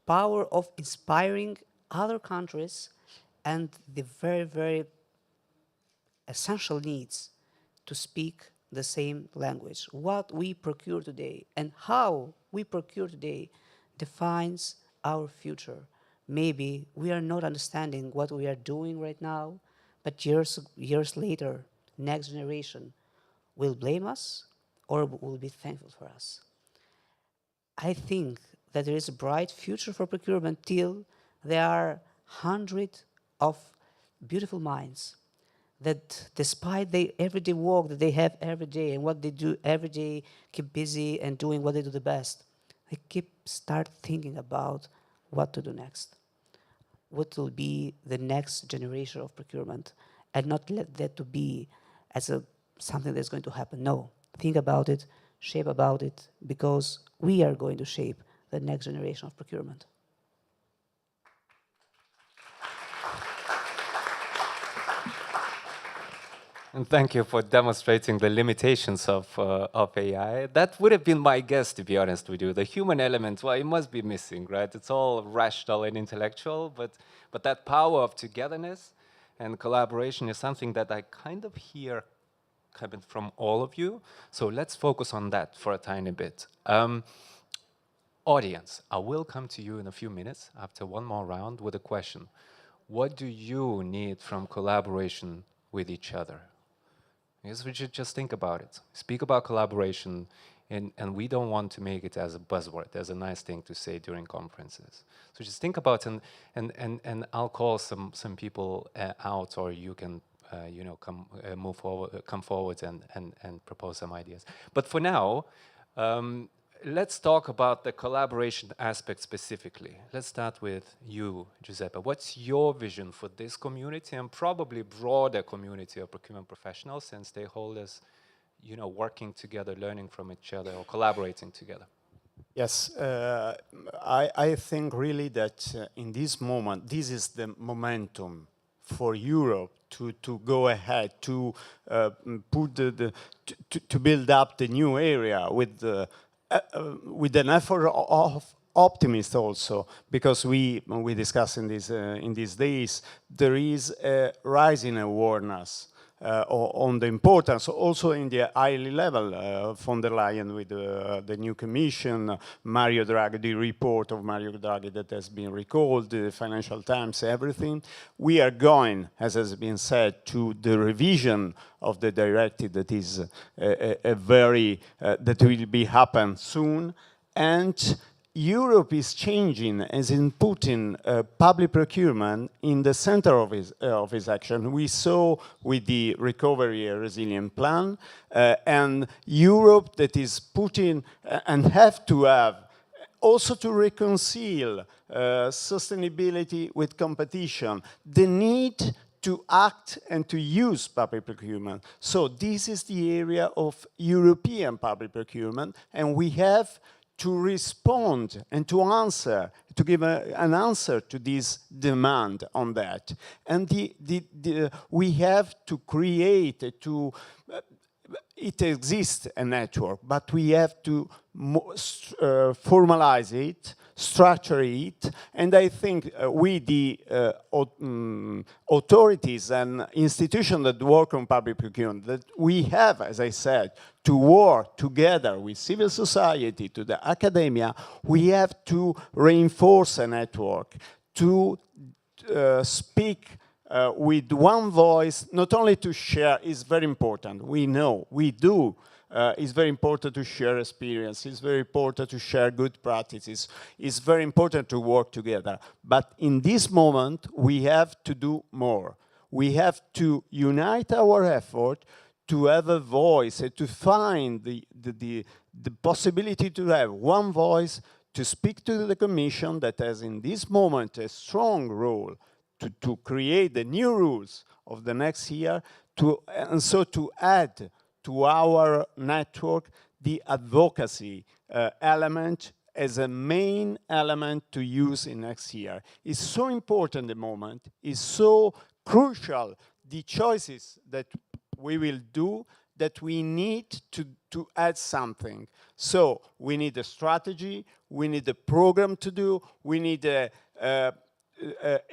[SPEAKER 20] power of inspiring other countries, and the very, very essential needs to speak the same language. What we procure today and how we procure today defines our future. Maybe we are not understanding what we are doing right now, but years later, next generation will blame us or will be thankful for us. I think that there is a bright future for procurement till there are hundreds of beautiful minds that despite the everyday work that they have every day and what they do every day, keep busy and doing what they do the best, they start thinking about what to do next. What will be the next generation of procurement, and not let that to be as something that's going to happen. No, think about it, shape about it, because we are going to shape the next generation of procurement.
[SPEAKER 3] And thank you for demonstrating the limitations of AI. That would have been my guess, to be honest with you. The human element, well, it must be missing, right? It's all rational and intellectual, but that power of togetherness and collaboration is something that I kind of hear coming from all of you. So let's focus on that for a tiny bit. Audience, I will come to you in a few minutes after one more round with a question. What do you need from collaboration with each other? I guess we should just think about it. Speak about collaboration, and we don't want to make it as a buzzword, as a nice thing to say during conferences. So just think about it, and I'll call some people out, or you can come forward and propose some ideas. But for now, let's talk about the collaboration aspect specifically. Let's start with you, Giuseppe. What's your vision for this community and probably broader community of procurement professionals and stakeholders, working together, learning from each other, or collaborating together?
[SPEAKER 2] Yes, I think really that in this moment, this is the momentum for Europe to go ahead, to put to build up the new area with an effort of optimism also, because we discuss in these days, there is a rising awareness on the importance, also in the highly level, von der Leyen with the new commission, Mario Draghi, the report of Mario Draghi that has been recalled, the Financial Times, everything. We are going, as has been said, to the revision of the directive that is that will be happen soon, and Europe is changing as in putting public procurement in the center of his action. We saw with the Recovery and Resilience Plan, and Europe that is putting and have to have also to reconcile sustainability with competition, the need to act and to use public procurement. So this is the area of European public procurement, and we have to respond and to answer, to give an answer to this demand on that. And we have to create, it exists a network, but we have to formalize it, structure it, and I think we, the authorities and institutions that work on public procurement, that we have, as I said, to work together with civil society, to the academia, we have to reinforce a network, to speak with one voice, not only to share, is very important. We know, we do. It's very important to share experience. It's very important to share good practices. It's very important to work together. But in this moment, we have to do more. We have to unite our effort to have a voice and to find the possibility to have one voice to speak to the Commission that has in this moment a strong role to create the new rules of the next year, and so to add to our network the advocacy element as a main element to use in next year. It's so important at the moment, it's so crucial, the choices that we will do, that we need to add something. So we need a strategy, we need a program to do, we need a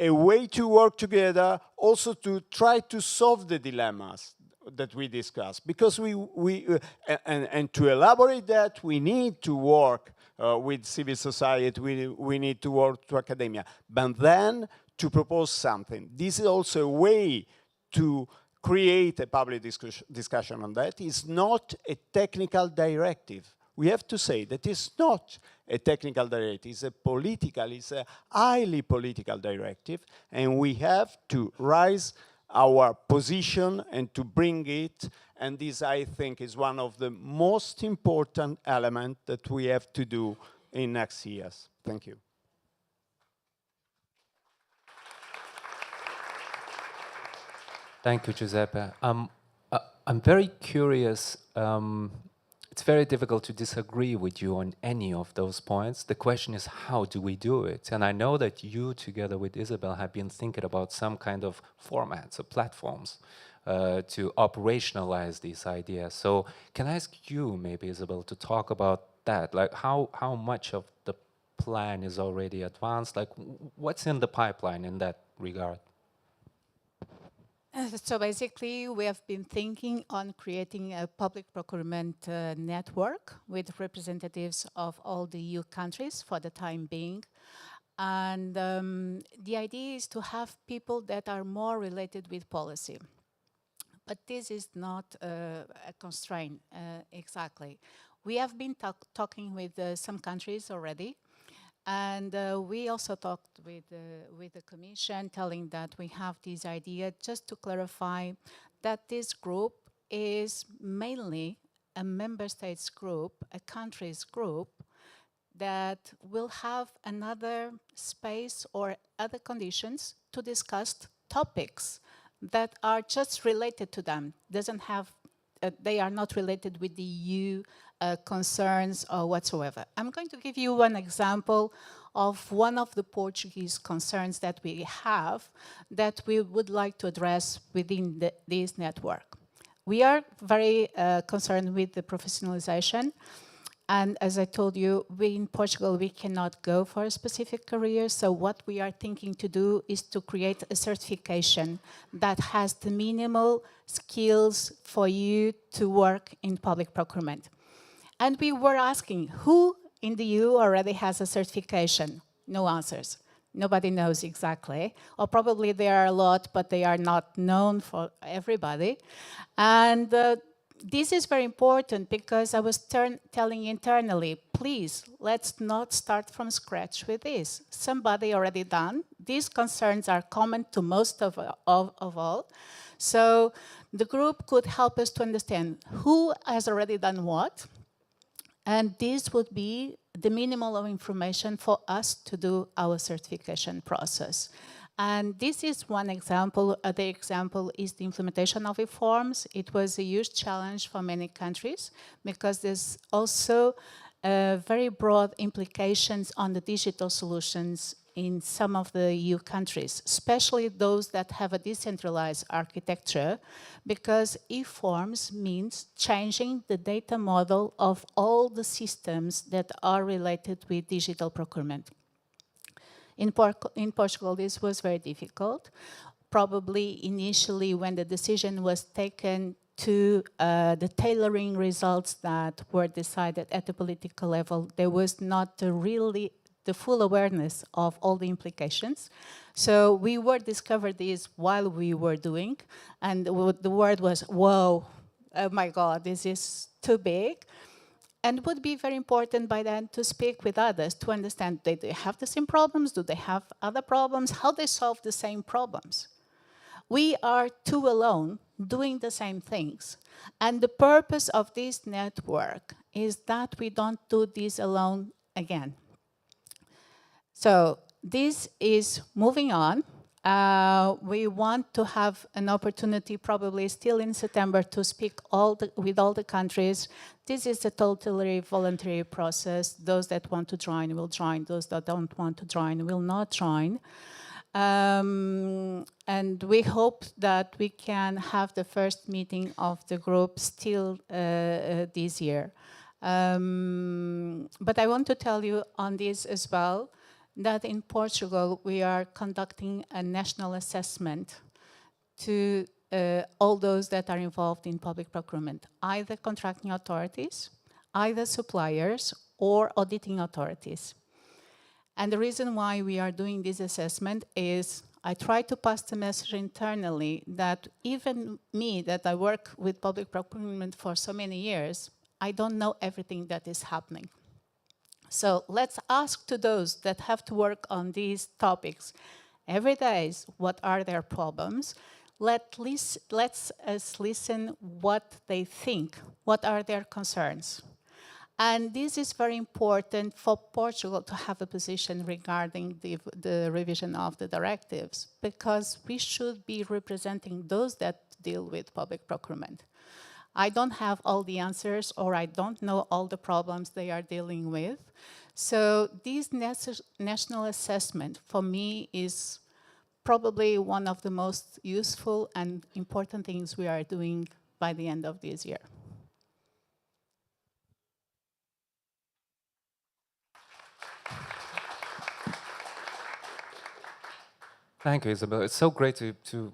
[SPEAKER 2] way to work together, also to try to solve the dilemmas that we discussed. Because and to elaborate that, we need to work with civil society, we need to work to academia, but then to propose something. This is also a way to create a public discussion on that. It's not a technical directive. We have to say that it's not a technical directive, it's it's a highly political directive, and we have to raise our position and to bring it, and this, I think, is one of the most important elements that we have to do in next years. Thank you.
[SPEAKER 3] Thank you, Giuseppe. I'm very curious. It's very difficult to disagree with you on any of those points. The question is, how do we do it? And I know that you, together with Isabel, have been thinking about some kind of formats or platforms to operationalize these ideas. So can I ask you, maybe, Isabel, to talk about that? Like, how much of the plan is already advanced? Like, what's in the pipeline in that regard?
[SPEAKER 6] So basically, we have been thinking on creating a public procurement network with representatives of all the EU countries for the time being. And the idea is to have people that are more related with policy. But this is not a constraint exactly. We have been talking with some countries already. And we also talked with the Commission, telling that we have this idea, just to clarify that this group is mainly a member states group, a countries group, that will have another space or other conditions to discuss topics that are just related to them. Doesn't have, they are not related with the EU concerns or whatsoever. I'm going to give you one example of one of the Portuguese concerns that we have that we would like to address within this network. We are very concerned with the professionalization. And as I told you, we in Portugal, we cannot go for a specific career. So what we are thinking to do is to create a certification that has the minimal skills for you to work in public procurement. And we were asking, who in the EU already has a certification? No answers. Nobody knows exactly. Or probably there are a lot, but they are not known for everybody. And this is very important because I was telling internally, please, let's not start from scratch with this. Somebody already done. These concerns are common to most of all. So the group could help us to understand who has already done what. And this would be the minimum of information for us to do our certification process. And this is one example. Other example is the implementation of reforms. It was a huge challenge for many countries because there's also very broad implications on the digital solutions in some of the EU countries, especially those that have a decentralized architecture, because e-forms means changing the data model of all the systems that are related with digital procurement. In Portugal, this was very difficult. Probably initially when the decision was taken to the tailoring results that were decided at the political level, there was not really the full awareness of all the implications. So we were discovered this while we were doing, and the word was, whoa, oh my God, this is too big. And it would be very important by then to speak with others to understand, do they have the same problems? Do they have other problems? How they solve the same problems? We are two alone doing the same things. And the purpose of this network is that we don't do this alone again. So this is moving on. We want to have an opportunity, probably still in September, to speak with all the countries. This is a totally voluntary process. Those that want to join will join. Those that don't want to join will not join. And we hope that we can have the first meeting of the group still this year. But I want to tell you on this as well, that in Portugal we are conducting a national assessment to all those that are involved in public procurement, either contracting authorities, either suppliers, or auditing authorities. And the reason why we are doing this assessment is I try to pass the message internally that even me, that I work with public procurement for so many years, I don't know everything that is happening. So let's ask to those that have to work on these topics every day, what are their problems? Let's us listen what they think, what are their concerns. And this is very important for Portugal to have a position regarding the revision of the directives, because we should be representing those that deal with public procurement. I don't have all the answers, or I don't know all the problems they are dealing with. So this national assessment for me is probably one of the most useful and important things we are doing by the end of this year.
[SPEAKER 3] Thank you, Isabel. It's so great to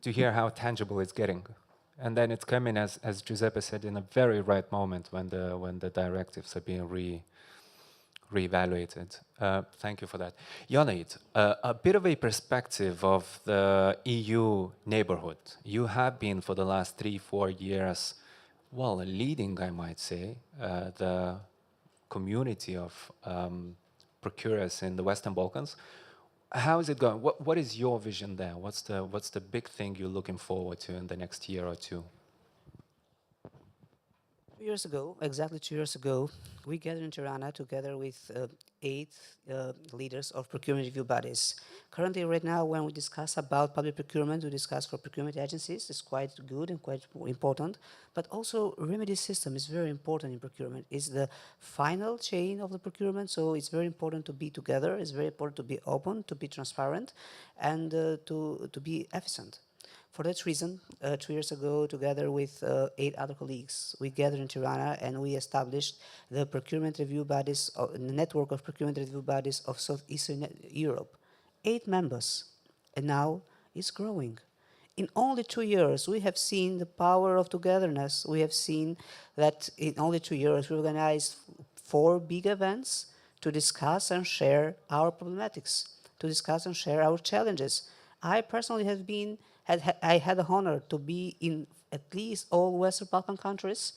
[SPEAKER 3] hear how tangible it's getting. And then it's coming, as Giuseppe said, in a very right moment when the directives are being reevaluated. Thank you for that. Jonid, a bit of a perspective of the EU neighborhood. You have been for the last 3-4 years, well, leading, I might say, the community of procurers in the Western Balkans. How is it going? What is your vision there? What's the big thing you're looking forward to in the next year or two?
[SPEAKER 20] 2 years ago, exactly 2 years ago, we gathered in Tirana together with 8 leaders of procurement review bodies. Currently, right now, when we discuss about public procurement, we discuss for procurement agencies. It's quite good and quite important. But also, remedy system is very important in procurement. It's the final chain of the procurement, so it's very important to be together. It's very important to be open, to be transparent, and to be efficient. For that reason, 2 years ago, together with 8 other colleagues, we gathered in Tirana and we established the procurement review bodies, the network of procurement review bodies of Southeastern Europe. 8 members, and now it's growing. In only 2 years, we have seen the power of togetherness. We have seen that in only 2 years, we organized 4 big events to discuss and share our problematics, to discuss and share our challenges. I personally have been I had the honor to be in at least all Western Balkan countries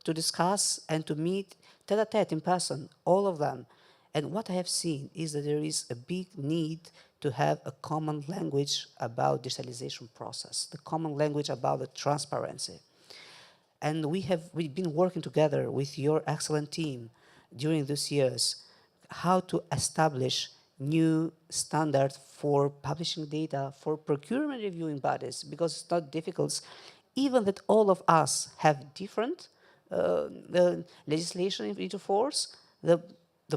[SPEAKER 20] to discuss and to meet tete-a-tete in person, all of them. And what I have seen is that there is a big need to have a common language about digitalization process, the common language about the transparency. And we've been working together with your excellent team during these years, how to establish new standards for publishing data for procurement reviewing bodies, because it's not difficult, even that all of us have different legislation into force, the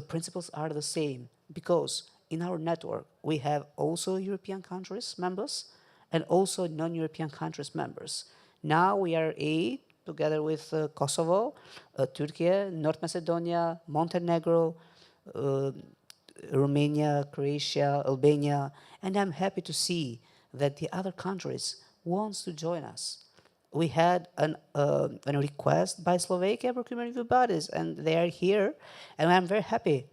[SPEAKER 20] principles are the same, because in our network we have also European countries members and also non-European countries members. Now we are 8, together with Kosovo, Turkey, North Macedonia, Montenegro, Romania, Croatia, Albania, and I'm happy to see that the other countries want to join us. We had a request by Slovakia procurement review bodies, and they are here, and I'm very happy.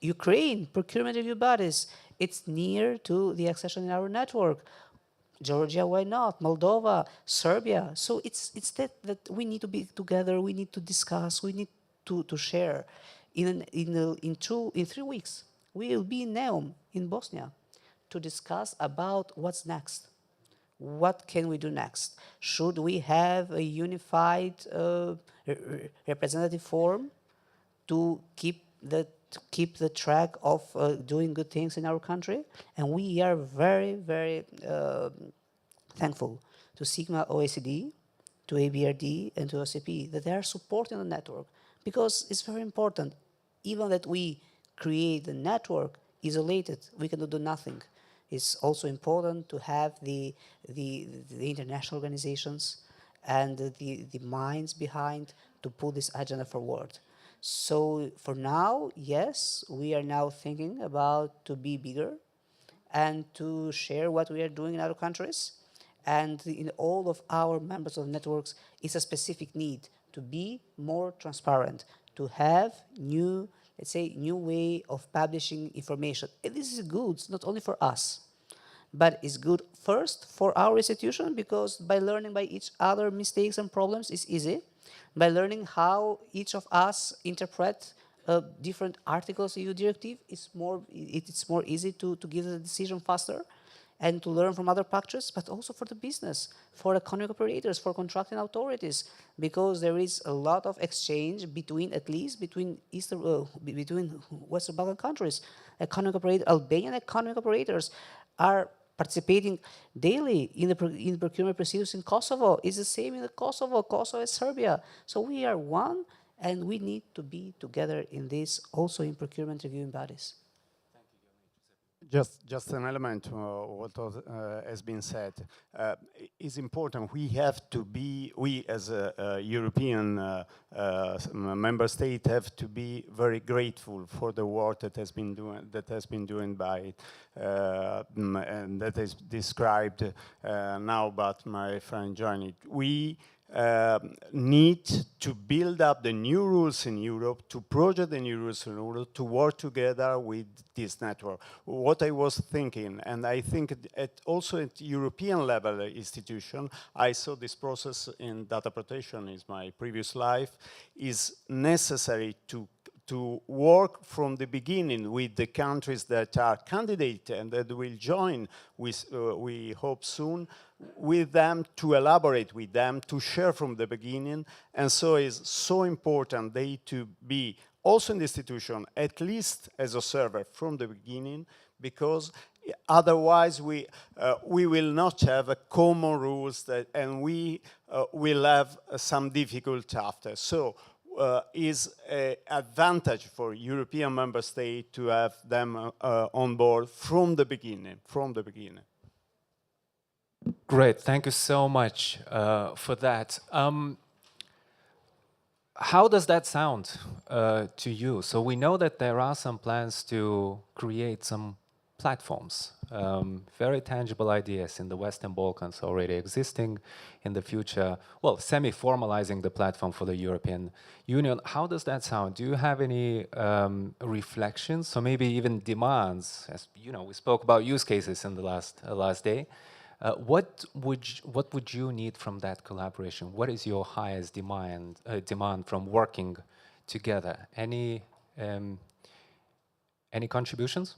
[SPEAKER 20] Ukraine, procurement review bodies, it's near to the accession in our network. Georgia, why not? Moldova, Serbia. So it's that we need to be together, we need to discuss, we need to share. In 3 weeks, we will be in Neum, in Bosnia, to discuss about what's next. What can we do next? Should we have a unified representative forum to keep the track of doing good things in our country? And we are very, very thankful to Sigma OECD, to ABRD, and to OCP that they are supporting the network, because it's very important. Even that we create the network isolated, we can do nothing. It's also important to have the international organizations and the minds behind to put this agenda forward. So for now, yes, we are now thinking about to be bigger and to share what we are doing in other countries. And in all of our members of networks, it's a specific need to be more transparent, to have new, let's say, new way of publishing information. And this is good, it's not only for us, but it's good first for our institution, because by learning by each other mistakes and problems is easy. By learning how each of us interpret different articles of EU directive, it's more easy to give the decision faster and to learn from other practices, but also for the business, for economic operators, for contracting authorities, because there is a lot of exchange between, at least between between Western Balkan countries. Albanian economic operators are participating daily in the procurement procedures in Kosovo. It's the same in Kosovo. Kosovo is Serbia. So we are one, and we need to be together in this, also in procurement reviewing bodies.
[SPEAKER 2] Just an element to what has been said. Is important. We have to be, we as a European member state have to be very grateful for the work that has been doing by and that is described now by my friend Johnny. We need to build up the new rules in Europe, to project the new rules in Europe, to work together with this network. What I was thinking, and I think also at European level institution, I saw this process in data protection in my previous life, is necessary to work from the beginning with the countries that are candidate and that will join, we hope soon, with them, to elaborate with them, to share from the beginning. And so it's so important they to be also in the institution, at least as a server from the beginning, because otherwise we will not have a common rules and we will have some difficulty after. So is an advantage for European member states to have them on board from the beginning,
[SPEAKER 3] Great, thank you so much for that. How does that sound to you? So we know that there are some plans to create some platforms, very tangible ideas in the Western Balkans already existing, in the future, well, semi-formalizing the platform for the European Union. How does that sound? Do you have any reflections, so maybe even demands? As you know, we spoke about use cases in the last day. What would you need from that collaboration? What is your highest demand from working together? Any contributions?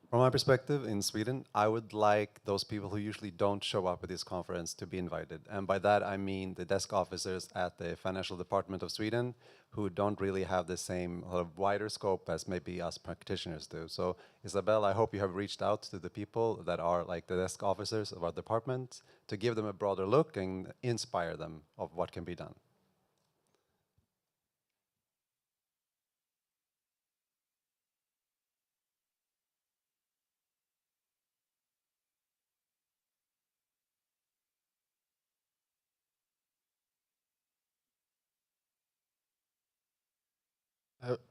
[SPEAKER 7] From my perspective in Sweden, I would like those people who usually don't show up at this conference to be invited. And by that, I mean the desk officers at the Financial Department of Sweden who don't really have the same wider scope as maybe us practitioners do. So Isabel, I hope you have reached out to the people that are like the desk officers of our department to give them a broader look and inspire them of what can be done.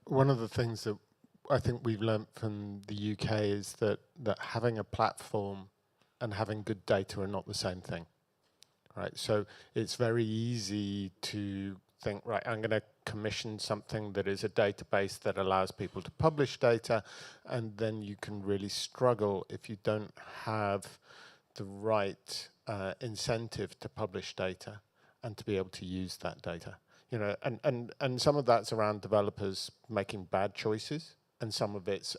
[SPEAKER 4] One of the things that I think we've learnt from the UK is that having a platform and having good data are not the same thing, right? So it's very easy to think, right, I'm going to commission something that is a database that allows people to publish data, and then you can really struggle if you don't have the right incentive to publish data and to be able to use that data. You know, and some of that's around developers making bad choices, and some of it's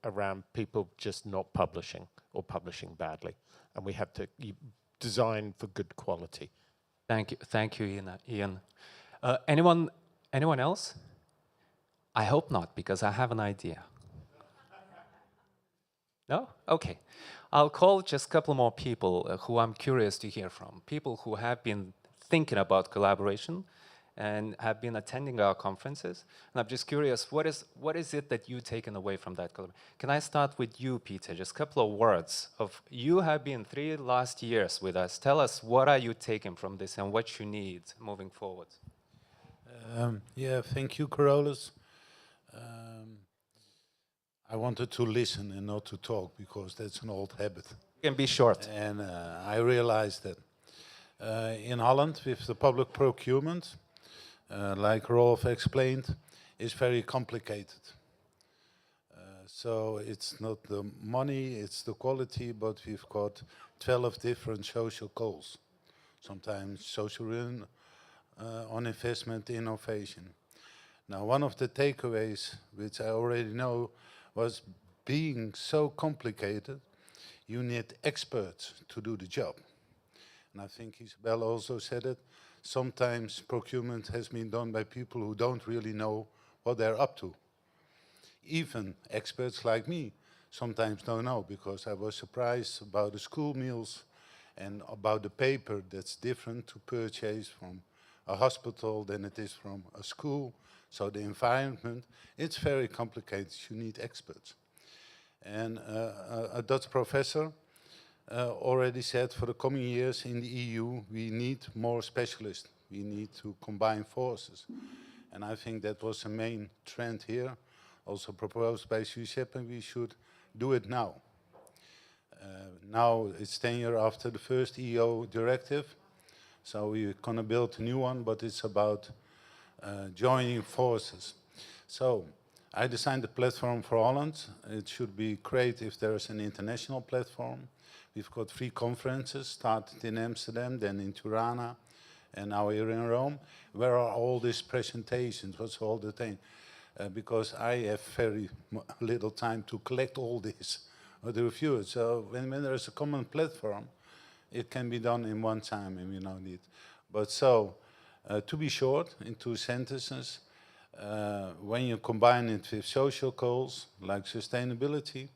[SPEAKER 4] around people just not publishing or publishing badly. And we have to design for good quality.
[SPEAKER 3] Thank you, Ian. Anyone else? I hope not, because I have an idea. No? Okay. I'll call just a couple more people who I'm curious to hear from. People who have been thinking about collaboration and have been attending our conferences. And I'm just curious, what is it that you've taken away from that collaboration? Can I start with you, Peter? Just a couple of words of, you have been 3 last years with us. Tell us, what are you taking from this and what you need moving forward?
[SPEAKER 8] Yeah, thank you, Carolus. I wanted to listen and not to talk, because that's an old habit.
[SPEAKER 3] You can be short.
[SPEAKER 8] And I realized that in Holland, with the public procurement, like Rolf explained, is very complicated. So it's not the money, it's the quality, but we've got 12 different social goals. Sometimes social return on investment, innovation. Now, one of the takeaways, which I already know, was being so complicated, you need experts to do the job. And I think Isabel also said it, sometimes procurement has been done by people who don't really know what they're up to. Even experts like me sometimes don't know, because I was surprised about the school meals and about the paper that's different to purchase from a hospital than it is from a school. So the environment, it's very complicated. You need experts. And a Dutch professor already said for the coming years in the EU, we need more specialists. We need to combine forces. And I think that was the main trend here, also proposed by Giuseppe, and we should do it now. Now it's 10 years after the first EU directive, so we're going to build a new one, but it's about joining forces. So I designed a platform for Holland. It should be great if there is an international platform. We've got 3 conferences, started in Amsterdam, then in Tirana, and now here in Rome. Where are all these presentations? What's all the thing? Because I have very little time to collect all this, the reviews. So when there is a common platform, it can be done in one time, and we don't need. But so, to be short, in 2 sentences, when you combine it with social goals, like sustainability,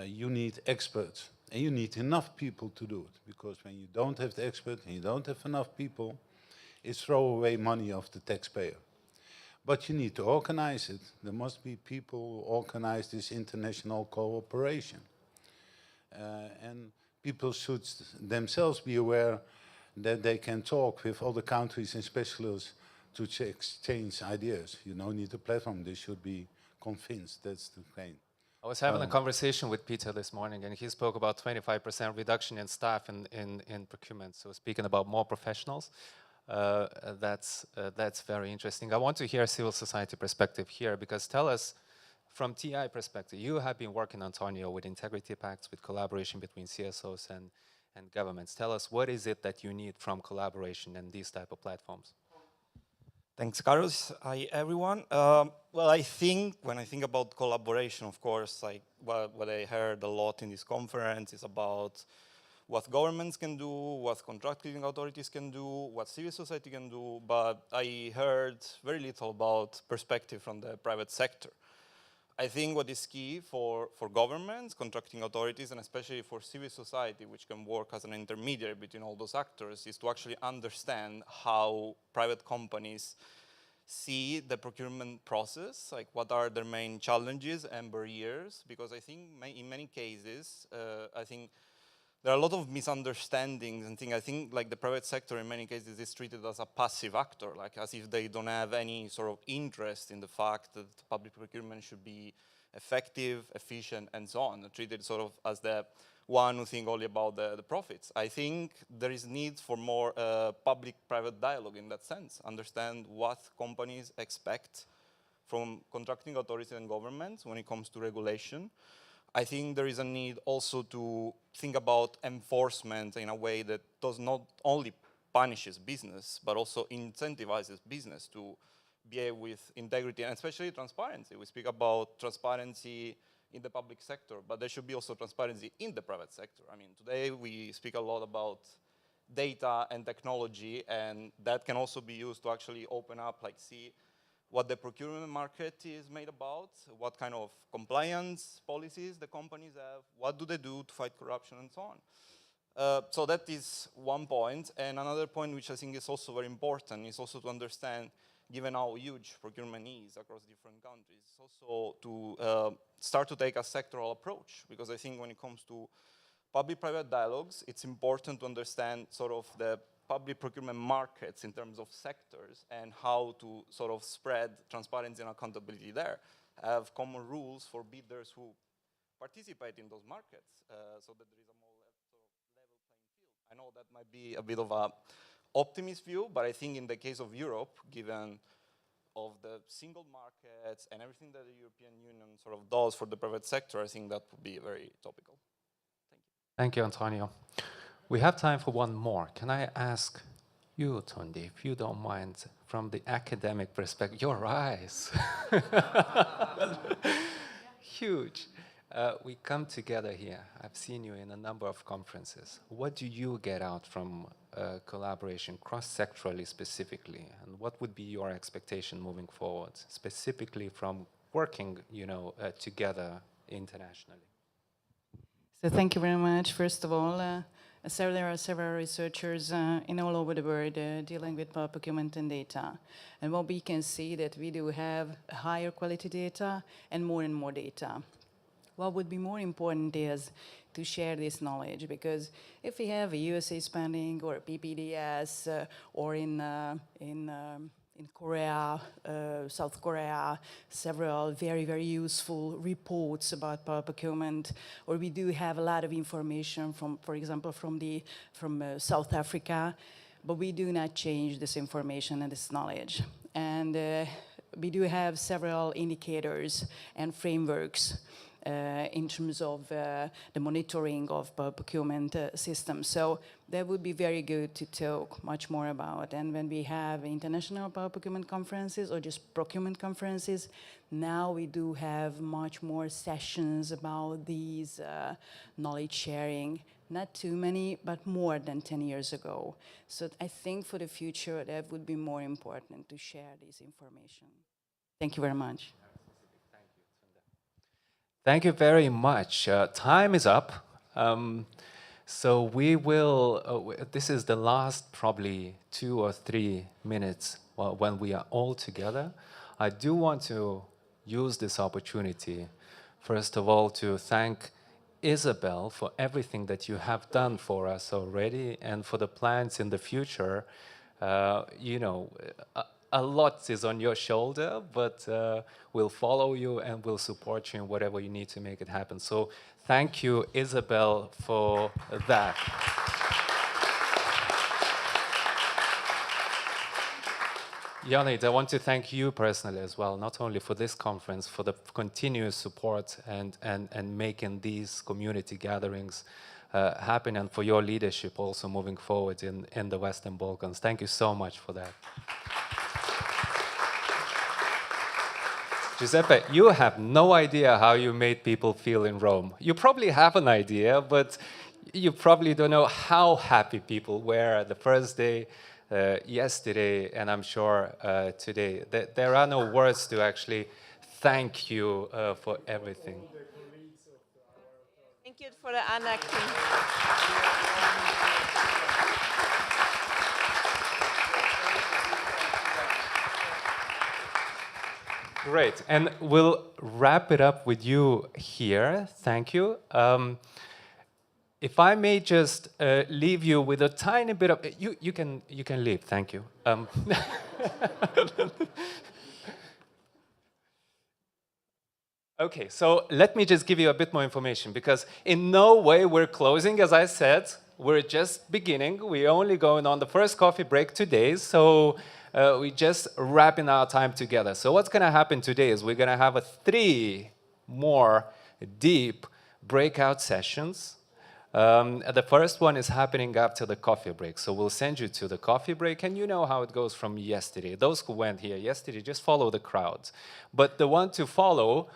[SPEAKER 8] you need experts. And you need enough people to do it, because when you don't have the expert and you don't have enough people, it's throwaway money of the taxpayer. But you need to organize it. There must be people who organize this international cooperation. And people should themselves be aware that they can talk with other countries and specialists to exchange ideas. You don't need a platform. They should be convinced. That's the thing.
[SPEAKER 3] I was having a conversation with Peter this morning, and he spoke about 25% reduction in staff in procurement. So speaking about more professionals, that's very interesting. I want to hear civil society perspective here, because tell us, from TI perspective, you have been working, Antonio, with integrity pacts, with collaboration between CSOs and governments. Tell us, what is it that you need from collaboration and these type of platforms?
[SPEAKER 9] Thanks, Carlos. Hi, everyone. Well, I think when I think about collaboration, of course, like what I heard a lot in this conference is about what governments can do, what contracting authorities can do, what civil society can do, but I heard very little about perspective from the private sector. I think what is key for governments, contracting authorities, and especially for civil society, which can work as an intermediary between all those actors, is to actually understand how private companies see the procurement process, like what are their main challenges and barriers, because I think in many cases, I think there are a lot of misunderstandings and things. I think like the private sector in many cases is treated as a passive actor, like as if they don't have any sort of interest in the fact that public procurement should be effective, efficient, and so on, treated sort of as the one who think only about the profits. I think there is need for more public-private dialogue in that sense, understand what companies expect from contracting authorities and governments when it comes to regulation. I think there is a need also to think about enforcement in a way that does not only punishes business, but also incentivizes business to behave with integrity and especially transparency. We speak about transparency in the public sector, but there should be also transparency in the private sector. I mean, today we speak a lot about data and technology, and that can also be used to actually open up, like see what the procurement market is made about, what kind of compliance policies the companies have, what do they do to fight corruption, and so on. So that is one point. And another point which I think is also very important is also to understand, given how huge procurement is across different countries, also to start to take a sectoral approach. Because I think when it comes to public-private dialogues, it's important to understand sort of the public procurement markets in terms of sectors and how to sort of spread transparency and accountability there. Have common rules for bidders who participate in those markets so that there is a more sort of level playing field. I know that might be a bit of a optimist view, but I think in the case of Europe, given of the single markets and everything that the European Union sort of does for the private sector, I think that would be very topical.
[SPEAKER 3] Thank you, Antonio. We have time for one more. Can I ask you, Tundi, if you don't mind, from the academic perspective, your eyes. Huge. We come together here. I've seen you in a number of conferences. What do you get out from collaboration, cross-sectorally specifically? And what would be your expectation moving forward, specifically from working, together internationally?
[SPEAKER 11] So thank you very much. First of all, there are several researchers in all over the world dealing with procurement and data. And what we can see that we do have higher quality data and more data. What would be more important is to share this knowledge, because if we have a USA spending or a PPDS or in Korea, South Korea, several very useful reports about power procurement, or we do have a lot of information from, for example, from South Africa, but we do not change this information and this knowledge. And we do have several indicators and frameworks in terms of the monitoring of procurement systems. So that would be very good to talk much more about. And when we have international power procurement conferences or just procurement conferences, now we do have much more sessions about these knowledge sharing. Not too many, but more than 10 years ago. So I think for the future, that would be more important to share this information. Thank you very much.
[SPEAKER 3] Thank you very much. Time is up. So we will, this is the last probably 2 or 3 minutes when we are all together. I do want to use this opportunity, first of all, to thank Isabel for everything that you have done for us already and for the plans in the future. A lot is on your shoulder, but we'll follow you and we'll support you in whatever you need to make it happen. So thank you, Isabel, for that. Jonit, I want to thank you personally as well, not only for this conference, for the continuous support and making these community gatherings happen, and for your leadership also moving forward in the Western Balkans. Thank you so much for that. Giuseppe, you have no idea how you made people feel in Rome. You probably have an idea, but you probably don't know how happy people were the first day, yesterday, and I'm sure today. There are no words to actually thank you for everything.
[SPEAKER 1] Thank you for the ANAC team.
[SPEAKER 3] Great, and we'll wrap it up with you here. Thank you. If I may just leave you with a tiny bit of you can leave. Thank you. Okay, so let me just give you a bit more information, because in no way we're closing, as I said. We're just beginning. We're only going on the first coffee break today, so we're just wrapping our time together. So what's going to happen today is we're going to have 3 more deep breakout sessions. The first one is happening after the coffee break. So we'll send you to the coffee break, and you know how it goes from yesterday. Those who went here yesterday, just follow the crowds. But the one to follow,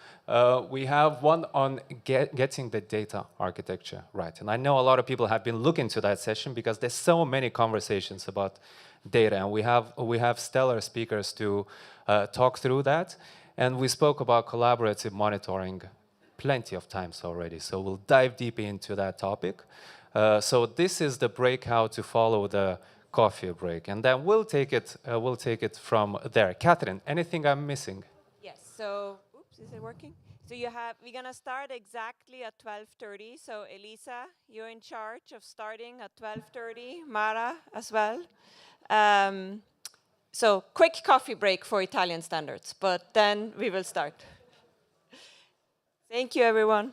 [SPEAKER 3] we have one on getting the data architecture right. And I know a lot of people have been looking to that session because there's so many conversations about data, and we have stellar speakers to talk through that. And we spoke about collaborative monitoring plenty of times already, so we'll dive deep into that topic. So this is the breakout to follow the coffee break, and then we'll take it from there. Catherine, anything I'm missing?
[SPEAKER 1] Yes. So, oops, is it working? So we're gonna start exactly at 12:30. So Elisa, you're in charge of starting at 12:30. Mara as well. So quick coffee break for Italian standards, but then we will start. Thank you, everyone.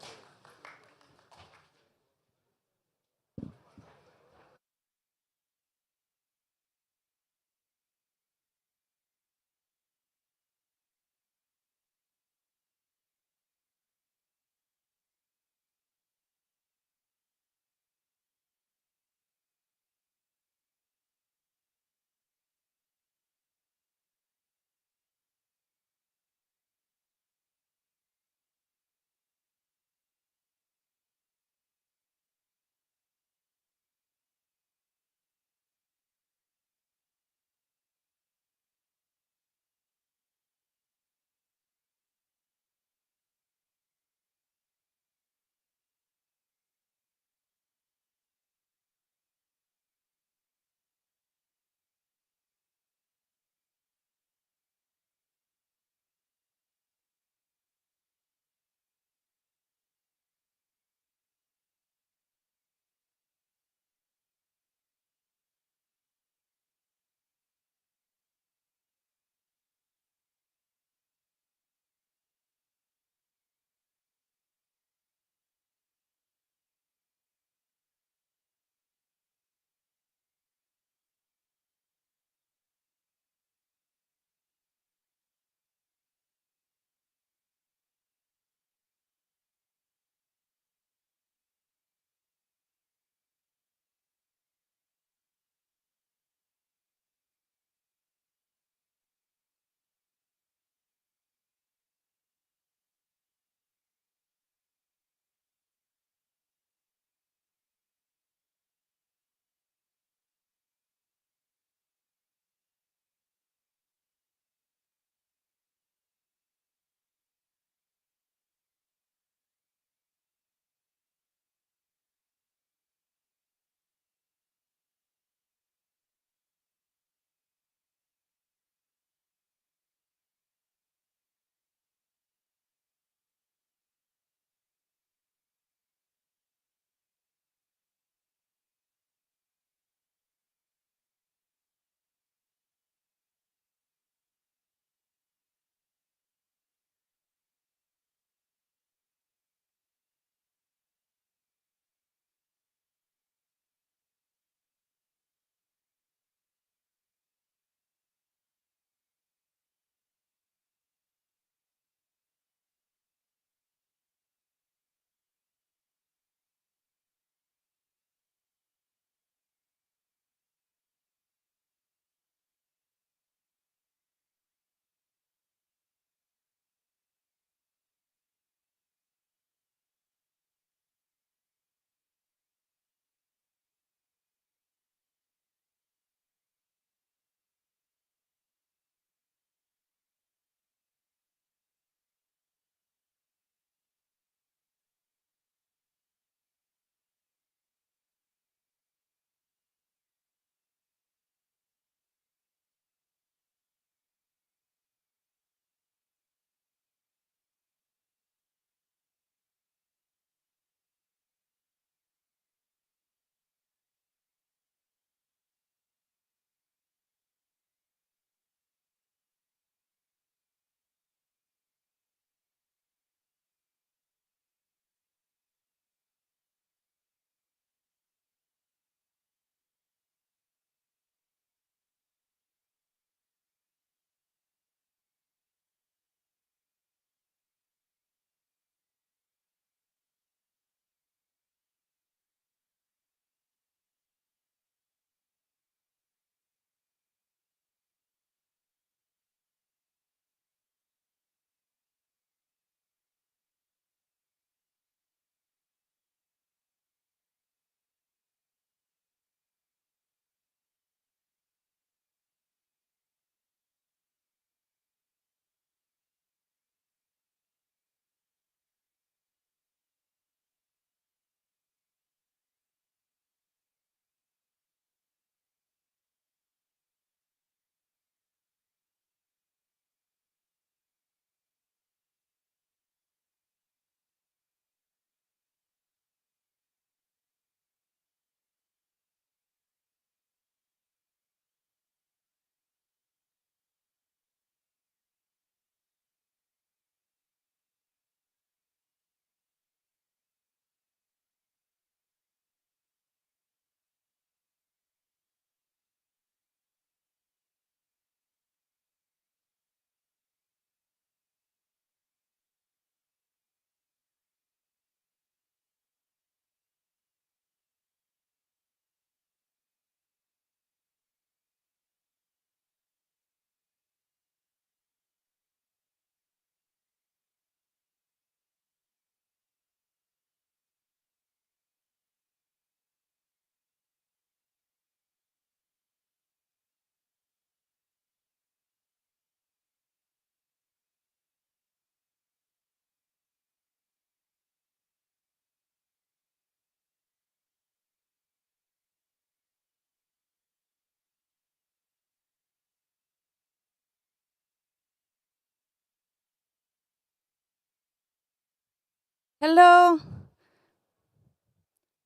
[SPEAKER 12] Hello?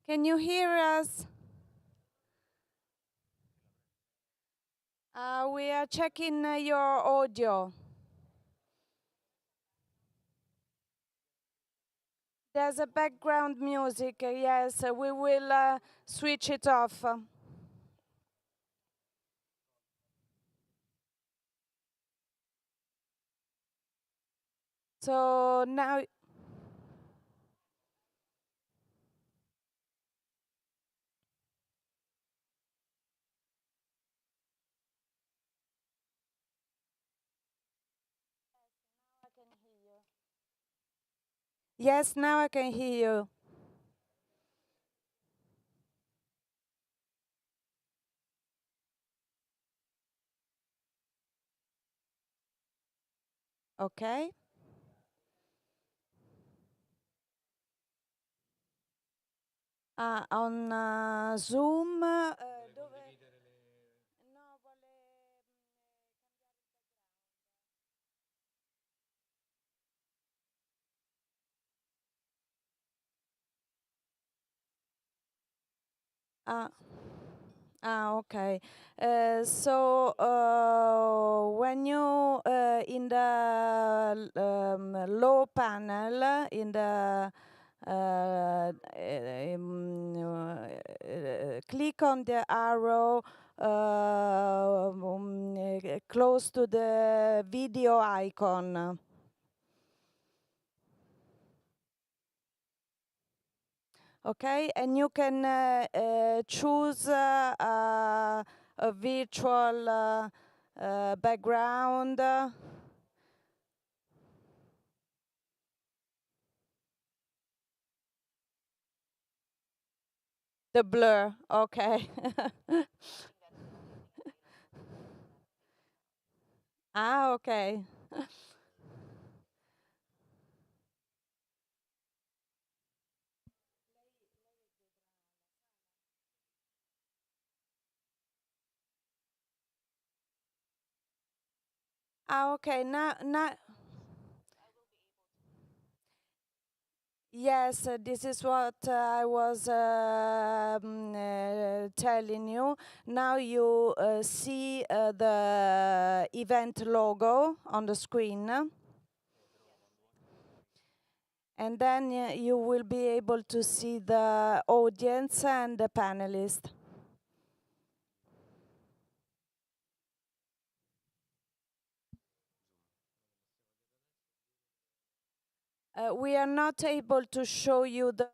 [SPEAKER 12] Can you hear us? We are checking your audio. There's a background music, yes, we will switch it off. So now, yes, now I can hear you. Okay. On Zoom, okay. When you in the low panel in the click on the arrow close to the video icon. Okay, and you can choose a virtual background. The blur, okay. Okay. Okay, now, yes, this is what I was telling you. Now you see the event logo on the screen. And then you will be able to see the audience and the panelists. We are not able to show you the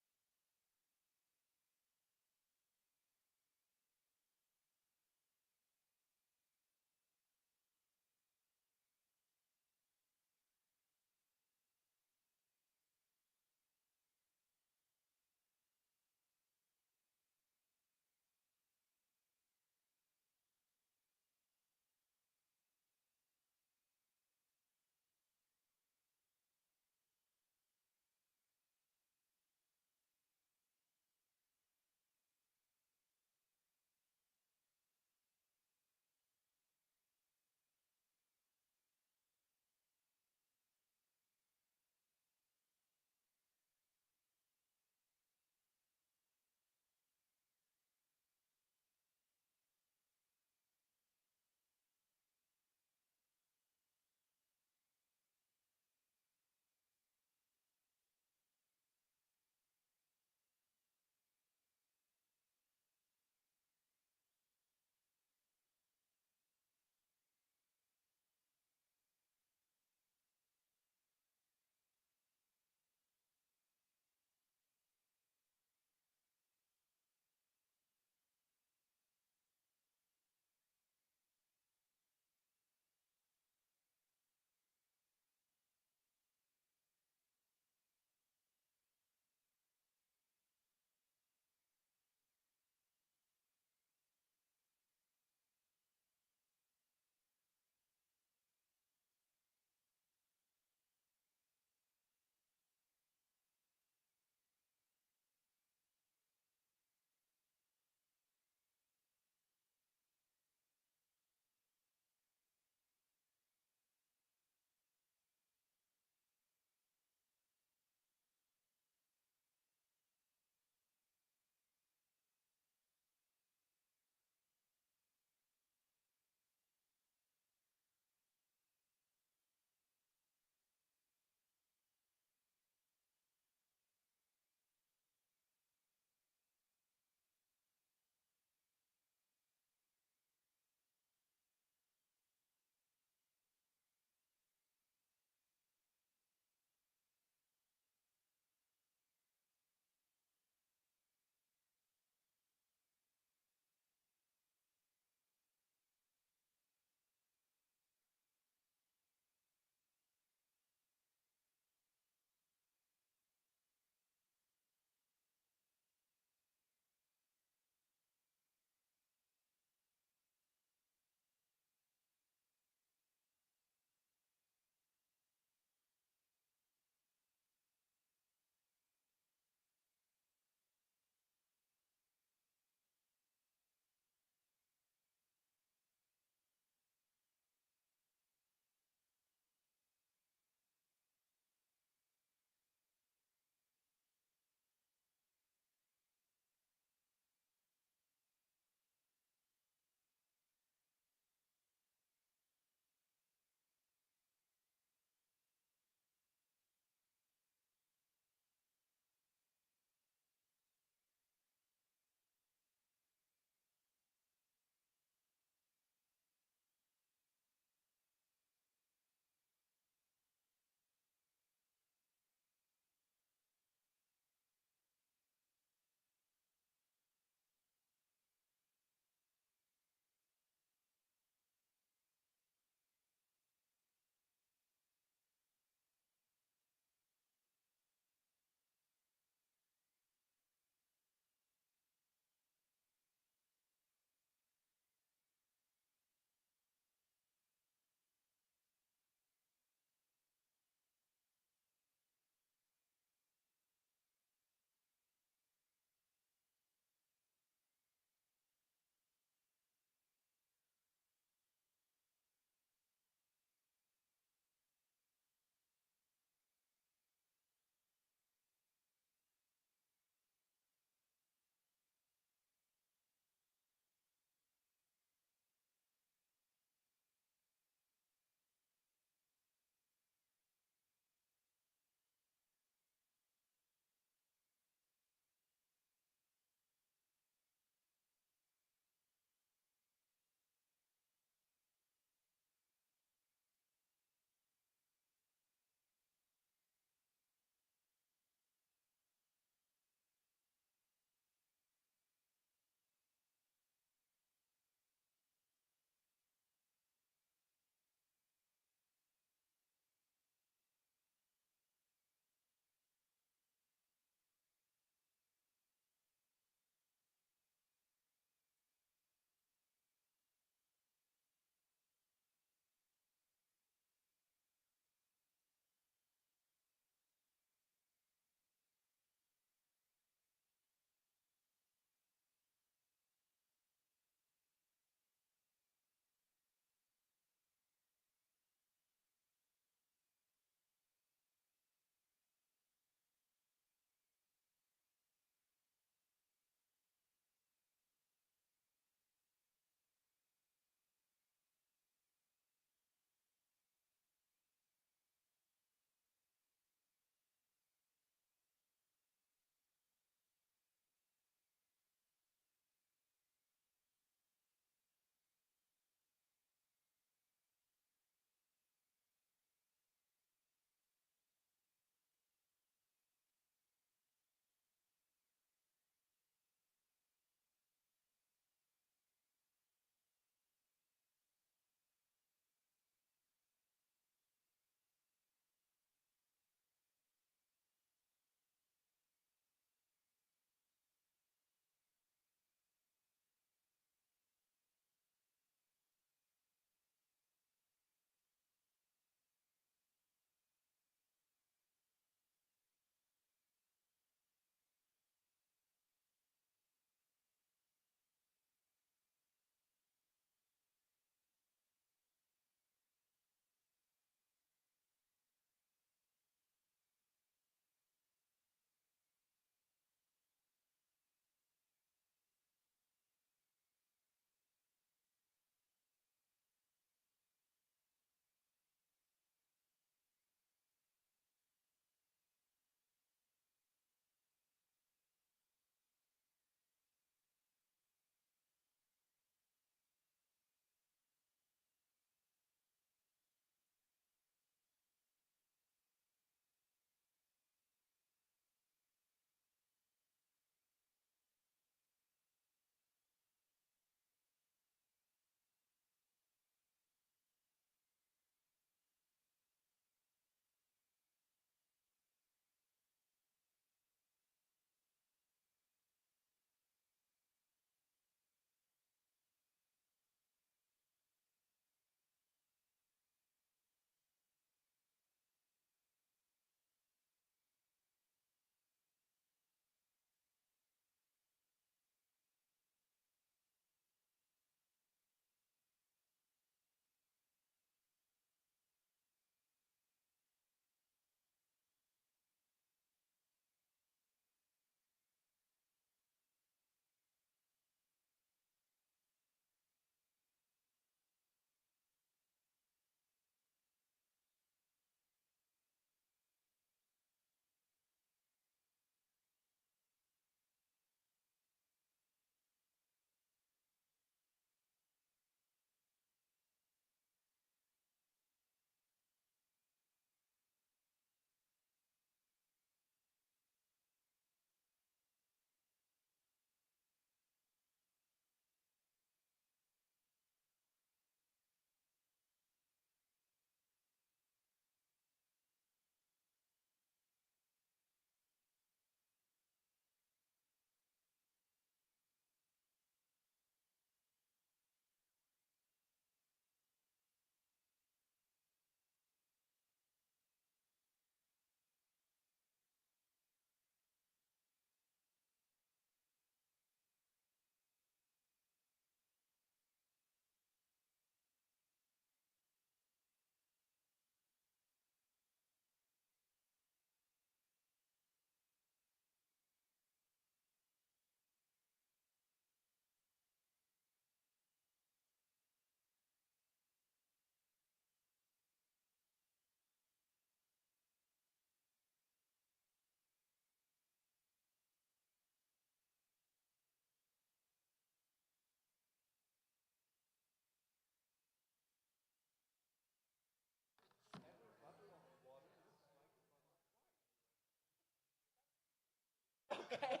[SPEAKER 13] Okay.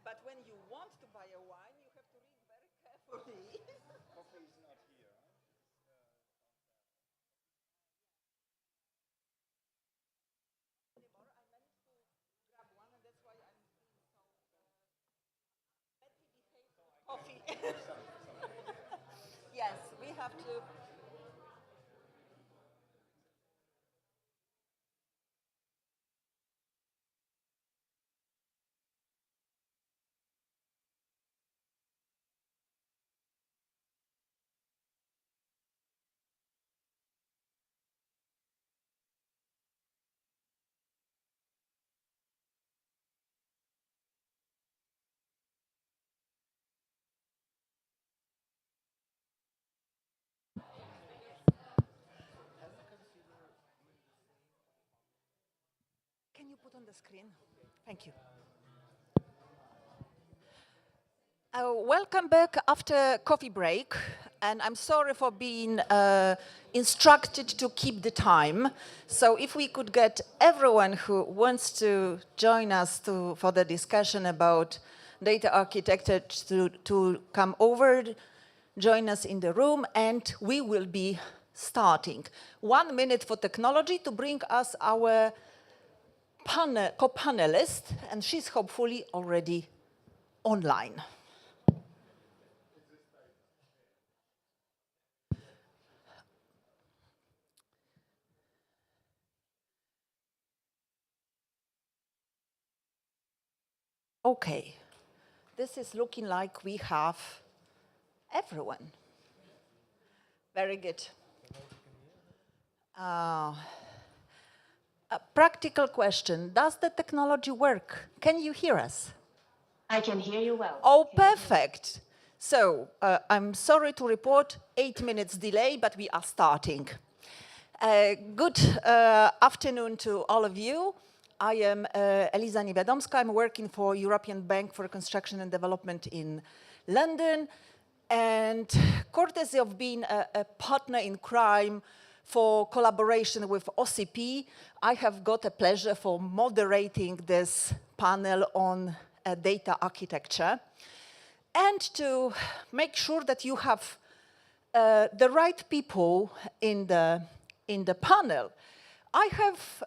[SPEAKER 13] But when you want to buy a wine, you have to read very carefully.
[SPEAKER 8] Coffee is not here.
[SPEAKER 13] Coffee. Yes, we have to. Can you put on the screen? Thank you. Welcome back after coffee break, and I'm sorry for being instructed to keep the time. So if we could get everyone who wants to join us for the discussion about data architecture to come over, join us in the room, and we will be starting. 1 minute for technology to bring us our co-panelist, and she's hopefully already online. Okay, this is looking like we have everyone. Very good. A practical question, does the technology work? Can you hear us?
[SPEAKER 14] I can hear you well.
[SPEAKER 13] Oh, perfect. So, I'm sorry to report 8 minutes delay, but we are starting. Good afternoon to all of you. I am Eliza Niewiadomska. I'm working for European Bank for Reconstruction and Development in London. And courtesy of being a partner in crime for collaboration with OCP, I have got a pleasure for moderating this panel on data architecture. And to make sure that you have the right people in the panel, I have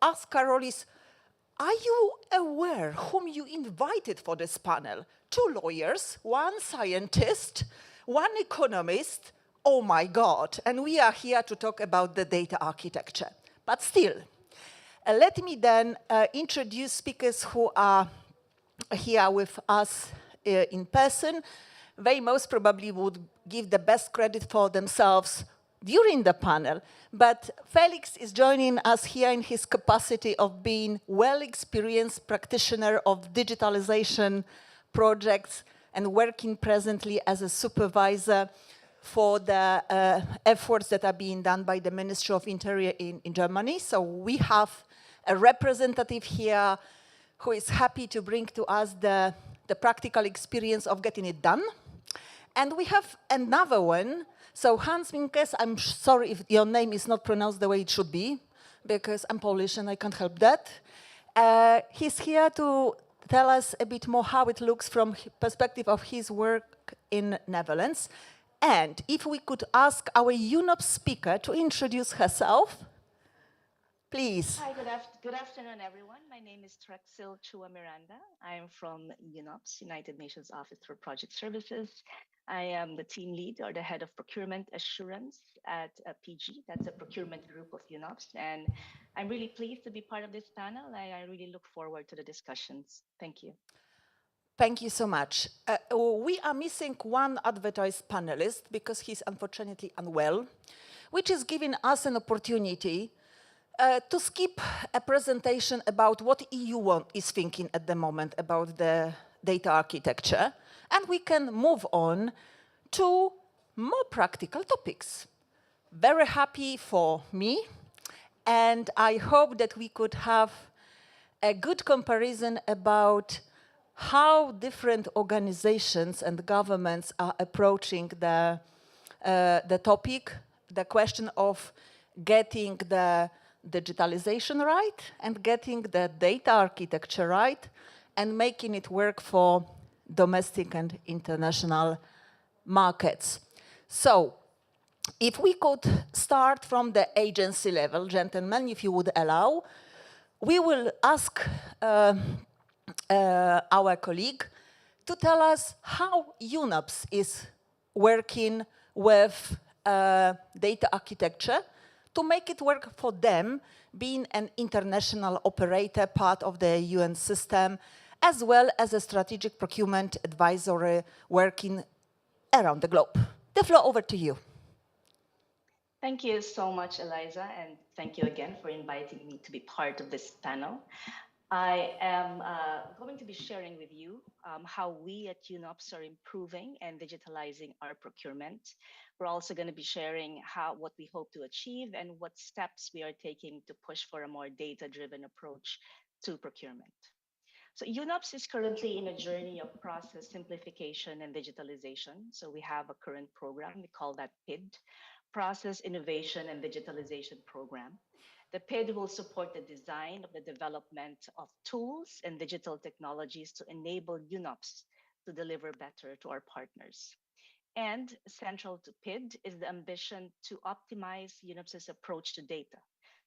[SPEAKER 13] asked Karolis, are you aware whom you invited for this panel? 2 lawyers, 1 scientist, 1 economist. Oh my God, and we are here to talk about the data architecture. But still, let me then introduce speakers who are here with us in person. They most probably would give the best credit for themselves during the panel, but Felix is joining us here in his capacity of being well-experienced practitioner of digitalization projects and working presently as a supervisor for the efforts that are being done by the Ministry of Interior in Germany. So we have a representative here who is happy to bring to us the practical experience of getting it done. And we have another one. So Hans Minkes, I'm sorry if your name is not pronounced the way it should be, because I'm Polish and I can't help that. He's here to tell us a bit more how it looks from perspective of his work in Netherlands. And if we could ask our UNOP speaker to introduce herself, please.
[SPEAKER 14] Hi, good afternoon, everyone. My name is Trexil Chua Miranda. I am from UNOPS, United Nations Office for Project Services. I am the team lead or the head of procurement assurance at PG. That's a procurement group of UNOPS. And I'm really pleased to be part of this panel. I really look forward to the discussions. Thank you.
[SPEAKER 13] Thank you so much. We are missing 1 advertised panelist because he's unfortunately unwell, which is giving us an opportunity to skip a presentation about what EU is thinking at the moment about the data architecture, and we can move on to more practical topics. Very happy for me, and I hope that we could have a good comparison about how different organizations and governments are approaching the topic, the question of getting the digitalization right and getting the data architecture right, and making it work for domestic and international markets. So if we could start from the agency level, gentlemen, if you would allow, we will ask our colleague to tell us how UNOPS is working with data architecture to make it work for them, being an international operator, part of the UN system, as well as a strategic procurement advisory working around the globe. The floor over to you.
[SPEAKER 14] Thank you so much, Eliza, and thank you again for inviting me to be part of this panel. I am going to be sharing with you how we at UNOPS are improving and digitalizing our procurement. We're also going to be sharing what we hope to achieve and what steps we are taking to push for a more data-driven approach to procurement. So UNOPS is currently in a journey of process simplification and digitalization. So we have a current program, we call that PID, Process Innovation and Digitalization Program. The PID will support the design of the development of tools and digital technologies to enable UNOPS to deliver better to our partners. And central to PID is the ambition to optimize UNOPS's approach to data.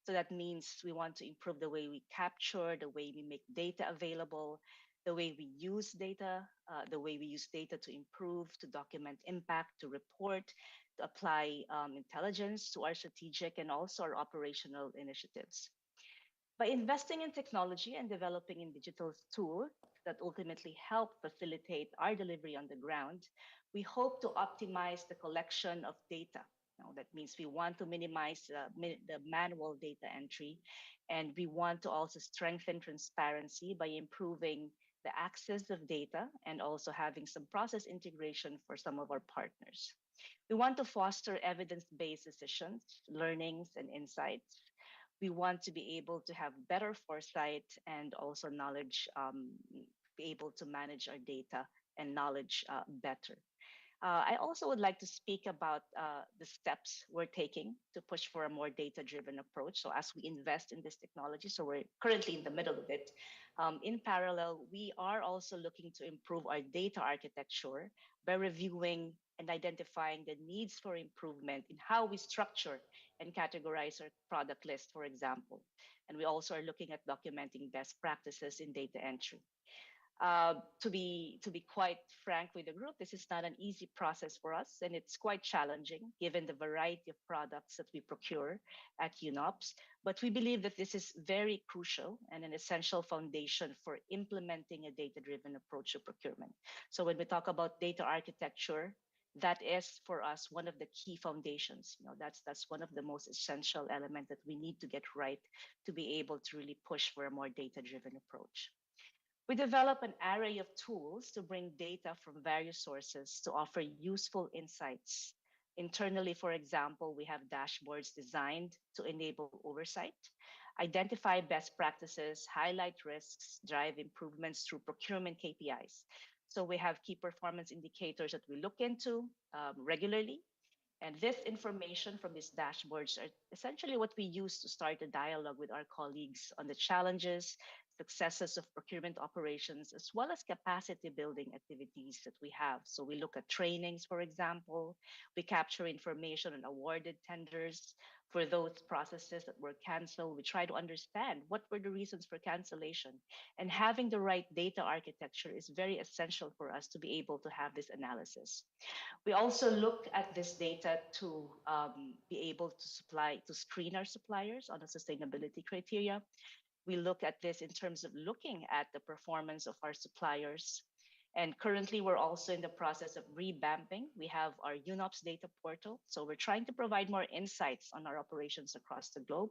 [SPEAKER 14] So that means we want to improve the way we capture, the way we make data available, the way we use data, to improve, to document impact, to report, to apply intelligence to our strategic and also our operational initiatives. By investing in technology and developing in digital tools that ultimately help facilitate our delivery on the ground, we hope to optimize the collection of data. Now, that means we want to minimize the manual data entry, and we want to also strengthen transparency by improving the access of data and also having some process integration for some of our partners. We want to foster evidence-based decisions, learnings, and insights. We want to be able to have better foresight and also knowledge, be able to manage our data and knowledge better. I also would like to speak about the steps we're taking to push for a more data-driven approach. So as we invest in this technology, so we're currently in the middle of it, in parallel, we are also looking to improve our data architecture by reviewing and identifying the needs for improvement in how we structure and categorize our product list, for example. And we also are looking at documenting best practices in data entry. To be quite frank with the group, this is not an easy process for us, and it's quite challenging given the variety of products that we procure at UNOPS. But we believe that this is very crucial and an essential foundation for implementing a data-driven approach to procurement. So when we talk about data architecture, that is for us one of the key foundations. That's one of the most essential elements that we need to get right to be able to really push for a more data-driven approach. We develop an array of tools to bring data from various sources to offer useful insights. Internally, for example, we have dashboards designed to enable oversight, identify best practices, highlight risks, drive improvements through procurement KPIs. So we have key performance indicators that we look into regularly. And this information from these dashboards are essentially what we use to start a dialogue with our colleagues on the challenges, successes of procurement operations, as well as capacity building activities that we have. So we look at trainings, for example. We capture information on awarded tenders. For those processes that were canceled, we try to understand what were the reasons for cancellation. And having the right data architecture is very essential for us to be able to have this analysis. We also look at this data to be able to screen our suppliers on a sustainability criteria. We look at this in terms of looking at the performance of our suppliers. And currently, we're also in the process of revamping. We have our UNOPS data portal. So we're trying to provide more insights on our operations across the globe.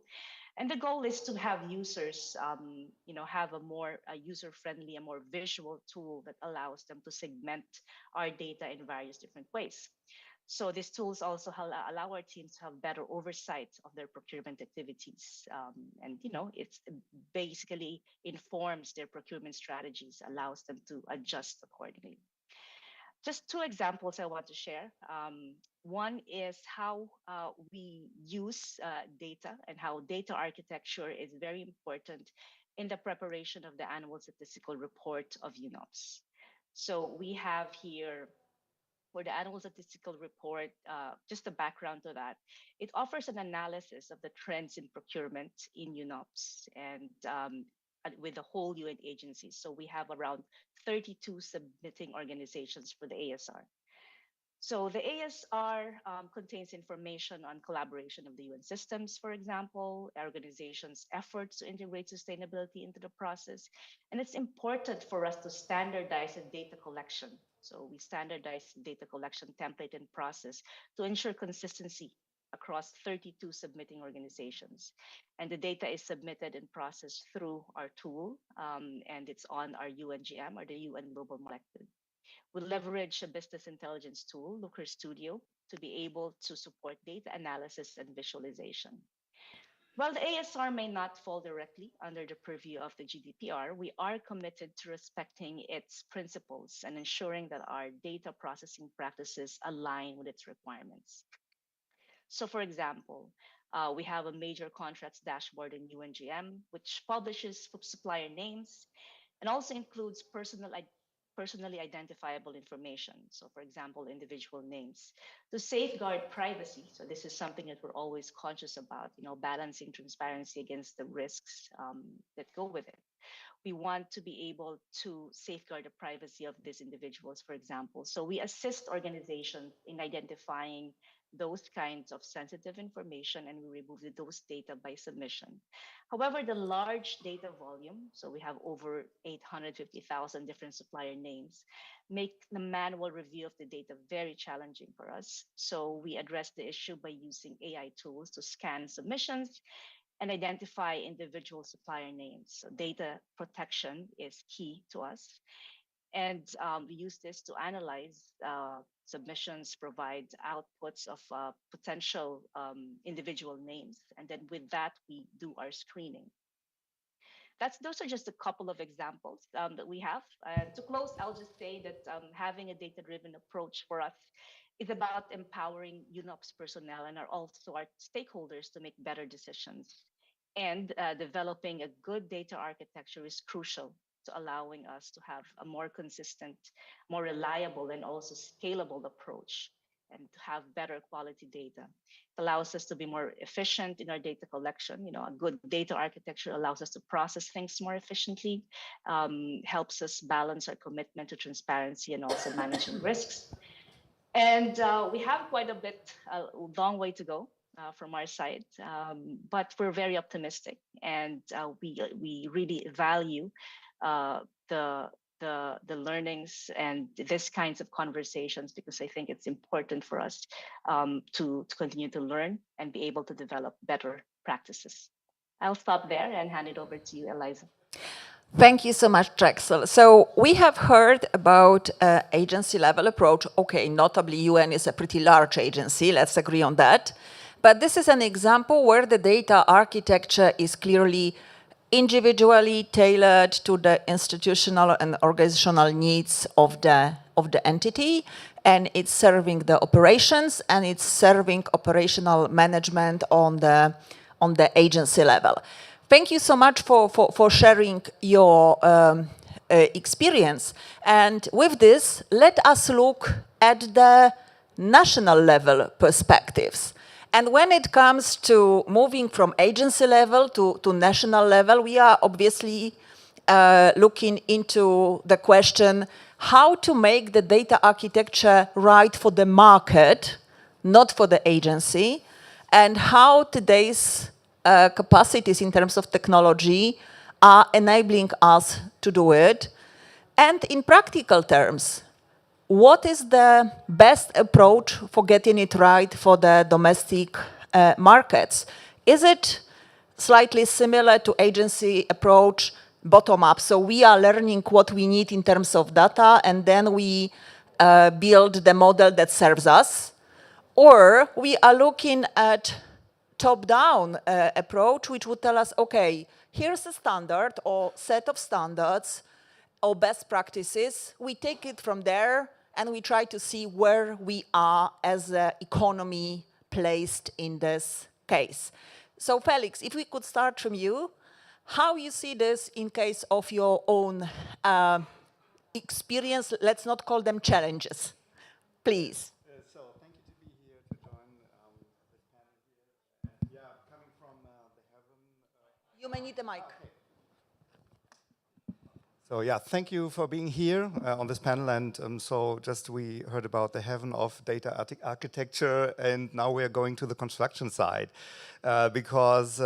[SPEAKER 14] And the goal is to have users, have a more user-friendly, a more visual tool that allows them to segment our data in various different ways. So these tools also allow our teams to have better oversight of their procurement activities. It's basically informs their procurement strategies, allows them to adjust accordingly. Just two examples I want to share. One is how we use data and how data architecture is very important in the preparation of the annual statistical report of UNOPS. So we have here for the annual statistical report, just a background to that, it offers an analysis of the trends in procurement in UNOPS and with the whole UN agencies. So we have around 32 submitting organizations for the ASR. So the ASR contains information on collaboration of the UN systems, for example, organizations' efforts to integrate sustainability into the process. And it's important for us to standardize the data collection. So we standardize data collection template and process to ensure consistency across 32 submitting organizations. And the data is submitted and processed through our tool, and it's on our UNGM, or the UN Global Collective. We leverage a business intelligence tool, Looker Studio, to be able to support data analysis and visualization. While the ASR may not fall directly under the purview of the GDPR, we are committed to respecting its principles and ensuring that our data processing practices align with its requirements. So for example, we have a major contracts dashboard in UNGM, which publishes supplier names and also includes personally identifiable information. So for example, individual names to safeguard privacy. So this is something that we're always conscious about, balancing transparency against the risks that go with it. We want to be able to safeguard the privacy of these individuals, for example. So we assist organizations in identifying those kinds of sensitive information, and we remove those data by submission. However, the large data volume, so we have over 850,000 different supplier names, make the manual review of the data very challenging for us. So we address the issue by using AI tools to scan submissions and identify individual supplier names. So data protection is key to us. And we use this to analyze submissions, provide outputs of potential individual names. And then with that, we do our screening. Those are just a couple of examples that we have. To close, I'll just say that having a data-driven approach for us is about empowering UNOPS personnel and also our stakeholders to make better decisions. And developing a good data architecture is crucial to allowing us to have a more consistent, more reliable, and also scalable approach, and to have better quality data. It allows us to be more efficient in our data collection. A good data architecture allows us to process things more efficiently, helps us balance our commitment to transparency and also managing risks. And we have quite a long way to go from our side, but we're very optimistic, and we really value the learnings and this kinds of conversations, because I think it's important for us to continue to learn and be able to develop better practices. I'll stop there and hand it over to you, Eliza.
[SPEAKER 13] Thank you so much, Drexel. So we have heard about agency level approach. Okay, notably UN is a pretty large agency, let's agree on that. But this is an example where the data architecture is clearly individually tailored to the institutional and organizational needs of the entity, and it's serving the operations, and it's serving operational management on the agency level. Thank you so much for sharing your experience. And with this, let us look at the national level perspectives. And when it comes to moving from agency level to national level, we are obviously looking into the question how to make the data architecture right for the market, not for the agency, and how today's capacities in terms of technology are enabling us to do it. And in practical terms, what is the best approach for getting it right for the domestic markets? Is it slightly similar to agency approach, bottom-up? So we are learning what we need in terms of data, and then we build the model that serves us. Or we are looking at top-down approach, which would tell us, okay, here's a standard or set of standards or best practices. We take it from there, and we try to see where we are as an economy placed in this case. So Felix, if we could start from you, how you see this in case of your own experience. Let's not call them challenges, please.
[SPEAKER 2] So thank you to be here to join this panel here. And yeah, coming from the heaven.
[SPEAKER 13] You may need the mic.
[SPEAKER 2] Okay. So yeah, thank you for being here on this panel. And so just we heard about the heaven of data architecture, and now we are going to the construction side. Because,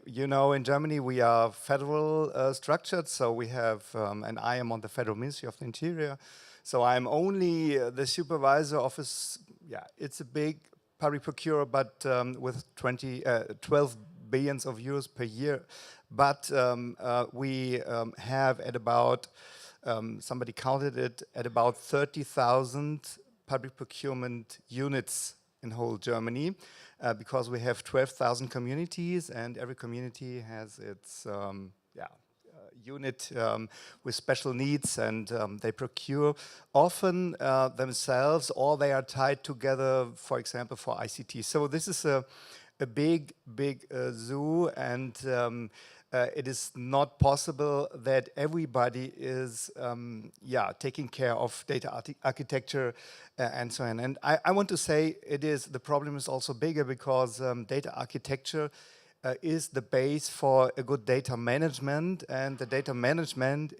[SPEAKER 2] you know, in Germany we are federal structured, so we have, and I am on the Federal Ministry of the Interior, so I'm only the supervisor of it's a big public procurer, but with 12 billions of euros per year. But we have at about, somebody counted it, at about 30,000 public procurement units in whole Germany, because we have 12,000 communities, and every community has its unit with special needs, and they procure often themselves, or they are tied together, for example, for ICT. So this is a big zoo, and it is not possible that everybody is taking care of data architecture and so on. And I want to say the problem is also bigger, because data architecture is the base for a good data management, and the data management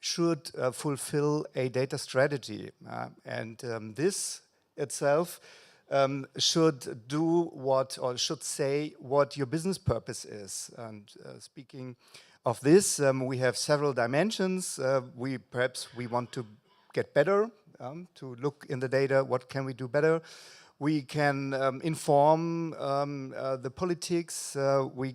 [SPEAKER 2] should fulfill a data strategy. And this itself should do what, or should say what your business purpose is. And speaking of this, we have several dimensions. Perhaps we want to get better, to look in the data, what can we do better? We can inform the politics. We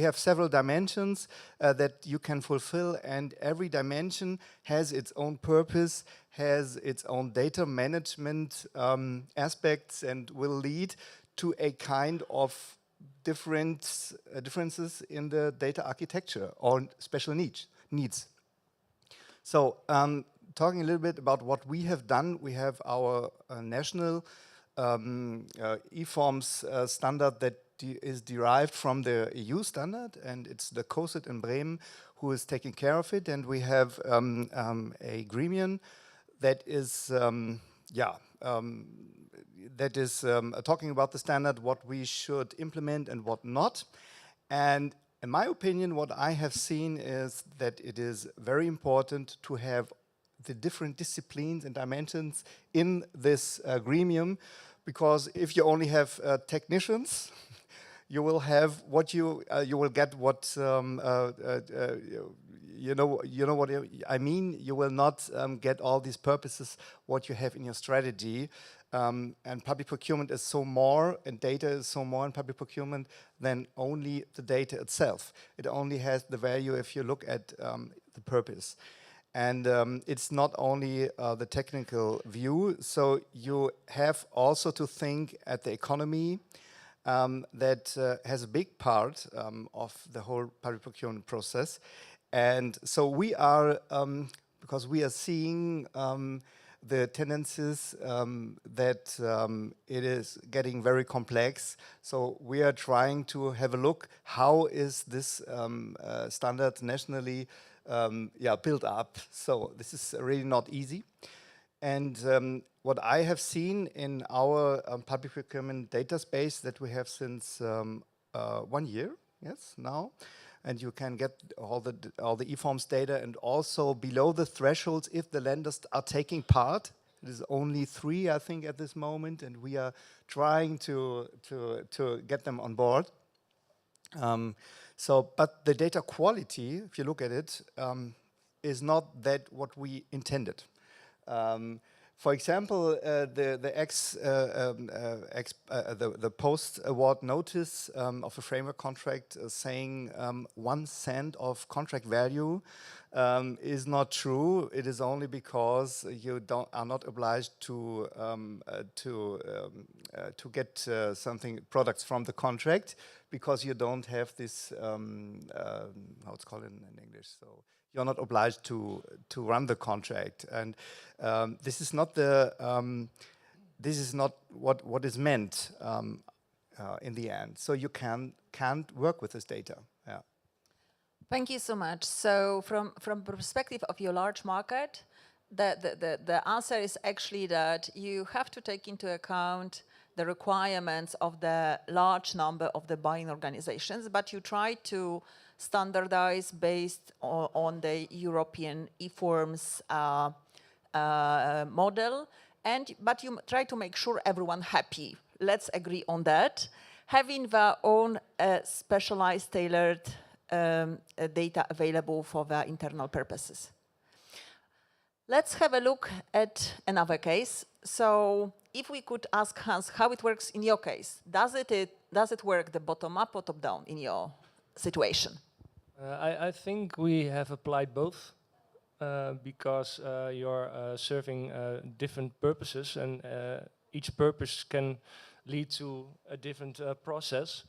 [SPEAKER 2] have several dimensions that you can fulfill, and every dimension has its own purpose, has its own data management aspects, and will lead to a kind of differences in the data architecture or special needs. So talking a little bit about what we have done, we have our national e-forms standard that is derived from the EU standard, and it's the COSIT in Bremen who is taking care of it. And we have a gremium that is talking about the standard, what we should implement and what not. And in my opinion, what I have seen is that it is very important to have the different disciplines and dimensions in this gremium, because if you only have technicians, you will have what you will get what you know what I mean. You will not get all these purposes what you have in your strategy. And public procurement is so more, and data is so more in public procurement than only the data itself. It only has the value if you look at the purpose. And it's not only the technical view, so you have also to think at the economy that has a big part of the whole public procurement process. And so we are, because we are seeing the tendencies that it is getting very complex. So we are trying to have a look, how is this standard nationally built up. So this is really not easy. And what I have seen in our public procurement data space that we have since 1 year, yes, now, and you can get all the e-forms data, and also below the thresholds if the lenders are taking part. It is only 3, I think, at this moment, and we are trying to get them on board. But the data quality, if you look at it, is not that what we intended. For example, the post-award notice of a framework contract saying 1 cent of contract value is not true. It is only because you are not obliged to get products from the contract, because you don't have this how it's called in English. So you're not obliged to run the contract, and this is not what is meant.
[SPEAKER 10] in the end. So you can't work with this data. Yeah.
[SPEAKER 13] Thank you so much. So from perspective of your large market, the answer is actually that you have to take into account the requirements of the large number of the buying organizations, but you try to standardize based on the European e-forms model, but you try to make sure everyone happy. Let's agree on that. Having their own specialized, tailored data available for their internal purposes. Let's have a look at another case. So if we could ask Hans how it works in your case, does it work the bottom up or top down in your situation?
[SPEAKER 18] I think we have applied both because you're serving different purposes, and each purpose can lead to a different process.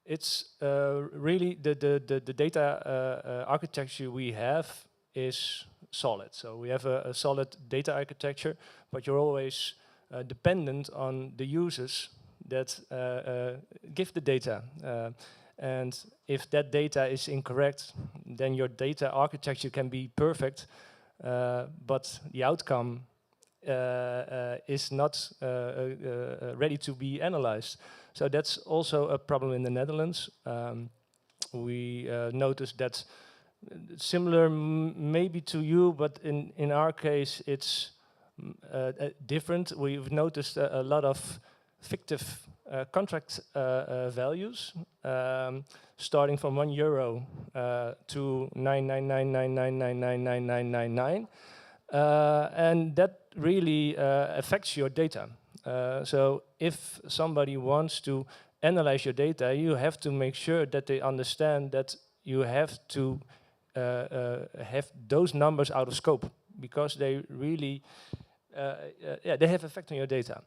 [SPEAKER 18] It's really the data architecture we have is solid. So we have a solid data architecture, but you're always dependent on the users that give the data. And if that data is incorrect, then your data architecture can be perfect, but the outcome is not ready to be analyzed. So that's also a problem in the Netherlands. We noticed that similar maybe to you, but in our case it's different. We've noticed a lot of fictive contract values, starting from €1 to 99999999999, and that really affects your data. So if somebody wants to analyze your data, you have to make sure that they understand that you have to have those numbers out of scope, because they really they have effect on your data.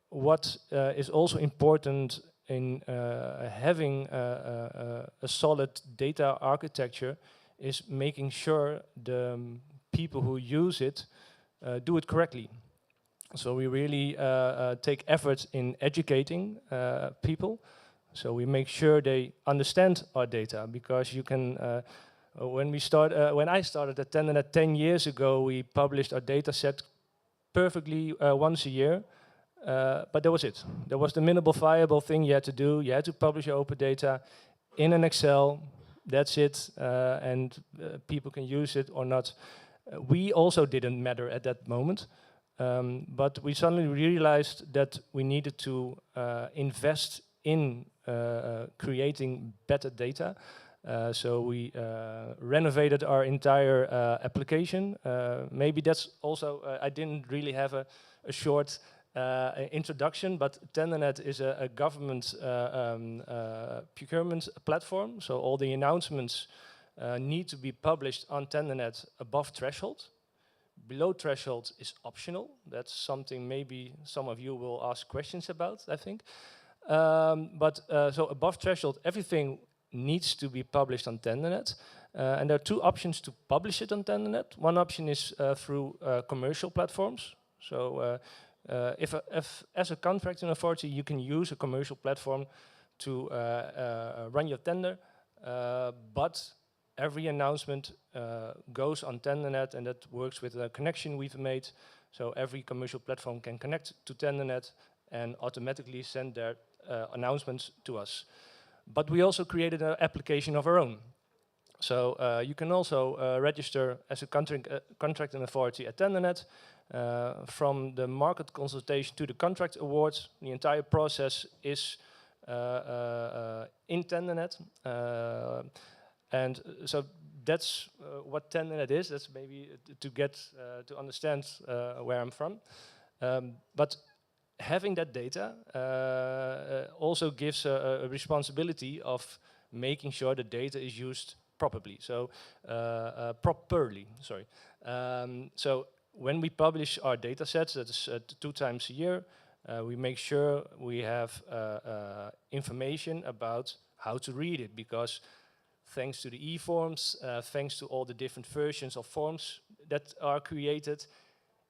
[SPEAKER 18] What is also important in having a solid data architecture is making sure the people who use it do it correctly. So we really take efforts in educating people. So we make sure they understand our data, because you can, when I started at Tendernet 10 years ago, we published our data set perfectly once a year. But that was it. That was the minimal viable thing you had to do. You had to publish your open data in an Excel. That's it. And people can use it or not. We also didn't matter at that moment. But we suddenly realized that we needed to invest in creating better data. So we renovated our entire application. Maybe that's also, I didn't really have a short introduction, but Tendernet is a government procurement platform. So all the announcements need to be published on Tendernet above threshold. Below threshold is optional. That's something maybe some of you will ask questions about, I think. So above threshold, everything needs to be published on Tendernet. And there are two options to publish it on Tendernet. One option is through commercial platforms. So if as a contracting authority, you can use a commercial platform to run your tender, but every announcement goes on Tendernet, and that works with a connection we've made. So every commercial platform can connect to Tendernet and automatically send their announcements to us. But we also created an application of our own. So you can also register as a contracting authority at Tendernet. From the market consultation to the contract award, the entire process is in Tendernet. And so that's what Tendernet is. That's maybe to get to understand where I'm from. But having that data also gives a responsibility of making sure the data is used properly. So so when we publish our data sets, that's 2 times a year, we make sure we have information about how to read it, because thanks to the e-forms, thanks to all the different versions of forms that are created,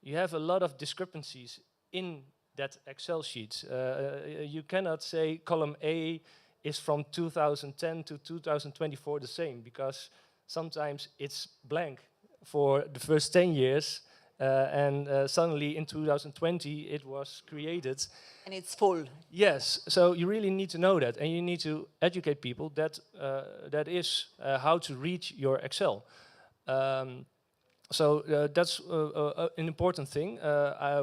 [SPEAKER 18] you have a lot of discrepancies in that Excel sheet. You cannot say column A is from 2010 to 2024 the same, because sometimes it's blank for the first 10 years, and suddenly in 2020 it was created.
[SPEAKER 13] And it's full.
[SPEAKER 18] Yes, so you really need to know that, and you need to educate people that that is how to reach your Excel. So that's an important thing.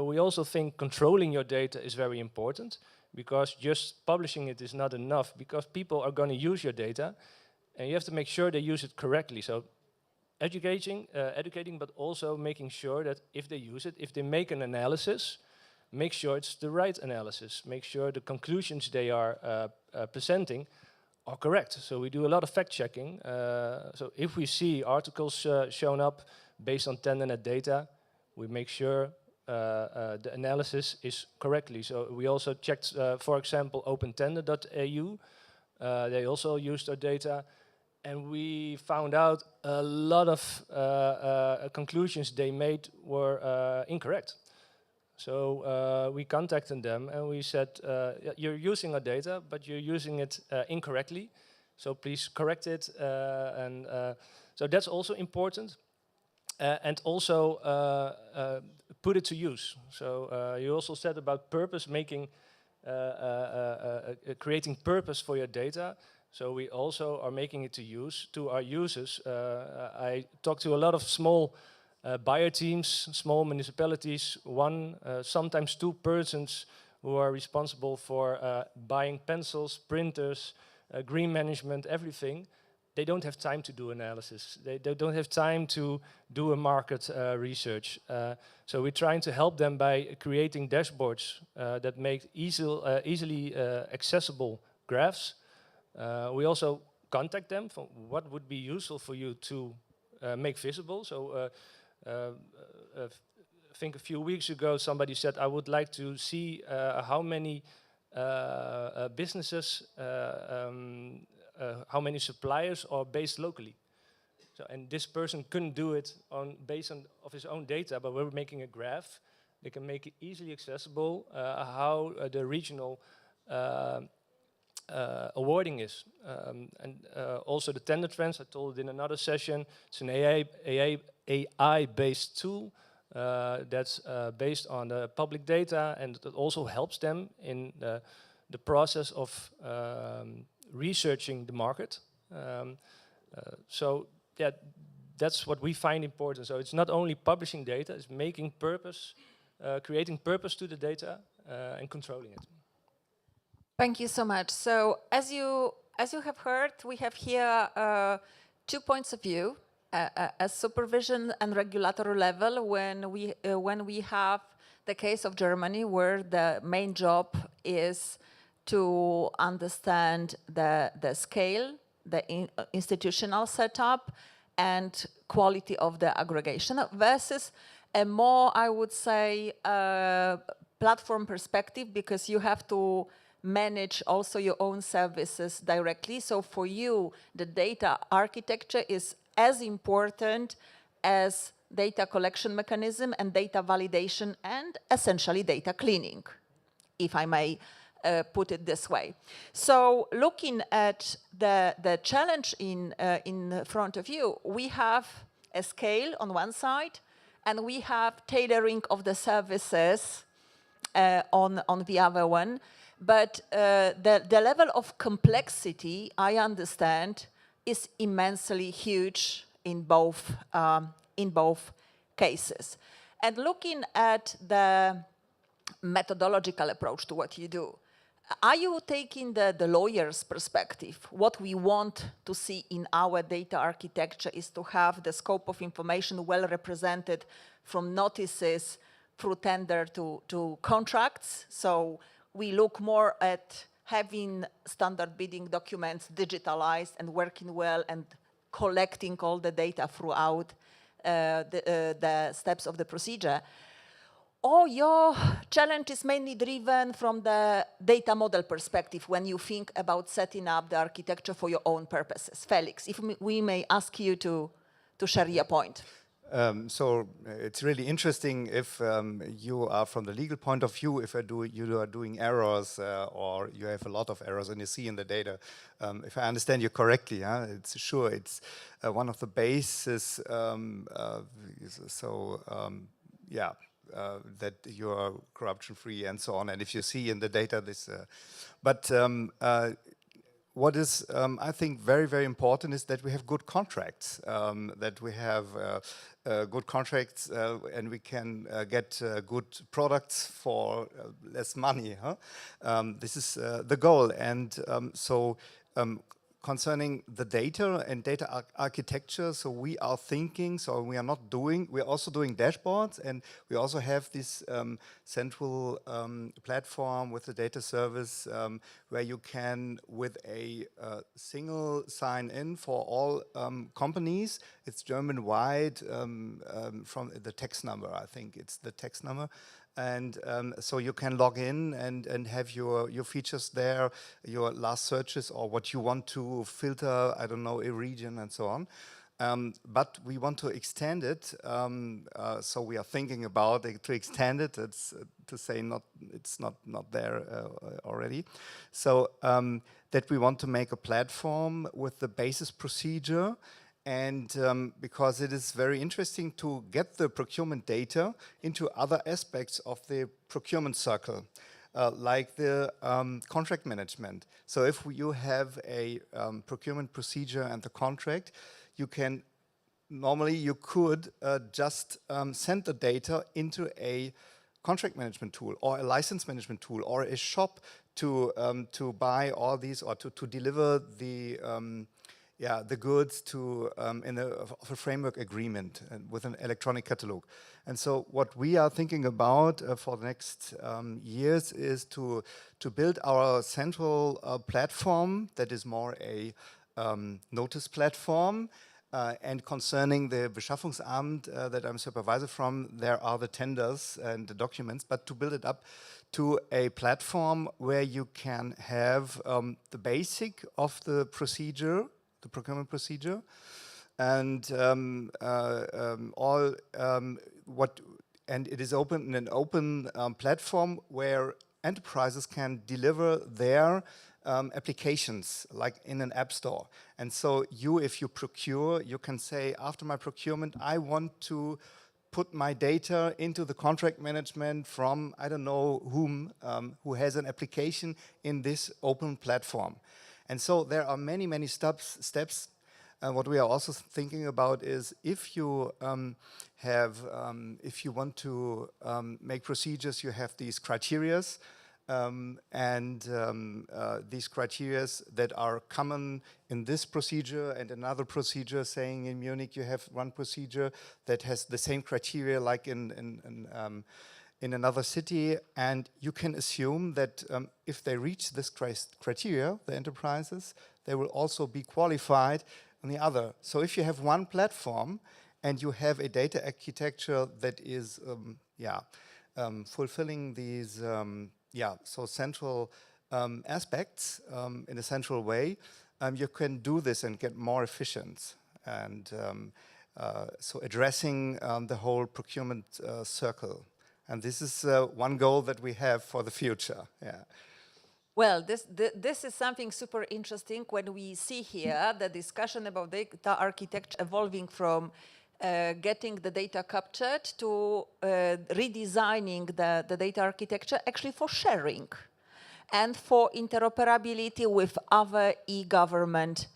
[SPEAKER 18] We also think controlling your data is very important, because just publishing it is not enough, because people are going to use your data, and you have to make sure they use it correctly. So educating, but also making sure that if they use it, if they make an analysis, make sure it's the right analysis. Make sure the conclusions they are presenting are correct. So we do a lot of fact checking. So if we see articles shown up based on Tendernet data, we make sure the analysis is correctly. So we also checked, for example, opentender.eu. They also used our data, and we found out a lot of conclusions they made were incorrect. So we contacted them and we said, you're using our data, but you're using it incorrectly. So please correct it. So that's also important. And also put it to use. So you also said about purpose, making, creating purpose for your data. So we also are making it to use to our users. I talked to a lot of small buyer teams, small municipalities, one, sometimes two persons who are responsible for buying pencils, printers, green management, everything. They don't have time to do analysis. They don't have time to do a market research. So we're trying to help them by creating dashboards that make easily accessible graphs. We also contact them for what would be useful for you to make visible. So I think a few weeks ago somebody said, I would like to see how many businesses, how many suppliers are based locally. So, and this person couldn't do it based on his own data, but we're making a graph. They can make it easily accessible how the regional awarding is. And also the tender trends, I told it in another session, it's an AI-based tool that's based on the public data, and it also helps them in the process of researching the market. So yeah, that's what we find important. So it's not only publishing data, it's making purpose, creating purpose to the data and controlling it.
[SPEAKER 13] Thank you so much. So as you have heard, we have here 2 points of view, at supervision and regulatory level, when we have the case of Germany, where the main job is to understand the scale, the institutional setup, and quality of the aggregation, versus a more, I would say, platform perspective, because you have to manage also your own services directly. So for you, the data architecture is as important as data collection mechanism and data validation and essentially data cleaning, if I may put it this way. So looking at the challenge in front of you, we have a scale on one side, and we have tailoring of the services on the other one. But the level of complexity, I understand, is immensely huge in both cases. And looking at the methodological approach to what you do, are you taking the lawyer's perspective? What we want to see in our data architecture is to have the scope of information well represented, from notices through tender to contracts. So we look more at having standard bidding documents digitalized and working well and collecting all the data throughout the steps of the procedure. Or your challenge is mainly driven from the data model perspective when you think about setting up the architecture for your own purposes. Felix, if we may ask you to share your point.
[SPEAKER 10] So it's really interesting if you are from the legal point of view, if you are doing errors or you have a lot of errors and you see in the data. If I understand you correctly, it's sure it's one of the bases. That you are corruption free and so on. And if you see in the data this, what is, I think, very, very important is that we have good contracts, that we have good contracts and we can get good products for less money. This is the goal. And concerning the data and data architecture, so we are thinking, so we are not doing, we're also doing dashboards, and we also have this central platform with the data service where you can, with a single sign-in for all companies, it's German-wide from the tax number, I think it's the tax number. And so you can log in and have your features there, your last searches or what you want to filter, I don't know, a region and so on. But we want to extend it, so we are thinking about it to extend it. It's to say it's not there already. So that we want to make a platform with the basis procedure. And because it is very interesting to get the procurement data into other aspects of the procurement circle, like the contract management. So if you have a procurement procedure and the contract, you can, normally you could just send the data into a contract management tool or a license management tool or a shop to buy all these or to deliver the goods to in a framework agreement with an electronic catalog. And so what we are thinking about for the next years is to build our central platform that is more a notice platform. And concerning the Beschaffungsamt that I'm supervisor from, there are the tenders and the documents, but to build it up to a platform where you can have the basic of the procedure, the procurement procedure, and it is open in an open platform where enterprises can deliver their applications, like in an app store. And so if you procure, you can say, after my procurement, I want to put my data into the contract management from, I don't know whom, who has an application in this open platform. And so there are many, many steps. What we are also thinking about is if you if you want to make procedures, you have these criterias, these criterias that are common in this procedure and another procedure, saying in Munich you have one procedure that has the same criteria like in another city, and you can assume that if they reach this criteria, the enterprises, they will also be qualified on the other. So if you have one platform and you have a data architecture that is fulfilling these so central aspects in a central way, you can do this and get more efficient. And so addressing the whole procurement circle. And this is one goal that we have for the future. Yeah.
[SPEAKER 13] Well, this is something super interesting when we see here the discussion about data architecture evolving from getting the data captured to redesigning the data architecture actually for sharing and for interoperability with other e-government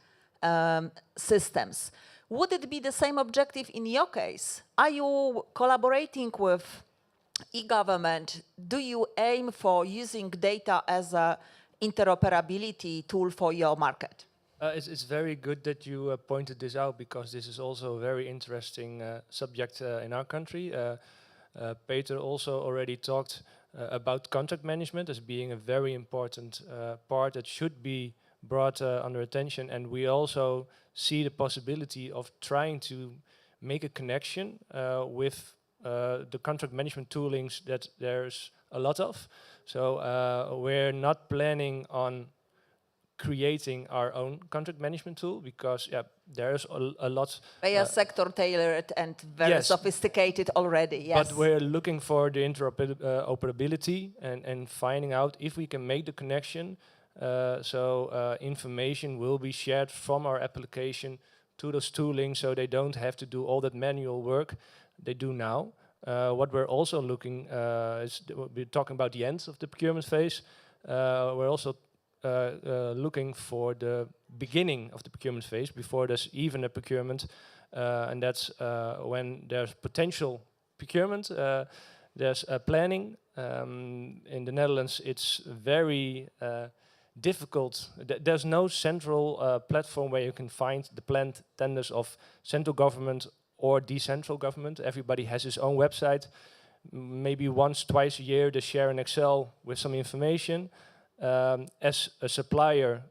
[SPEAKER 13] systems. Would it be the same objective in your case? Are you collaborating with e-government? Do you aim for using data as an interoperability tool for your market?
[SPEAKER 18] It's very good that you pointed this out, because this is also a very interesting subject in our country. Peter also already talked about contract management as being a very important part that should be brought under attention, and we also see the possibility of trying to make a connection with the contract management toolings that there's a lot of. So we're not planning on creating our own contract management tool, because there's a lot.
[SPEAKER 13] They are sector tailored and very sophisticated already, yes.
[SPEAKER 18] But we're looking for the interoperability and finding out if we can make the connection, so information will be shared from our application to those tooling, so they don't have to do all that manual work they do now. What we're also looking is, we're talking about the end of the procurement phase. We're also looking for the beginning of the procurement phase, before there's even a procurement, and that's when there's potential procurement, there's planning. In the Netherlands, it's very difficult. There's no central platform where you can find the planned tenders of central government or decentral government. Everybody has his own website. Maybe once, twice a year, they share an Excel with some information. As a supplier,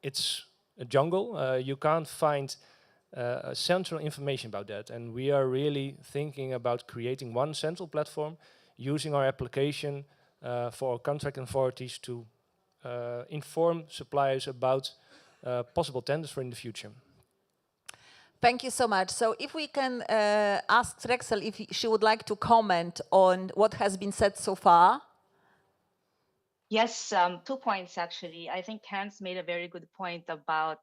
[SPEAKER 18] it's a jungle. You can't find central information about that. And we are really thinking about creating one central platform, using our application for contract authorities to inform suppliers about possible tenders for in the future.
[SPEAKER 13] Thank you so much. So if we can ask Trexel if she would like to comment on what has been said so far.
[SPEAKER 14] Yes, 2 points actually. I think Hans made a very good point about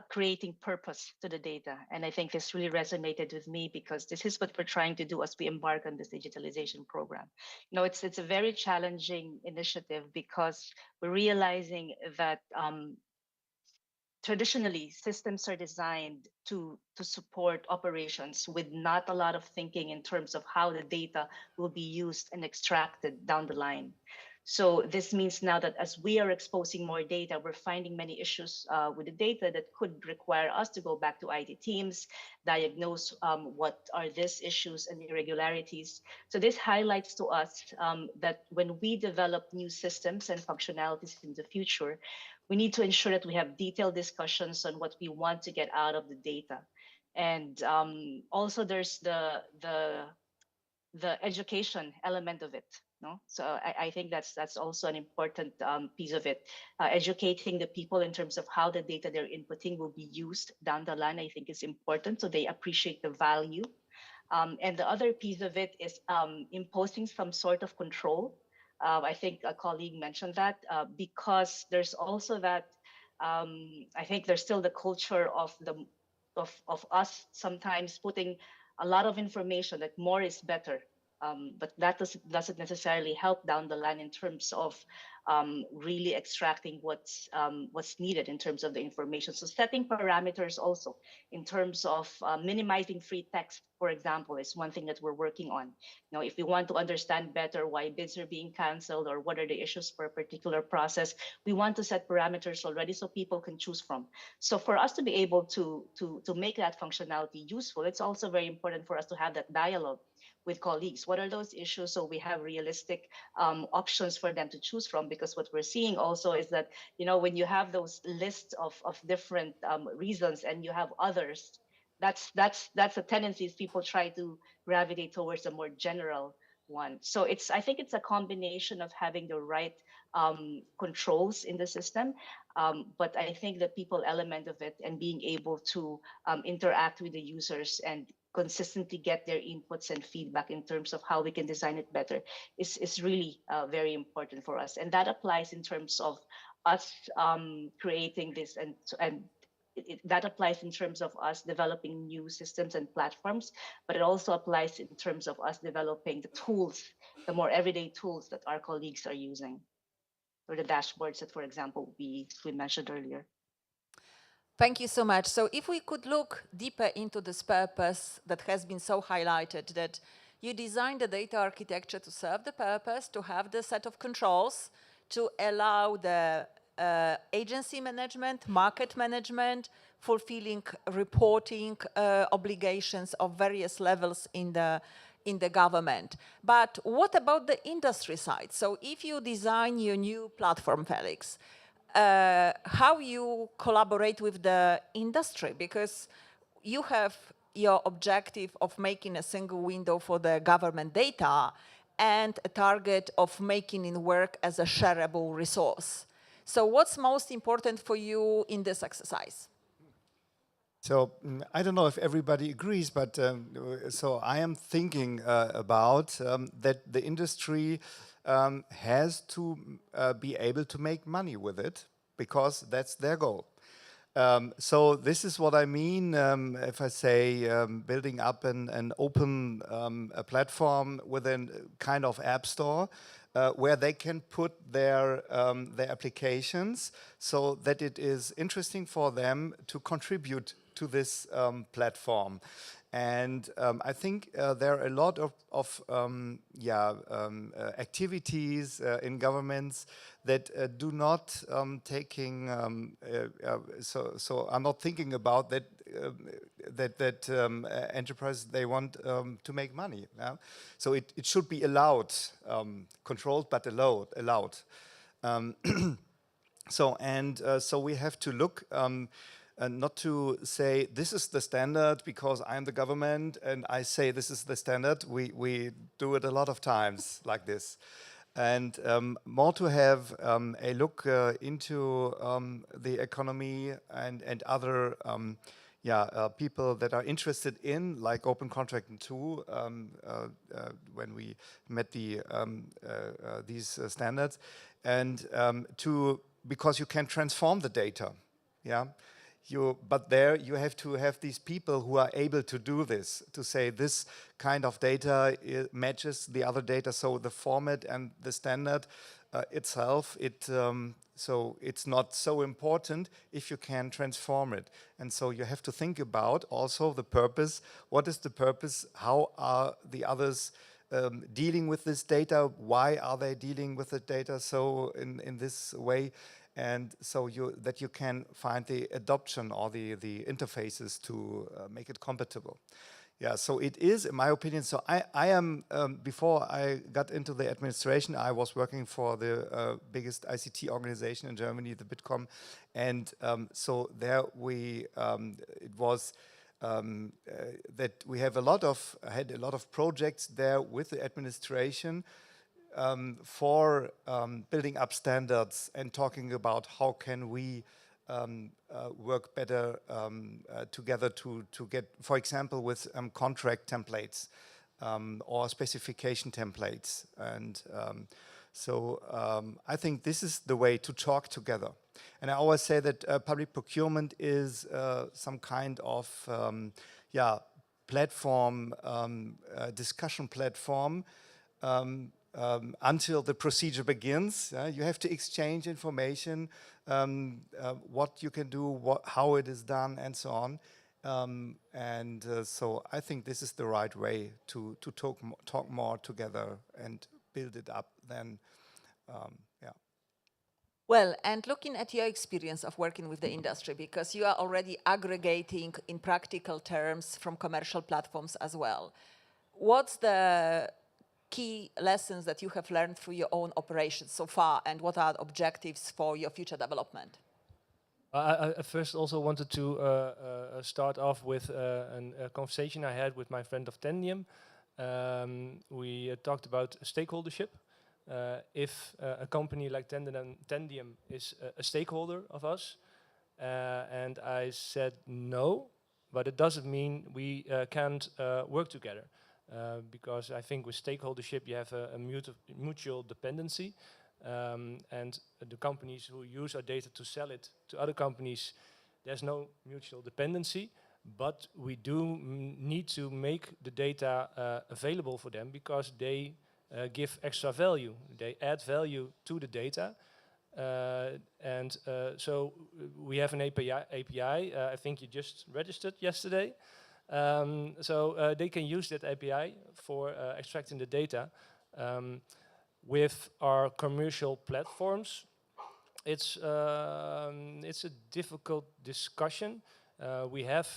[SPEAKER 14] creating purpose to the data. And I think this really resonated with me, because this is what we're trying to do as we embark on this digitalization program. You know, it's a very challenging initiative, because we're realizing that traditionally, systems are designed to support operations with not a lot of thinking in terms of how the data will be used and extracted down the line. So this means now that as we are exposing more data, we're finding many issues with the data that could require us to go back to IT teams, diagnose what are these issues and irregularities. So this highlights to us that when we develop new systems and functionalities in the future, we need to ensure that we have detailed discussions on what we want to get out of the data. And also there's the education element of it. No? So I think that's also an important piece of it. Educating the people in terms of how the data they're inputting will be used down the line, I think is important, so they appreciate the value. And the other piece of it is imposing some sort of control. I think a colleague mentioned that, because there's also that, I think there's still the culture of us sometimes putting a lot of information that more is better. But that doesn't necessarily help down the line in terms of really extracting what's needed in terms of the information. So setting parameters also in terms of minimizing free text, for example, is one thing that we're working on. You know, if we want to understand better why bids are being canceled or what are the issues for a particular process, we want to set parameters already so people can choose from. So for us to be able to make that functionality useful, it's also very important for us to have that dialogue with colleagues. What are those issues? So we have realistic options for them to choose from, because what we're seeing also is that, you know, when you have those lists of different reasons and you have others, that's a tendency is people try to gravitate towards a more general one. So I think it's a combination of having the right controls in the system, but I think the people element of it and being able to interact with the users and consistently get their inputs and feedback in terms of how we can design it better is really very important for us. And that applies in terms of us creating this, and that applies in terms of us developing new systems and platforms, but it also applies in terms of us developing the tools, the more everyday tools that our colleagues are using, or the dashboards that, for example, we mentioned earlier.
[SPEAKER 13] Thank you so much. So if we could look deeper into this purpose that has been so highlighted, that you designed the data architecture to serve the purpose, to have the set of controls, to allow the agency management, market management, fulfilling reporting obligations of various levels in the government. But what about the industry side? So if you design your new platform, Felix, how you collaborate with the industry, because you have your objective of making a single window for the government data and a target of making it work as a shareable resource. So what's most important for you in this exercise?
[SPEAKER 10] So I don't know if everybody agrees, but so I am thinking about that the industry has to be able to make money with it, because that's their goal. So this is what I mean if I say building up an open a platform with a kind of app store where they can put their applications so that it is interesting for them to contribute to this platform. And I think there are a lot of activities in governments that do not taking so are not thinking about that enterprise they want to make money. Yeah? So it should be allowed, controlled but allowed. So we have to look. And not to say this is the standard because I'm the government and I say this is the standard. We do it a lot of times like this. And more to have a look into the economy and other people that are interested in, like Open Contracting too, when we met these standards, and because you can transform the data, yeah. But there you have to have these people who are able to do this, to say this kind of data matches the other data. So the format and the standard itself, so it's not so important if you can transform it. And so you have to think about also the purpose. What is the purpose? How are the others dealing with this data? Why are they dealing with the data so in this way? And so that you can find the adoption or the interfaces to make it compatible. Yeah, so it is, in my opinion, so I am, before I got into the administration, I was working for the biggest ICT organization in Germany, the Bitkom. And so there it was that we have had a lot of projects there with the administration for building up standards and talking about how can we work better together to get, for example, with contract templates or specification templates. And so I think this is the way to talk together. And I always say that public procurement is some kind of platform, discussion platform, until the procedure begins. You have to exchange information, what you can do, how it is done, and so on. So I think this is the right way to talk more together and build it up then.
[SPEAKER 13] Well, and looking at your experience of working with the industry, because you are already aggregating in practical terms from commercial platforms as well, what's the key lessons that you have learned through your own operations so far, and what are the objectives for your future development?
[SPEAKER 18] I first also wanted to start off with a conversation I had with my friend of Tendium. We talked about stakeholdership. If a company like Tendium is a stakeholder of us, and I said no, but it doesn't mean we can't work together. Because I think with stakeholdership you have a mutual dependency, and the companies who use our data to sell it to other companies, there's no mutual dependency, but we do need to make the data available for them because they give extra value. They add value to the data. So we have an API. I think you just registered yesterday. So they can use that API for extracting the data. With our commercial platforms, it's a difficult discussion. We have,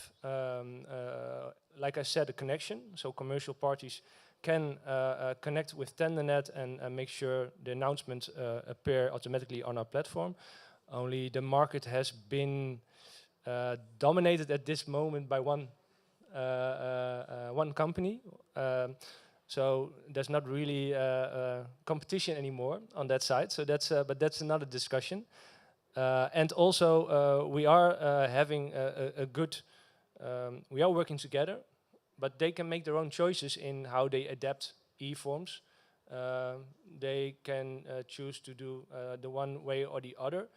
[SPEAKER 18] like I said, a connection. So commercial parties can connect with TenderNet and make sure the announcements appear automatically on our platform. Only the market has been dominated at this moment by one company. So there's not really competition anymore on that side. So but that's another discussion. And also, we are having a good, we are working together, but they can make their own choices in how they adapt e-forms. They can choose to do the one way or the other.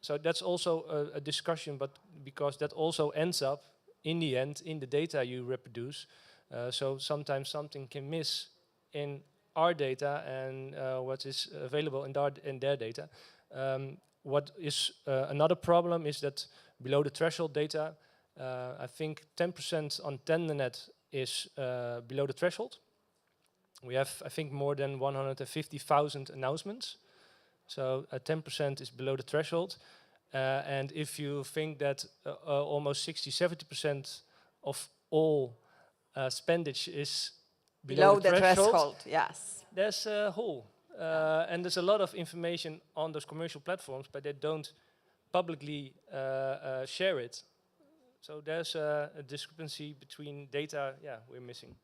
[SPEAKER 18] So that's also a discussion, but because that also ends up in the end in the data you reproduce. So sometimes something can miss in our data and what is available in their data. What is another problem is that below the threshold data, I think 10% on TenderNet is below the threshold. We have, I think, more than 150,000 announcements. So 10% is below the threshold. And if you think that almost 60-70% of all spendage is below the threshold,
[SPEAKER 13] yes.
[SPEAKER 18] There's a hole. And there's a lot of information on those commercial platforms, but they don't publicly share it. So there's a discrepancy between data, we're missing.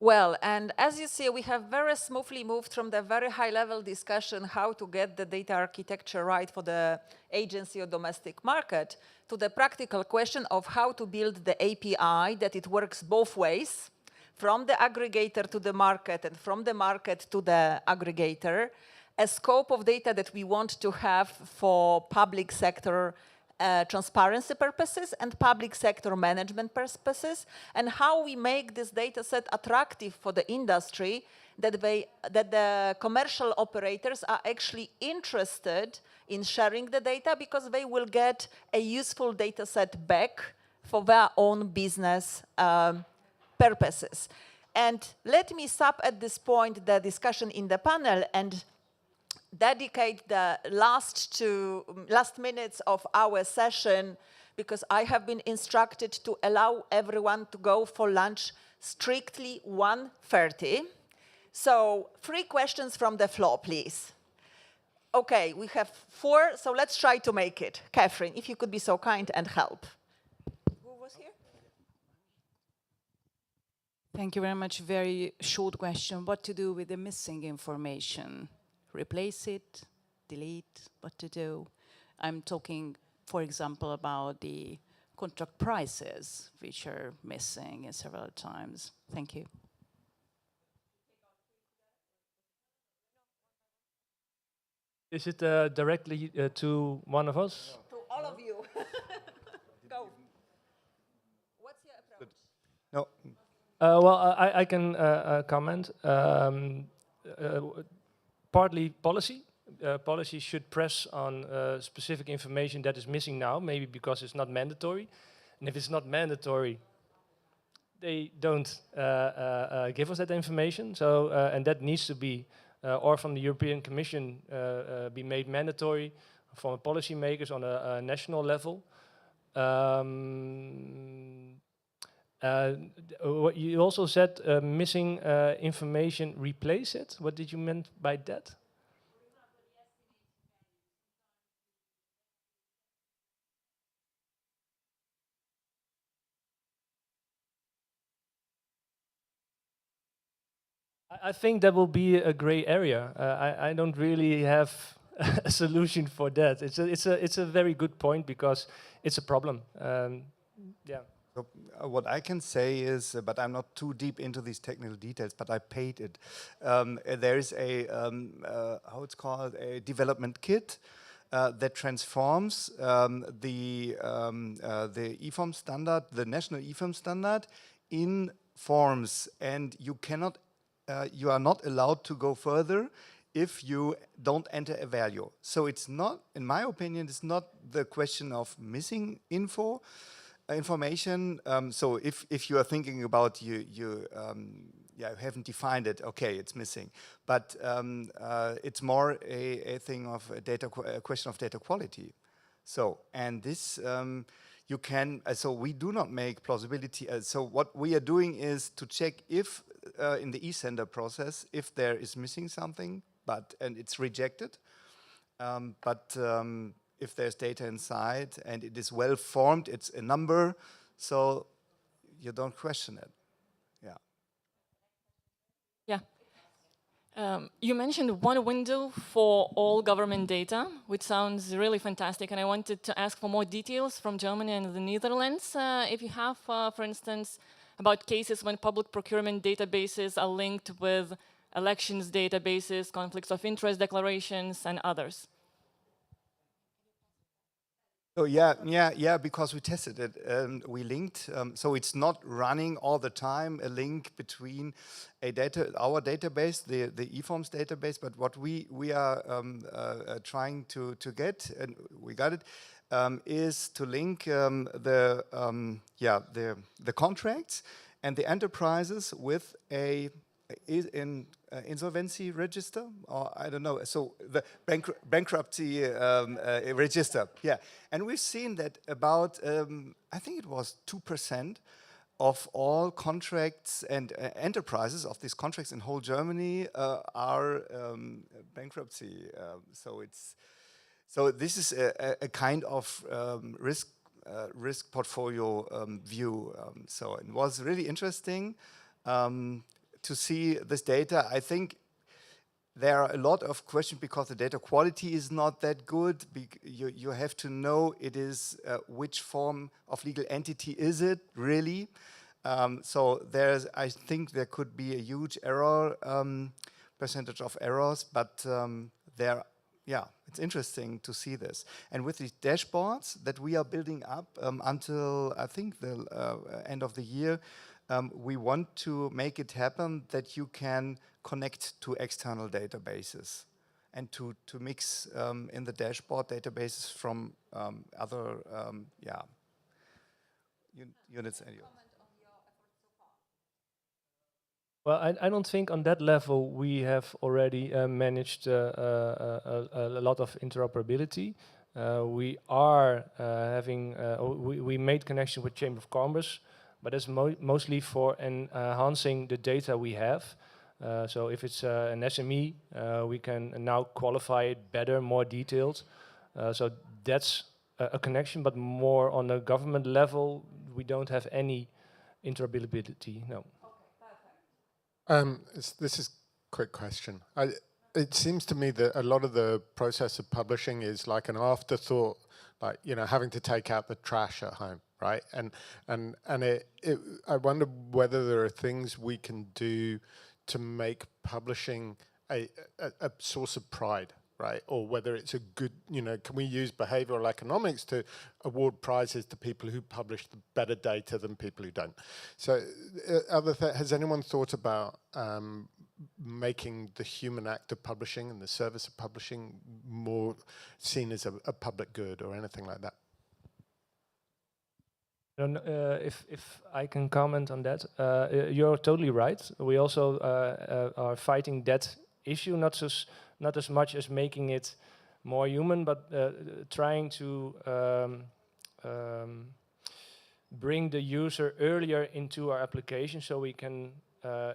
[SPEAKER 13] Well, and as you see, we have very smoothly moved from the very high-level discussion how to get the data architecture right for the agency or domestic market to the practical question of how to build the API that it works both ways, from the aggregator to the market and from the market to the aggregator, a scope of data that we want to have for public sector transparency purposes and public sector management purposes, and how we make this data set attractive for the industry, that the commercial operators are actually interested in sharing the data because they will get a useful data set back for their own business purposes. And let me stop at this point the discussion in the panel and dedicate the last minutes of our session, because I have been instructed to allow everyone to go for lunch strictly 1:30. So 3 questions from the floor, please. Okay, we have 4, so let's try to make it. Catherine, if you could be so kind and help. Who was here?
[SPEAKER 11] Thank you very much. Very short question. What to do with the missing information? Replace it, delete, what to do? I'm talking, for example, about the contract prices, which are missing several times. Thank you.
[SPEAKER 18] Is it directly to one of us?
[SPEAKER 13] To all of you. Go. What's your approach?
[SPEAKER 10] No.
[SPEAKER 18] Well, I can comment. Partly policy. Policy should press on specific information that is missing now, maybe because it's not mandatory. And if it's not mandatory, they don't give us that information. So, and that needs to be, or from the European Commission, be made mandatory from policymakers on a national level. What you also said, missing information, replace it. What did you mean by that? I think that will be a gray area. I don't really have a solution for that. It's a very good point because it's a problem. Yeah.
[SPEAKER 10] So, what I can say is, but I'm not too deep into these technical details, but I paid it. There is a, how it's called, a development kit that transforms the e-form standard, the national e-form standard, in forms, and you cannot, you are not allowed to go further if you don't enter a value. So it's not, in my opinion, it's not the question of missing information. So if you are thinking about you haven't defined it, okay, it's missing. But it's more a thing of a question of data quality. So, and this you can, so we do not make plausibility. So what we are doing is to check if in the e-sender process, if there is missing something, and it's rejected. If there's data inside and it is well formed, it's a number, so you don't question it. Yeah.
[SPEAKER 11] Yeah.
[SPEAKER 15] You mentioned one window for all government data, which sounds really fantastic, and I wanted to ask for more details from Germany and the Netherlands. If you have, for instance, about cases when public procurement databases are linked with elections databases, conflicts of interest declarations, and others.
[SPEAKER 10] Oh yeah, because we tested it and we linked. So it's not running all the time a link between our database, the eForms database, but what we are trying to get, and we got it, is to link the contracts and the enterprises with a insolvency register, or I don't know, so the bankruptcy register, yeah. And we've seen that about, I think it was 2% of all contracts and enterprises of these contracts in whole Germany are bankruptcy. So this is a kind of risk portfolio view. So it was really interesting to see this data. I think there are a lot of questions because the data quality is not that good. You have to know it is which form of legal entity is it really. So I think there could be a huge error percentage of errors, but it's interesting to see this. And with these dashboards that we are building up until I think the end of the year, we want to make it happen that you can connect to external databases and to mix in the dashboard databases from other units.
[SPEAKER 18] Well, I don't think on that level we have already managed a lot of interoperability. We are having, we made connection with Chamber of Commerce, but it's mostly for enhancing the data we have. So if it's an SME, we can now qualify it better, more detailed. So that's a connection, but more on the government level, we don't have any interoperability, no.
[SPEAKER 4] This is a quick question. It seems to me that a lot of the process of publishing is like an afterthought, like, you know, having to take out the trash at home, right? And I wonder whether there are things we can do to make publishing a source of pride, right? Or whether it's a good, you know, can we use behavioral economics to award prizes to people who publish the better data than people who don't? So has anyone thought about making the human act of publishing and the service of publishing more seen as a public good or anything like that?
[SPEAKER 18] If I can comment on that, you're totally right. We also are fighting that issue, not as much as making it more human, but trying to bring the user earlier into our application so we can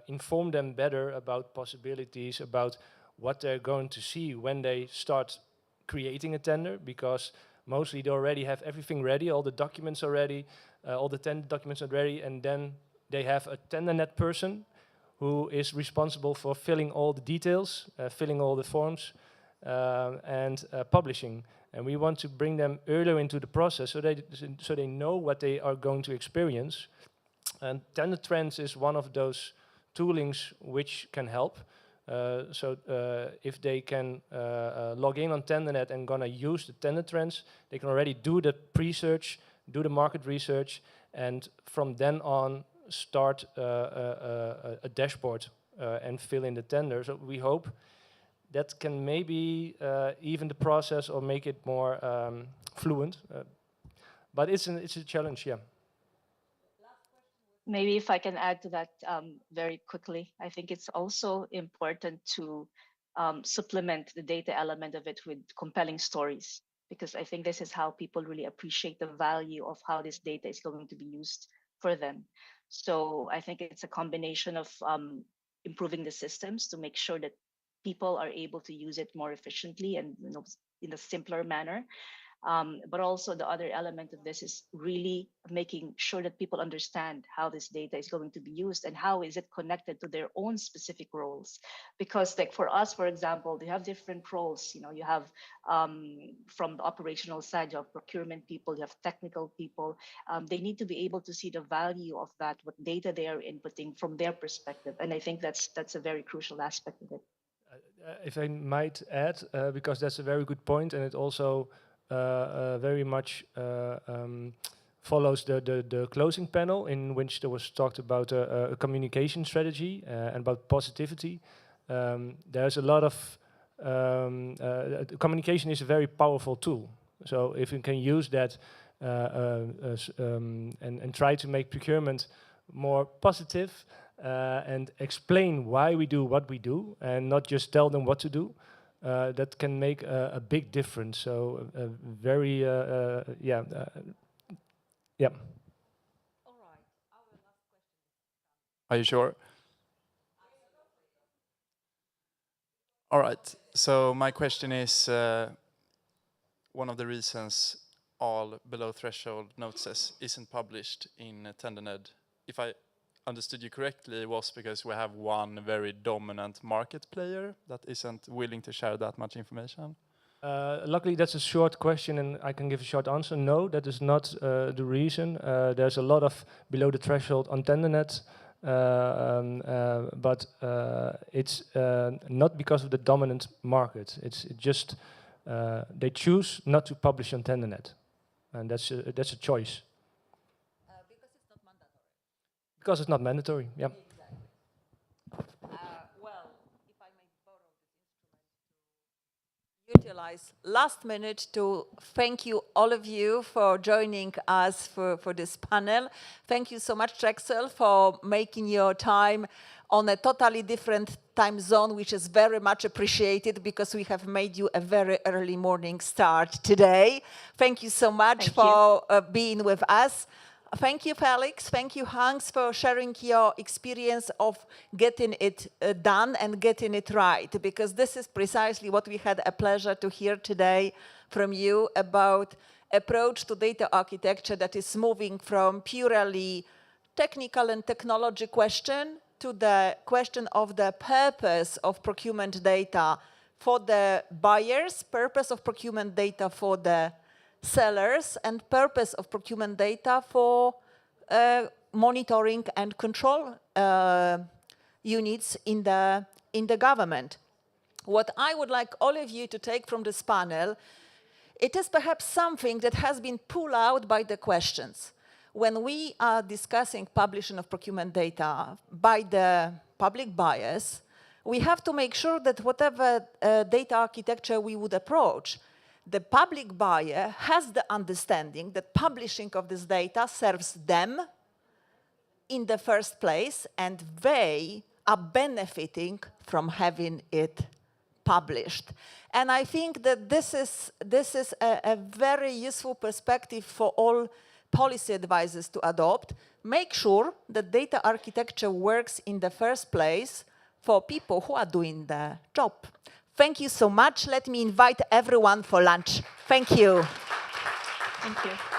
[SPEAKER 18] inform them better about possibilities, about what they're going to see when they start creating a tender, because mostly they already have everything ready, all the documents are ready, all the tender documents are ready, and then they have a TenderNet person who is responsible for filling all the details, filling all the forms, and publishing. And we want to bring them earlier into the process so they know what they are going to experience. And Tender Trends is one of those toolings which can help. If they can log in on TenderNet and gonna use the Tender Trends, they can already do the pre-search, do the market research, and from then on start a dashboard and fill in the tender. So we hope that can maybe even the process or make it more fluent. But it's a challenge, yeah.
[SPEAKER 14] Maybe if I can add to that very quickly, I think it's also important to supplement the data element of it with compelling stories, because I think this is how people really appreciate the value of how this data is going to be used for them. So I think it's a combination of improving the systems to make sure that people are able to use it more efficiently and in a simpler manner. But also the other element of this is really making sure that people understand how this data is going to be used and how is it connected to their own specific roles. Because like for us, for example, they have different roles. You know, you have from the operational side, you have procurement people, you have technical people. They need to be able to see the value of that, what data they are inputting from their perspective. And I think that's a very crucial aspect of it.
[SPEAKER 18] If I might add, because that's a very good point, and it also very much follows the closing panel, in which there was talked about a communication strategy and about positivity. There's a lot of communication is a very powerful tool. So if you can use that and try to make procurement more positive and explain why we do what we do, and not just tell them what to do, that can make a big difference. So very, yeah.
[SPEAKER 16] Are you sure? All right. So my question is, one of the reasons all below threshold notices isn't published in TenderNet, if I understood you correctly, was because we have one very dominant market player that isn't willing to share that much information?
[SPEAKER 18] Luckily, that's a short question, and I can give a short answer. No, that is not the reason. There's a lot of below the threshold on TenderNet, but it's not because of the dominant market. It's just they choose not to publish on TenderNet, and that's a choice. Because it's not mandatory, yeah.
[SPEAKER 13] Well, if I may borrow this instrument to utilize last minute to thank you, all of you, for joining us for this panel. Thank you so much, Drexel, for making your time on a totally different time zone, which is very much appreciated because we have made you a very early morning start today. Thank you so much for being with us. Thank you, Felix. Thank you, Hans, for sharing your experience of getting it done and getting it right, because this is precisely what we had a pleasure to hear today from you about approach to data architecture that is moving from purely technical and technology question to the question of the purpose of procurement data for the buyers, purpose of procurement data for the sellers, and purpose of procurement data for monitoring and control units in the government. What I would like all of you to take from this panel, it is perhaps something that has been pulled out by the questions. When we are discussing publishing of procurement data by the public buyers, we have to make sure that whatever data architecture we would approach, the public buyer has the understanding that publishing of this data serves them in the first place, and they are benefiting from having it published. And I think that this is a very useful perspective for all policy advisors to adopt. Make sure that data architecture works in the first place for people who are doing the job. Thank you so much. Let me invite everyone for lunch. Thank you.
[SPEAKER 14] Thank you.